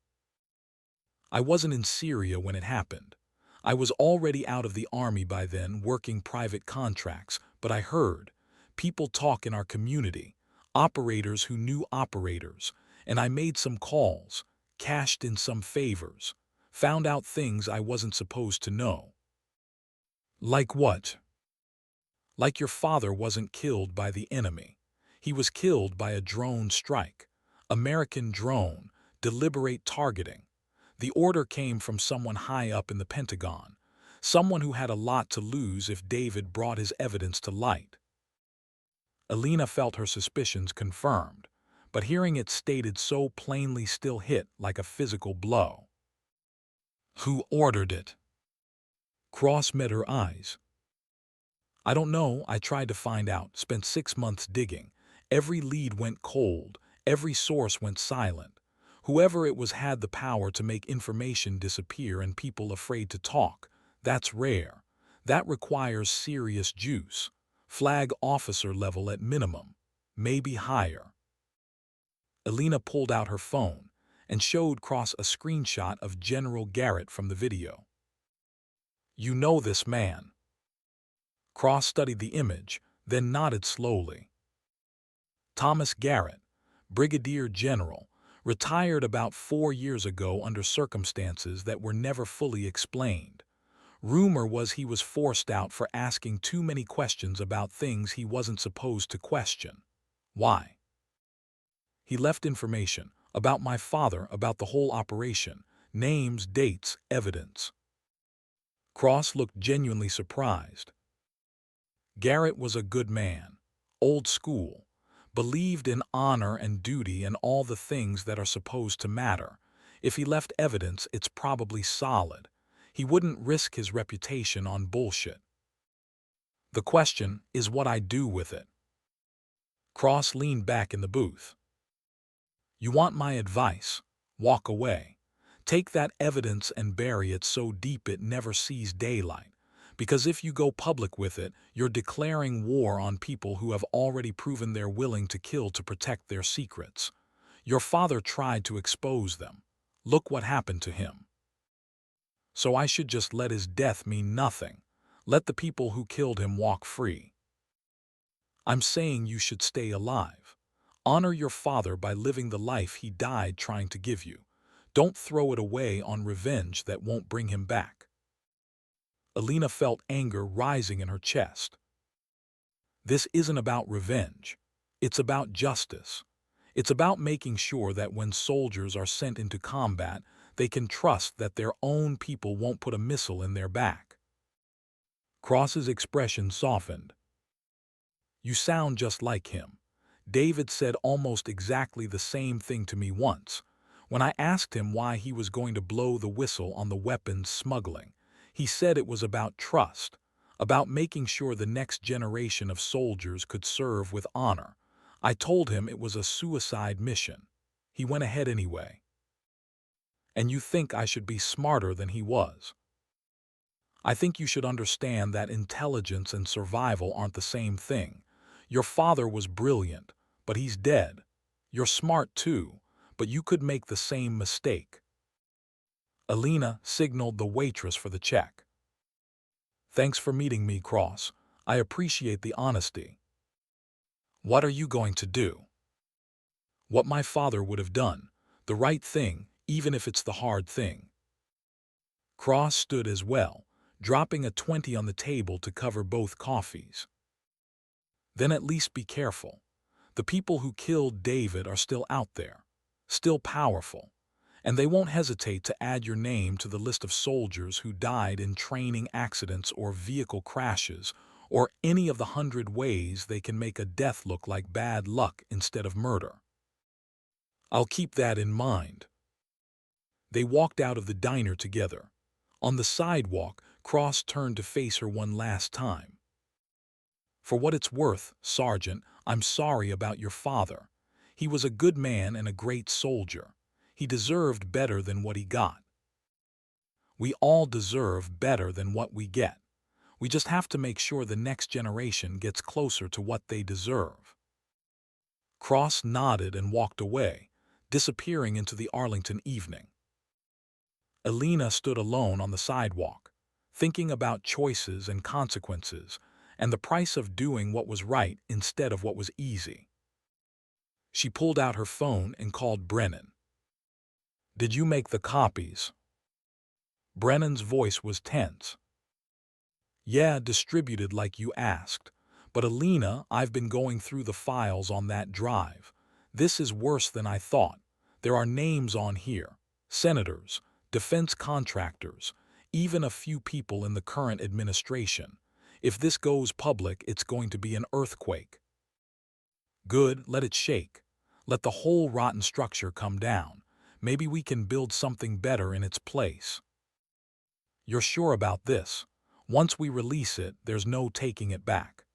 I wasn't in Syria when it happened. I was already out of the army by then, working private contracts, but I heard people talk in our community, operators who knew operators, and I made some calls, cashed in some favors, found out things I wasn't supposed to know. Like what? Like your father wasn't killed by the enemy. He was killed by a drone strike. American drone, deliberate targeting. The order came from someone high up in the Pentagon, someone who had a lot to lose if David brought his evidence to light. Elena felt her suspicions confirmed, but hearing it stated so plainly still hit like a physical blow. Who ordered it? Cross met her eyes. I don't know. I tried to find out, spent 6 months digging. Every lead went cold, every source went silent. Whoever it was had the power to make information disappear and people afraid to talk. That's rare. That requires serious juice. Flag officer level at minimum, maybe higher. Elena pulled out her phone and showed Cross a screenshot of General Garrett from the video. You know this man. Cross studied the image, then nodded slowly. Thomas Garrett, Brigadier General, retired about 4 years ago under circumstances that were never fully explained. Rumor was he was forced out for asking too many questions about things he wasn't supposed to question. Why? He left information about my father, about the whole operation, names, dates, evidence. Cross looked genuinely surprised. Garrett was a good man, old school, believed in honor and duty and all the things that are supposed to matter. If he left evidence, it's probably solid. He wouldn't risk his reputation on bullshit. The question is what I do with it. Cross leaned back in the booth. You want my advice? Walk away. Take that evidence and bury it so deep it never sees daylight. Because if you go public with it, you're declaring war on people who have already proven they're willing to kill to protect their secrets. Your father tried to expose them. Look what happened to him. So I should just let his death mean nothing. Let the people who killed him walk free. I'm saying you should stay alive. Honor your father by living the life he died trying to give you. Don't throw it away on revenge that won't bring him back. Elena felt anger rising in her chest. This isn't about revenge. It's about justice. It's about making sure that when soldiers are sent into combat, they can trust that their own people won't put a missile in their back. Cross's expression softened. You sound just like him. David said almost exactly the same thing to me once. When I asked him why he was going to blow the whistle on the weapons smuggling, he said it was about trust, about making sure the next generation of soldiers could serve with honor. I told him it was a suicide mission. He went ahead anyway. And you think I should be smarter than he was? I think you should understand that intelligence and survival aren't the same thing. Your father was brilliant, but he's dead. You're smart too, but you could make the same mistake. Elena signaled the waitress for the check. Thanks for meeting me, Cross. I appreciate the honesty. What are you going to do? What my father would have done. The right thing, even if it's the hard thing. Cross stood as well, dropping a 20 on the table to cover both coffees. Then at least be careful. The people who killed David are still out there, still powerful, and they won't hesitate to add your name to the list of soldiers who died in training accidents or vehicle crashes, or any of the 100 ways they can make a death look like bad luck instead of murder. I'll keep that in mind. They walked out of the diner together. On the sidewalk, Cross turned to face her one last time. For what it's worth, Sergeant, I'm sorry about your father. He was a good man and a great soldier. He deserved better than what he got. We all deserve better than what we get. We just have to make sure the next generation gets closer to what they deserve. Cross nodded and walked away, disappearing into the Arlington evening. Elena stood alone on the sidewalk, thinking about choices and consequences, and the price of doing what was right instead of what was easy. She pulled out her phone and called Brennan. Did you make the copies? Brennan's voice was tense. Yeah, distributed like you asked. But Elena, I've been going through the files on that drive. This is worse than I thought. There are names on here. Senators, defense contractors, even a few people in the current administration. If this goes public, it's going to be an earthquake. Good, let it shake. Let the whole rotten structure come down. Maybe we can build something better in its place. You're sure about this? Once we release it, there's no taking it back.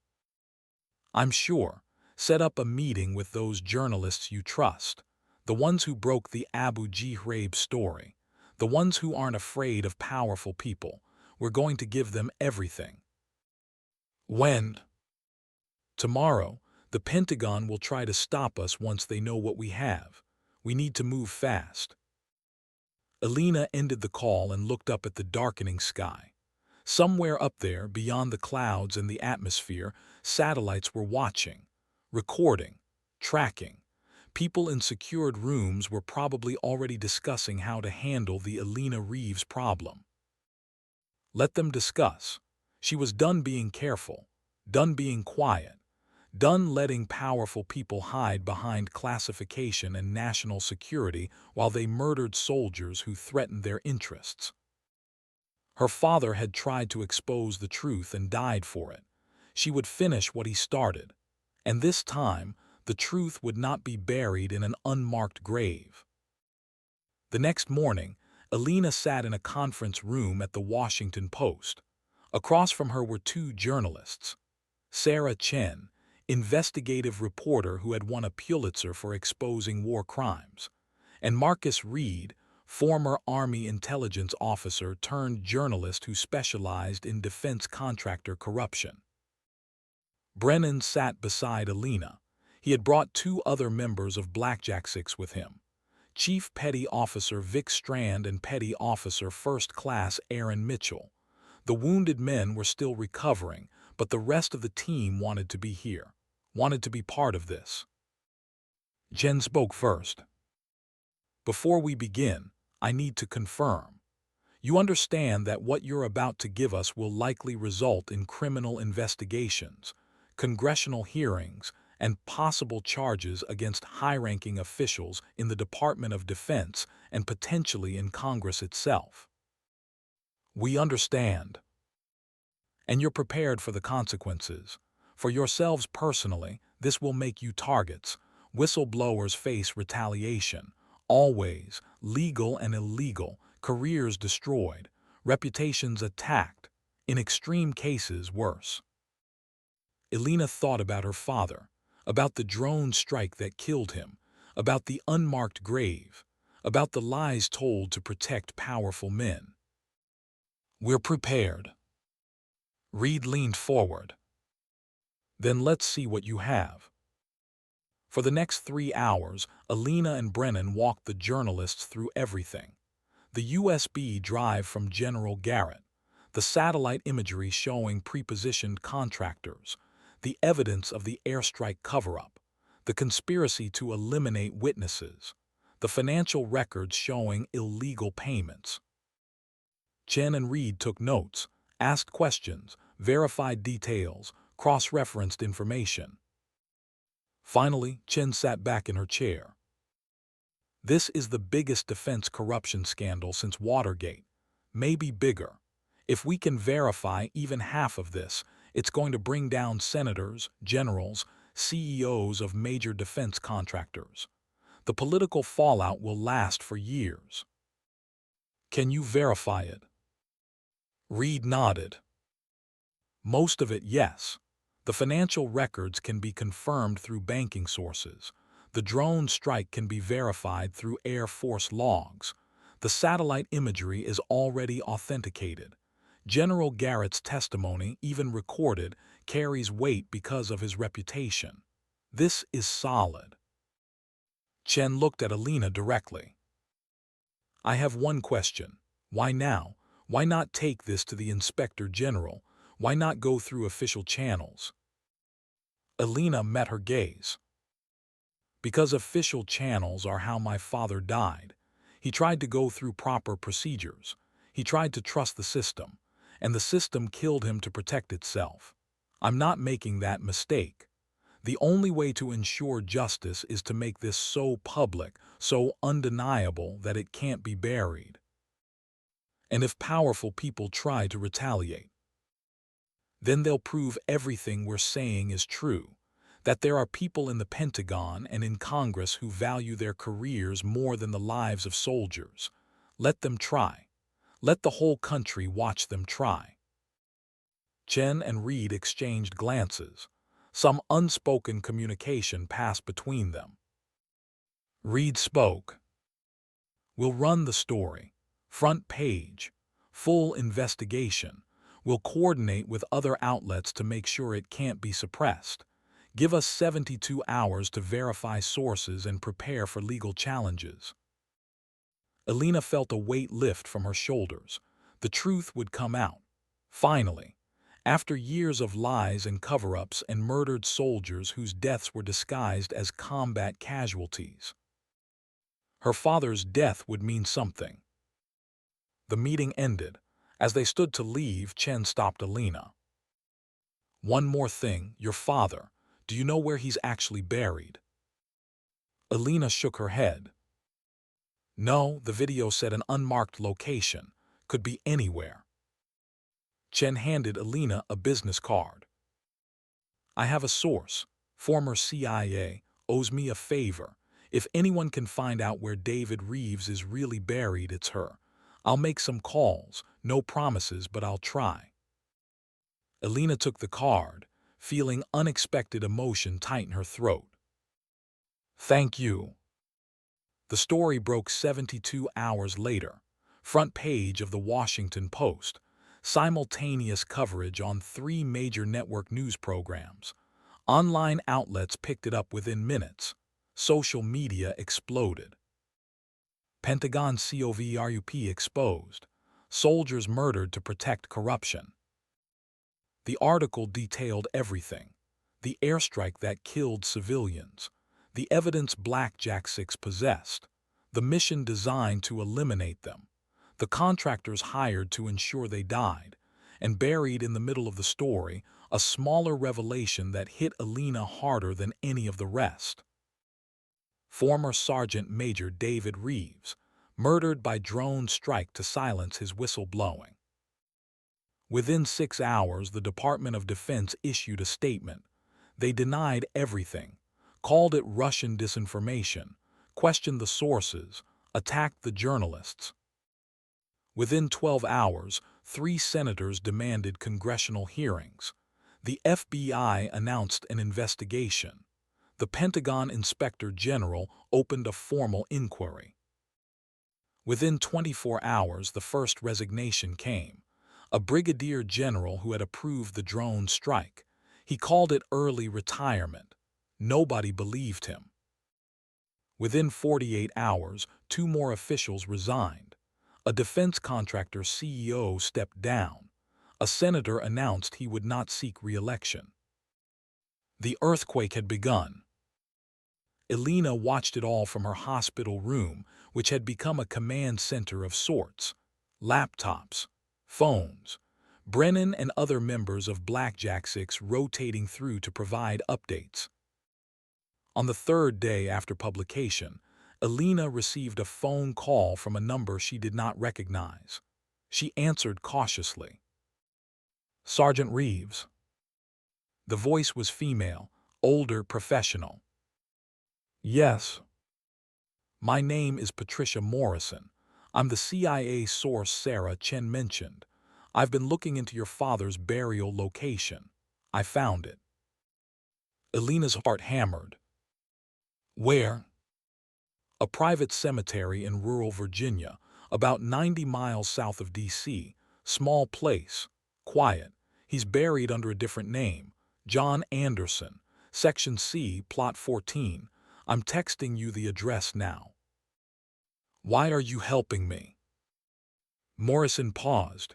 I'm sure. Set up a meeting with those journalists you trust. The ones who broke the Abu Ghraib story. The ones who aren't afraid of powerful people. We're going to give them everything. When? Tomorrow. The Pentagon will try to stop us once they know what we have. We need to move fast. Elena ended the call and looked up at the darkening sky. Somewhere up there, beyond the clouds and the atmosphere, satellites were watching, recording, tracking. People in secured rooms were probably already discussing how to handle the Elena Reeves problem. Let them discuss. She was done being careful, done being quiet, done letting powerful people hide behind classification and national security while they murdered soldiers who threatened their interests. Her father had tried to expose the truth and died for it. She would finish what he started. And this time, The truth would not be buried in an unmarked grave. The next morning, Elena sat in a conference room at the Washington Post. Across from her were two journalists. Sarah Chen, investigative reporter who had won a Pulitzer for exposing war crimes, and Marcus Reed, former Army intelligence officer turned journalist who specialized in defense contractor corruption. Brennan sat beside Elena. He had brought two other members of Blackjack Six with him, Chief Petty Officer Vic Strand and Petty Officer First Class Aaron Mitchell. The wounded men were still recovering, but the rest of the team wanted to be here, wanted to be part of this. Jen spoke first. "Before we begin, I need to confirm. You understand that what you're about to give us will likely result in criminal investigations, congressional hearings, and possible charges against high-ranking officials in the Department of Defense and potentially in Congress itself." "We understand. And you're prepared for the consequences. For yourselves personally, this will make you targets. Whistleblowers face retaliation, always, legal and illegal, careers destroyed, reputations attacked, in extreme cases worse." Elena thought about her father, about the drone strike that killed him, about the unmarked grave, about the lies told to protect powerful men. "We're prepared." Reed leaned forward. "Then let's see what you have." For the next 3 hours, Elena and Brennan walked the journalists through everything. The USB drive from General Garrett, the satellite imagery showing prepositioned contractors, the evidence of the airstrike cover-up, the conspiracy to eliminate witnesses, the financial records showing illegal payments. Chen and Reed took notes, asked questions, verified details, cross-referenced information. Finally, Chen sat back in her chair. "This is the biggest defense corruption scandal since Watergate, maybe bigger. If we can verify even half of this, it's going to bring down senators, generals, CEOs of major defense contractors. The political fallout will last for years." "Can you verify it?" Reed nodded. "Most of it, yes. The financial records can be confirmed through banking sources. The drone strike can be verified through Air Force logs. The satellite imagery is already authenticated. General Garrett's testimony, even recorded, carries weight because of his reputation. This is solid." Chen looked at Elena directly. "I have one question. Why now? Why not take this to the Inspector General? Why not go through official channels?" Elena met her gaze. "Because official channels are how my father died. He tried to go through proper procedures. He tried to trust the system, and the system killed him to protect itself. I'm not making that mistake. The only way to ensure justice is to make this so public, so undeniable that it can't be buried. And if powerful people try to retaliate, then they'll prove everything we're saying is true, that there are people in the Pentagon and in Congress who value their careers more than the lives of soldiers. Let them try. Let the whole country watch them try." Chen and Reed exchanged glances. Some unspoken communication passed between them. Reed spoke. "We'll run the story. Front page. Full investigation. We'll coordinate with other outlets to make sure it can't be suppressed. Give us 72 hours to verify sources and prepare for legal challenges." Elena felt a weight lift from her shoulders. The truth would come out. Finally. After years of lies and cover-ups and murdered soldiers whose deaths were disguised as combat casualties. Her father's death would mean something. The meeting ended. As they stood to leave, Chen stopped Elena. "One more thing, your father. Do you know where he's actually buried?" Elena shook her head. "No, the video said an unmarked location. Could be anywhere." Chen handed Elena a business card. "I have a source, former CIA, owes me a favor. If anyone can find out where David Reeves is really buried, it's her. I'll make some calls, no promises, but I'll try." Elena took the card, feeling unexpected emotion tighten her throat. "Thank you." The story broke 72 hours later. Front page of the Washington Post. Simultaneous coverage on 3 major network news programs. Online outlets picked it up within minutes. Social media exploded. Pentagon COVRUP exposed. Soldiers murdered to protect corruption. The article detailed everything. The airstrike that killed civilians. The evidence Blackjack 6 possessed. The mission designed to eliminate them. The contractors hired to ensure they died. And buried in the middle of the story, a smaller revelation that hit Elena harder than any of the rest. Former Sergeant Major David Reeves, murdered by drone strike to silence his whistleblowing. Within 6 hours, the Department of Defense issued a statement. They denied everything, called it Russian disinformation, questioned the sources, attacked the journalists. Within 12 hours, 3 senators demanded congressional hearings. The FBI announced an investigation. The Pentagon Inspector General opened a formal inquiry. Within 24 hours, the first resignation came. A brigadier general who had approved the drone strike. He called it early retirement. Nobody believed him. Within 48 hours, 2 more officials resigned. A defense contractor CEO stepped down. A senator announced he would not seek re-election. The earthquake had begun. Elena watched it all from her hospital room, which had become a command center of sorts. Laptops, phones, Brennan and other members of Blackjack 6 rotating through to provide updates. On the 3rd day after publication, Elena received a phone call from a number she did not recognize. She answered cautiously. "Sergeant Reeves." The voice was female, older, professional. "Yes." "My name is Patricia Morrison. I'm the CIA source Sarah Chen mentioned. I've been looking into your father's burial location. I found it." Elena's heart hammered. "Where?" "A private cemetery in rural Virginia, about 90 miles south of D.C. Small place. Quiet. He's buried under a different name. John Anderson. Section C, Plot 14. I'm texting you the address now." "Why are you helping me?" Morrison paused.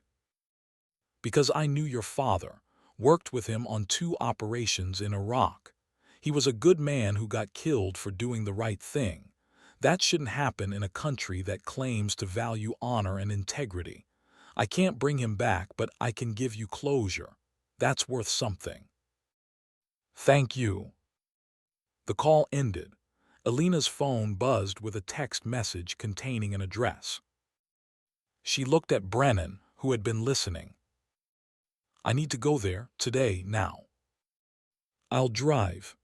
"Because I knew your father, worked with him on 2 operations in Iraq. He was a good man who got killed for doing the right thing. That shouldn't happen in a country that claims to value honor and integrity. I can't bring him back, but I can give you closure. That's worth something." "Thank you." The call ended. Elena's phone buzzed with a text message containing an address. She looked at Brennan, who had been listening. "I need to go there, today, now." "I'll drive."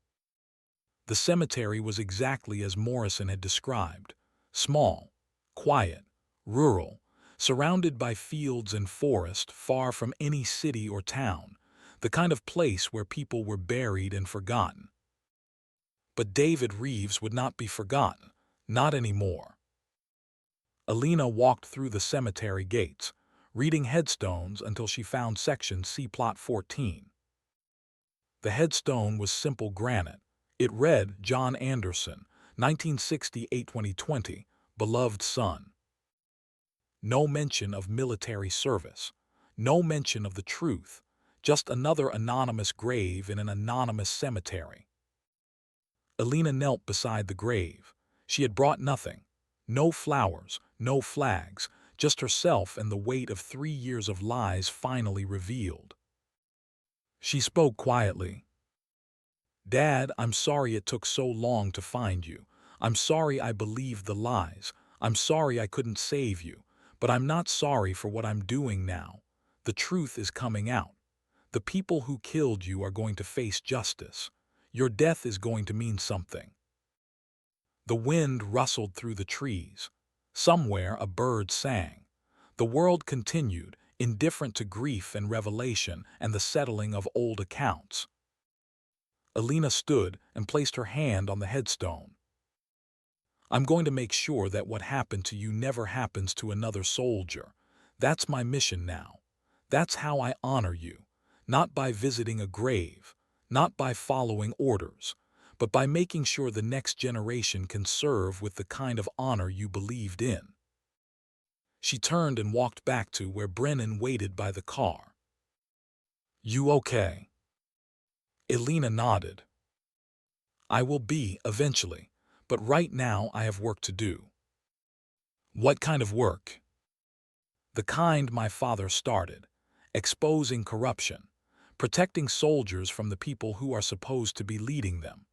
The cemetery was exactly as Morrison had described. Small, quiet, rural, surrounded by fields and forest, far from any city or town, the kind of place where people were buried and forgotten. But David Reeves would not be forgotten, not anymore. Elena walked through the cemetery gates, reading headstones until she found section C, Plot 14. The headstone was simple granite. It read, "John Anderson, 1968-2020, beloved son." No mention of military service. No mention of the truth. Just another anonymous grave in an anonymous cemetery. Elena knelt beside the grave. She had brought nothing. No flowers, no flags, just herself and the weight of 3 years of lies finally revealed. She spoke quietly. "Dad, I'm sorry it took so long to find you. I'm sorry I believed the lies. I'm sorry I couldn't save you. But I'm not sorry for what I'm doing now. The truth is coming out. The people who killed you are going to face justice. Your death is going to mean something. The wind rustled through the trees. Somewhere a bird sang. The world continued, indifferent to grief and revelation and the settling of old accounts. Elena stood and placed her hand on the headstone. I'm going to make sure that what happened to you never happens to another soldier. That's my mission now. That's how I honor you. Not by visiting a grave, not by following orders, but by making sure the next generation can serve with the kind of honor you believed in. She turned and walked back to where Brennan waited by the car. You okay? Elena nodded. I will be, eventually, but right now I have work to do. What kind of work? The kind my father started, exposing corruption, protecting soldiers from the people who are supposed to be leading them,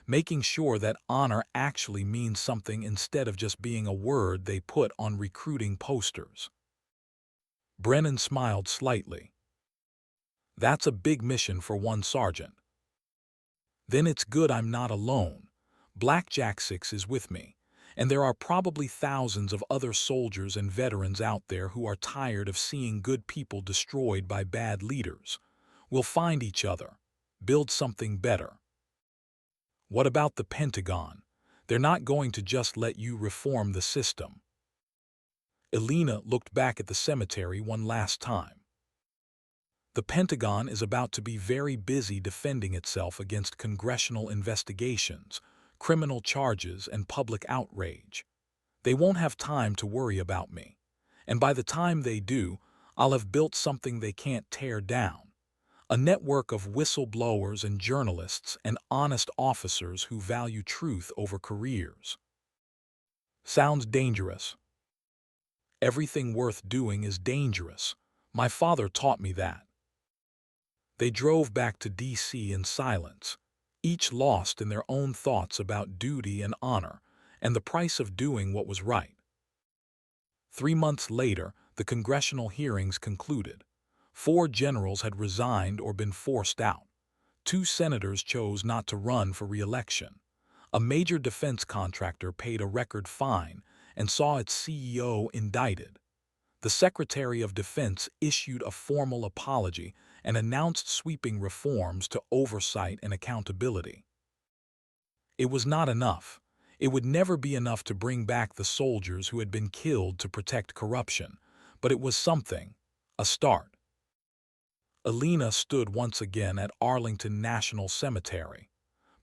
making sure that honor actually means something instead of just being a word they put on recruiting posters. Brennan smiled slightly. That's a big mission for one sergeant. Then it's good I'm not alone. Blackjack 6 is with me, and there are probably thousands of other soldiers and veterans out there who are tired of seeing good people destroyed by bad leaders. We'll find each other, build something better. What about the Pentagon? They're not going to just let you reform the system. Elena looked back at the cemetery one last time. The Pentagon is about to be very busy defending itself against congressional investigations, criminal charges, and public outrage. They won't have time to worry about me. And by the time they do, I'll have built something they can't tear down. A network of whistleblowers and journalists and honest officers who value truth over careers. Sounds dangerous. Everything worth doing is dangerous. My father taught me that. They drove back to D.C. in silence, each lost in their own thoughts about duty and honor, and the price of doing what was right. 3 months later, the congressional hearings concluded. 4 generals had resigned or been forced out. 2 senators chose not to run for re-election. A major defense contractor paid a record fine and saw its CEO indicted. The Secretary of Defense issued a formal apology and announced sweeping reforms to oversight and accountability. It was not enough. It would never be enough to bring back the soldiers who had been killed to protect corruption, but it was something, a start. Elena stood once again at Arlington National Cemetery,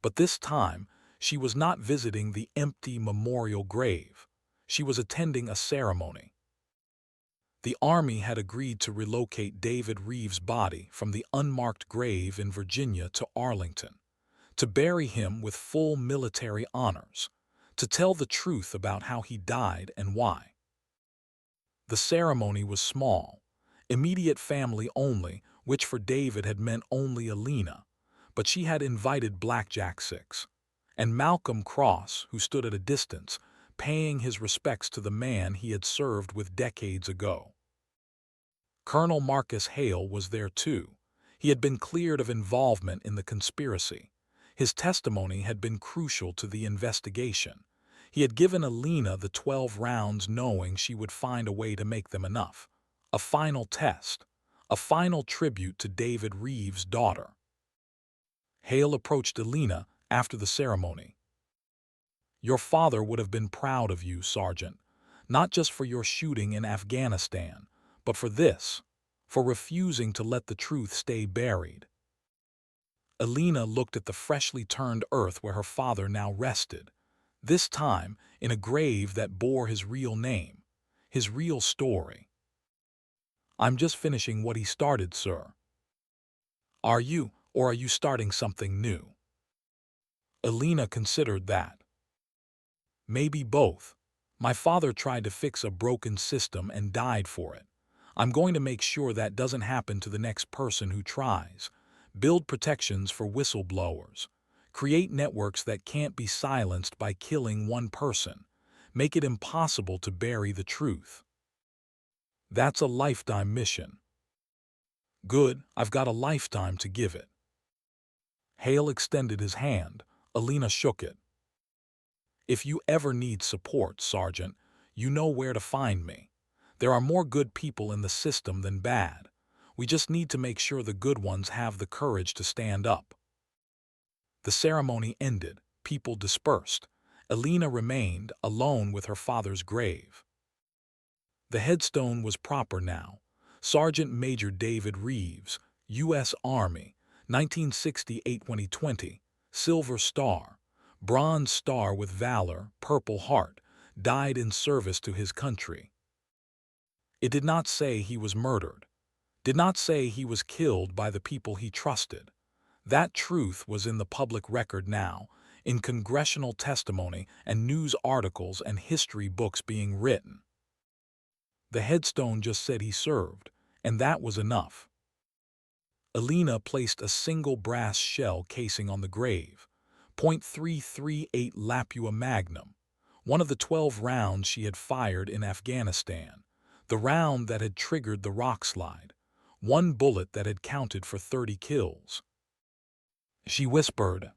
but this time she was not visiting the empty memorial grave. She was attending a ceremony. The Army had agreed to relocate David Reeves' body from the unmarked grave in Virginia to Arlington, to bury him with full military honors, to tell the truth about how he died and why. The ceremony was small, immediate family only, which for David had meant only Elena, but she had invited Blackjack 6, and Malcolm Cross, who stood at a distance, paying his respects to the man he had served with decades ago. Colonel Marcus Hale was there too. He had been cleared of involvement in the conspiracy. His testimony had been crucial to the investigation. He had given Elena the 12 rounds knowing she would find a way to make them enough. A final test. A final tribute to David Reeves' daughter. Hale approached Elena after the ceremony. Your father would have been proud of you, Sergeant, not just for your shooting in Afghanistan, but for this, for refusing to let the truth stay buried. Elena looked at the freshly turned earth where her father now rested, this time in a grave that bore his real name, his real story. I'm just finishing what he started, sir. Are you, or are you starting something new? Elena considered that. Maybe both. My father tried to fix a broken system and died for it. I'm going to make sure that doesn't happen to the next person who tries. Build protections for whistleblowers. Create networks that can't be silenced by killing one person. Make it impossible to bury the truth. That's a lifetime mission. Good, I've got a lifetime to give it. Hale extended his hand. Elena shook it. If you ever need support, Sergeant, you know where to find me. There are more good people in the system than bad. We just need to make sure the good ones have the courage to stand up. The ceremony ended. People dispersed. Elena remained alone with her father's grave. The headstone was proper now. Sergeant Major David Reeves, U.S. Army, 1968-2020, Silver Star, Bronze Star with Valor, Purple Heart, died in service to his country. It did not say he was murdered, did not say he was killed by the people he trusted. That truth was in the public record now, in congressional testimony and news articles and history books being written. The headstone just said he served, and that was enough. Elena placed a single brass shell casing on the grave, .338 Lapua Magnum, one of the 12 rounds she had fired in Afghanistan, the round that had triggered the rock slide, one bullet that had counted for 30 kills. She whispered,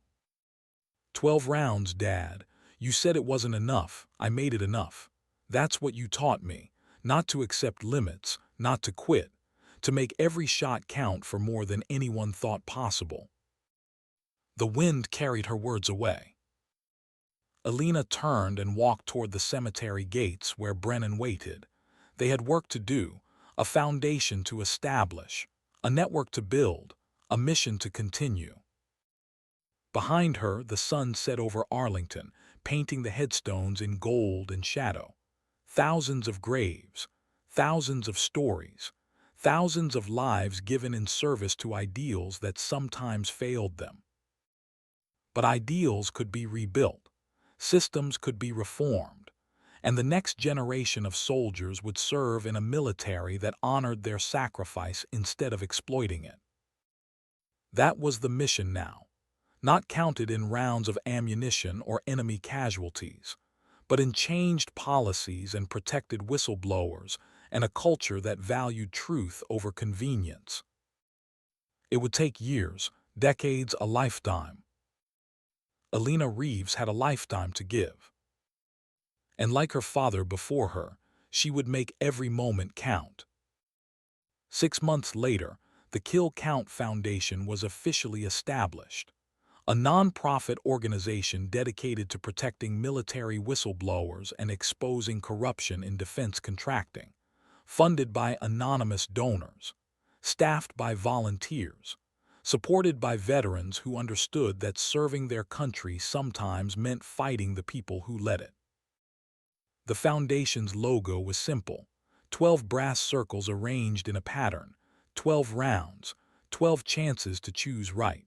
"12 rounds, Dad. You said it wasn't enough. I made it enough. That's what you taught me. Not to accept limits, not to quit, to make every shot count for more than anyone thought possible." The wind carried her words away. Elena turned and walked toward the cemetery gates where Brennan waited. They had work to do, a foundation to establish, a network to build, a mission to continue. Behind her, the sun set over Arlington, painting the headstones in gold and shadow. Thousands of graves, thousands of stories, thousands of lives given in service to ideals that sometimes failed them. But ideals could be rebuilt, systems could be reformed, and the next generation of soldiers would serve in a military that honored their sacrifice instead of exploiting it. That was the mission now, not counted in rounds of ammunition or enemy casualties, but in changed policies and protected whistleblowers and a culture that valued truth over convenience. It would take years, decades, a lifetime. Elena Reeves had a lifetime to give. And like her father before her, she would make every moment count. 6 months later, the Kill Count Foundation was officially established, a non-profit organization dedicated to protecting military whistleblowers and exposing corruption in defense contracting, funded by anonymous donors, staffed by volunteers, supported by veterans who understood that serving their country sometimes meant fighting the people who led it. The foundation's logo was simple: 12 brass circles arranged in a pattern, 12 rounds, 12 chances to choose right.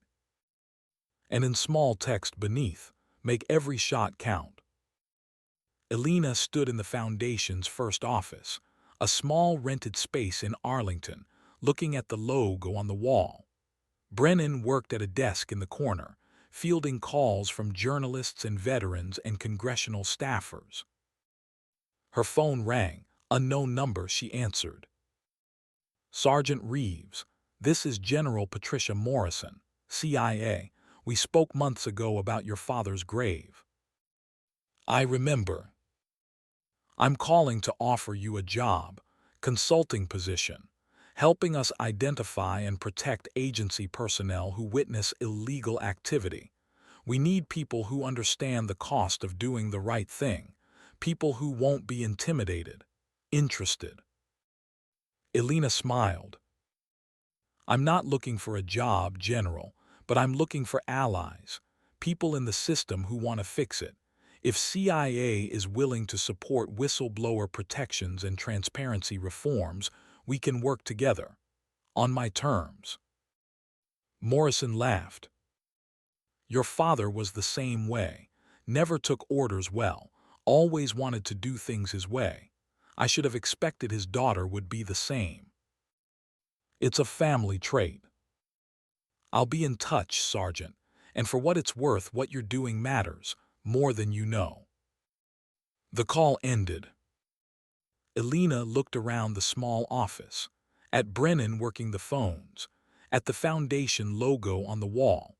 And in small text beneath, "Make every shot count." Elena stood in the foundation's first office, a small rented space in Arlington, looking at the logo on the wall. Brennan worked at a desk in the corner, fielding calls from journalists and veterans and congressional staffers. Her phone rang, unknown number. She answered. "Sergeant Reeves, this is General Patricia Morrison, CIA. We spoke months ago about your father's grave." "I remember. I'm calling to offer you a job, consulting position, helping us identify and protect agency personnel who witness illegal activity. We need people who understand the cost of doing the right thing, people who won't be intimidated, interested." Elena smiled. "I'm not looking for a job, General, but I'm looking for allies, people in the system who want to fix it. If CIA is willing to support whistleblower protections and transparency reforms, we can work together. On my terms." Morrison laughed. "Your father was the same way, never took orders well, always wanted to do things his way. I should have expected his daughter would be the same. It's a family trait. I'll be in touch, Sergeant, and for what it's worth, what you're doing matters, more than you know." The call ended. Elena looked around the small office, at Brennan working the phones, at the foundation logo on the wall,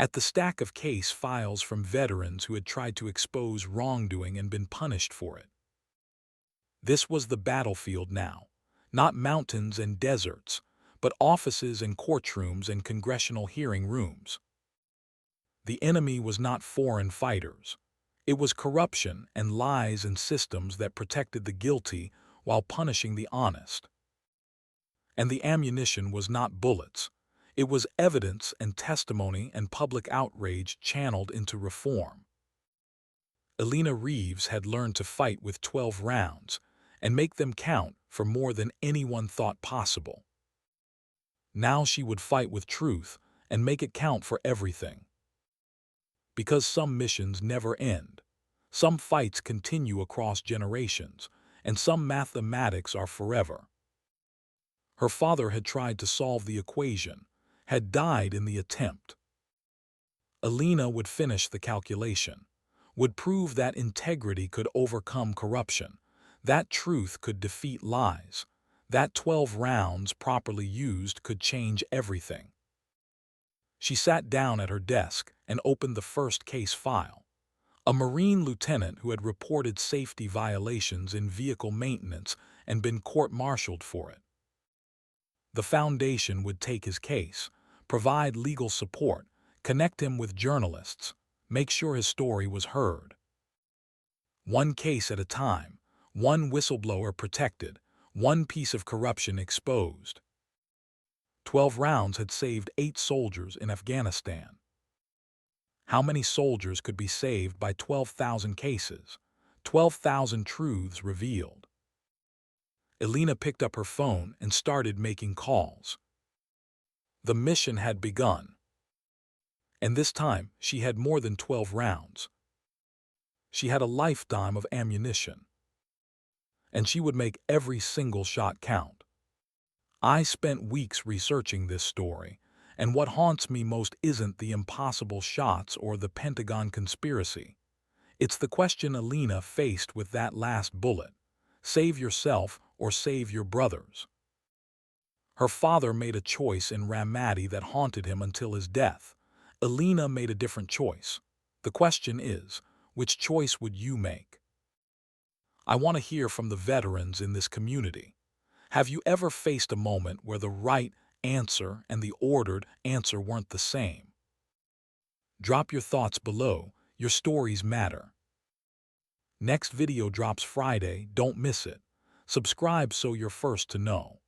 at the stack of case files from veterans who had tried to expose wrongdoing and been punished for it. This was the battlefield now, not mountains and deserts, but offices and courtrooms and congressional hearing rooms. The enemy was not foreign fighters. It was corruption and lies and systems that protected the guilty while punishing the honest. And the ammunition was not bullets. It was evidence and testimony and public outrage channeled into reform. Elena Reeves had learned to fight with 12 rounds and make them count for more than anyone thought possible. Now she would fight with truth and make it count for everything. Because some missions never end, some fights continue across generations, and some mathematics are forever. Her father had tried to solve the equation, had died in the attempt. Elena would finish the calculation, would prove that integrity could overcome corruption, that truth could defeat lies, that 12 rounds properly used could change everything. She sat down at her desk and opened the first case file. A Marine lieutenant who had reported safety violations in vehicle maintenance and been court-martialed for it. The Foundation would take his case, provide legal support, connect him with journalists, make sure his story was heard. One case at a time, one whistleblower protected, one piece of corruption exposed. 12 rounds had saved 8 soldiers in Afghanistan. How many soldiers could be saved by 12,000 cases, 12,000 truths revealed? Elena picked up her phone and started making calls. The mission had begun. And this time, she had more than 12 rounds. She had a lifetime of ammunition. And she would make every single shot count. I spent weeks researching this story, and what haunts me most isn't the impossible shots or the Pentagon conspiracy. It's the question Elena faced with that last bullet: save yourself or save your brothers. Her father made a choice in Ramadi that haunted him until his death. Elena made a different choice. The question is, which choice would you make? I want to hear from the veterans in this community. Have you ever faced a moment where the right answer and the ordered answer weren't the same? Drop your thoughts below. Your stories matter. Next video drops Friday. Don't miss it. Subscribe so you're first to know.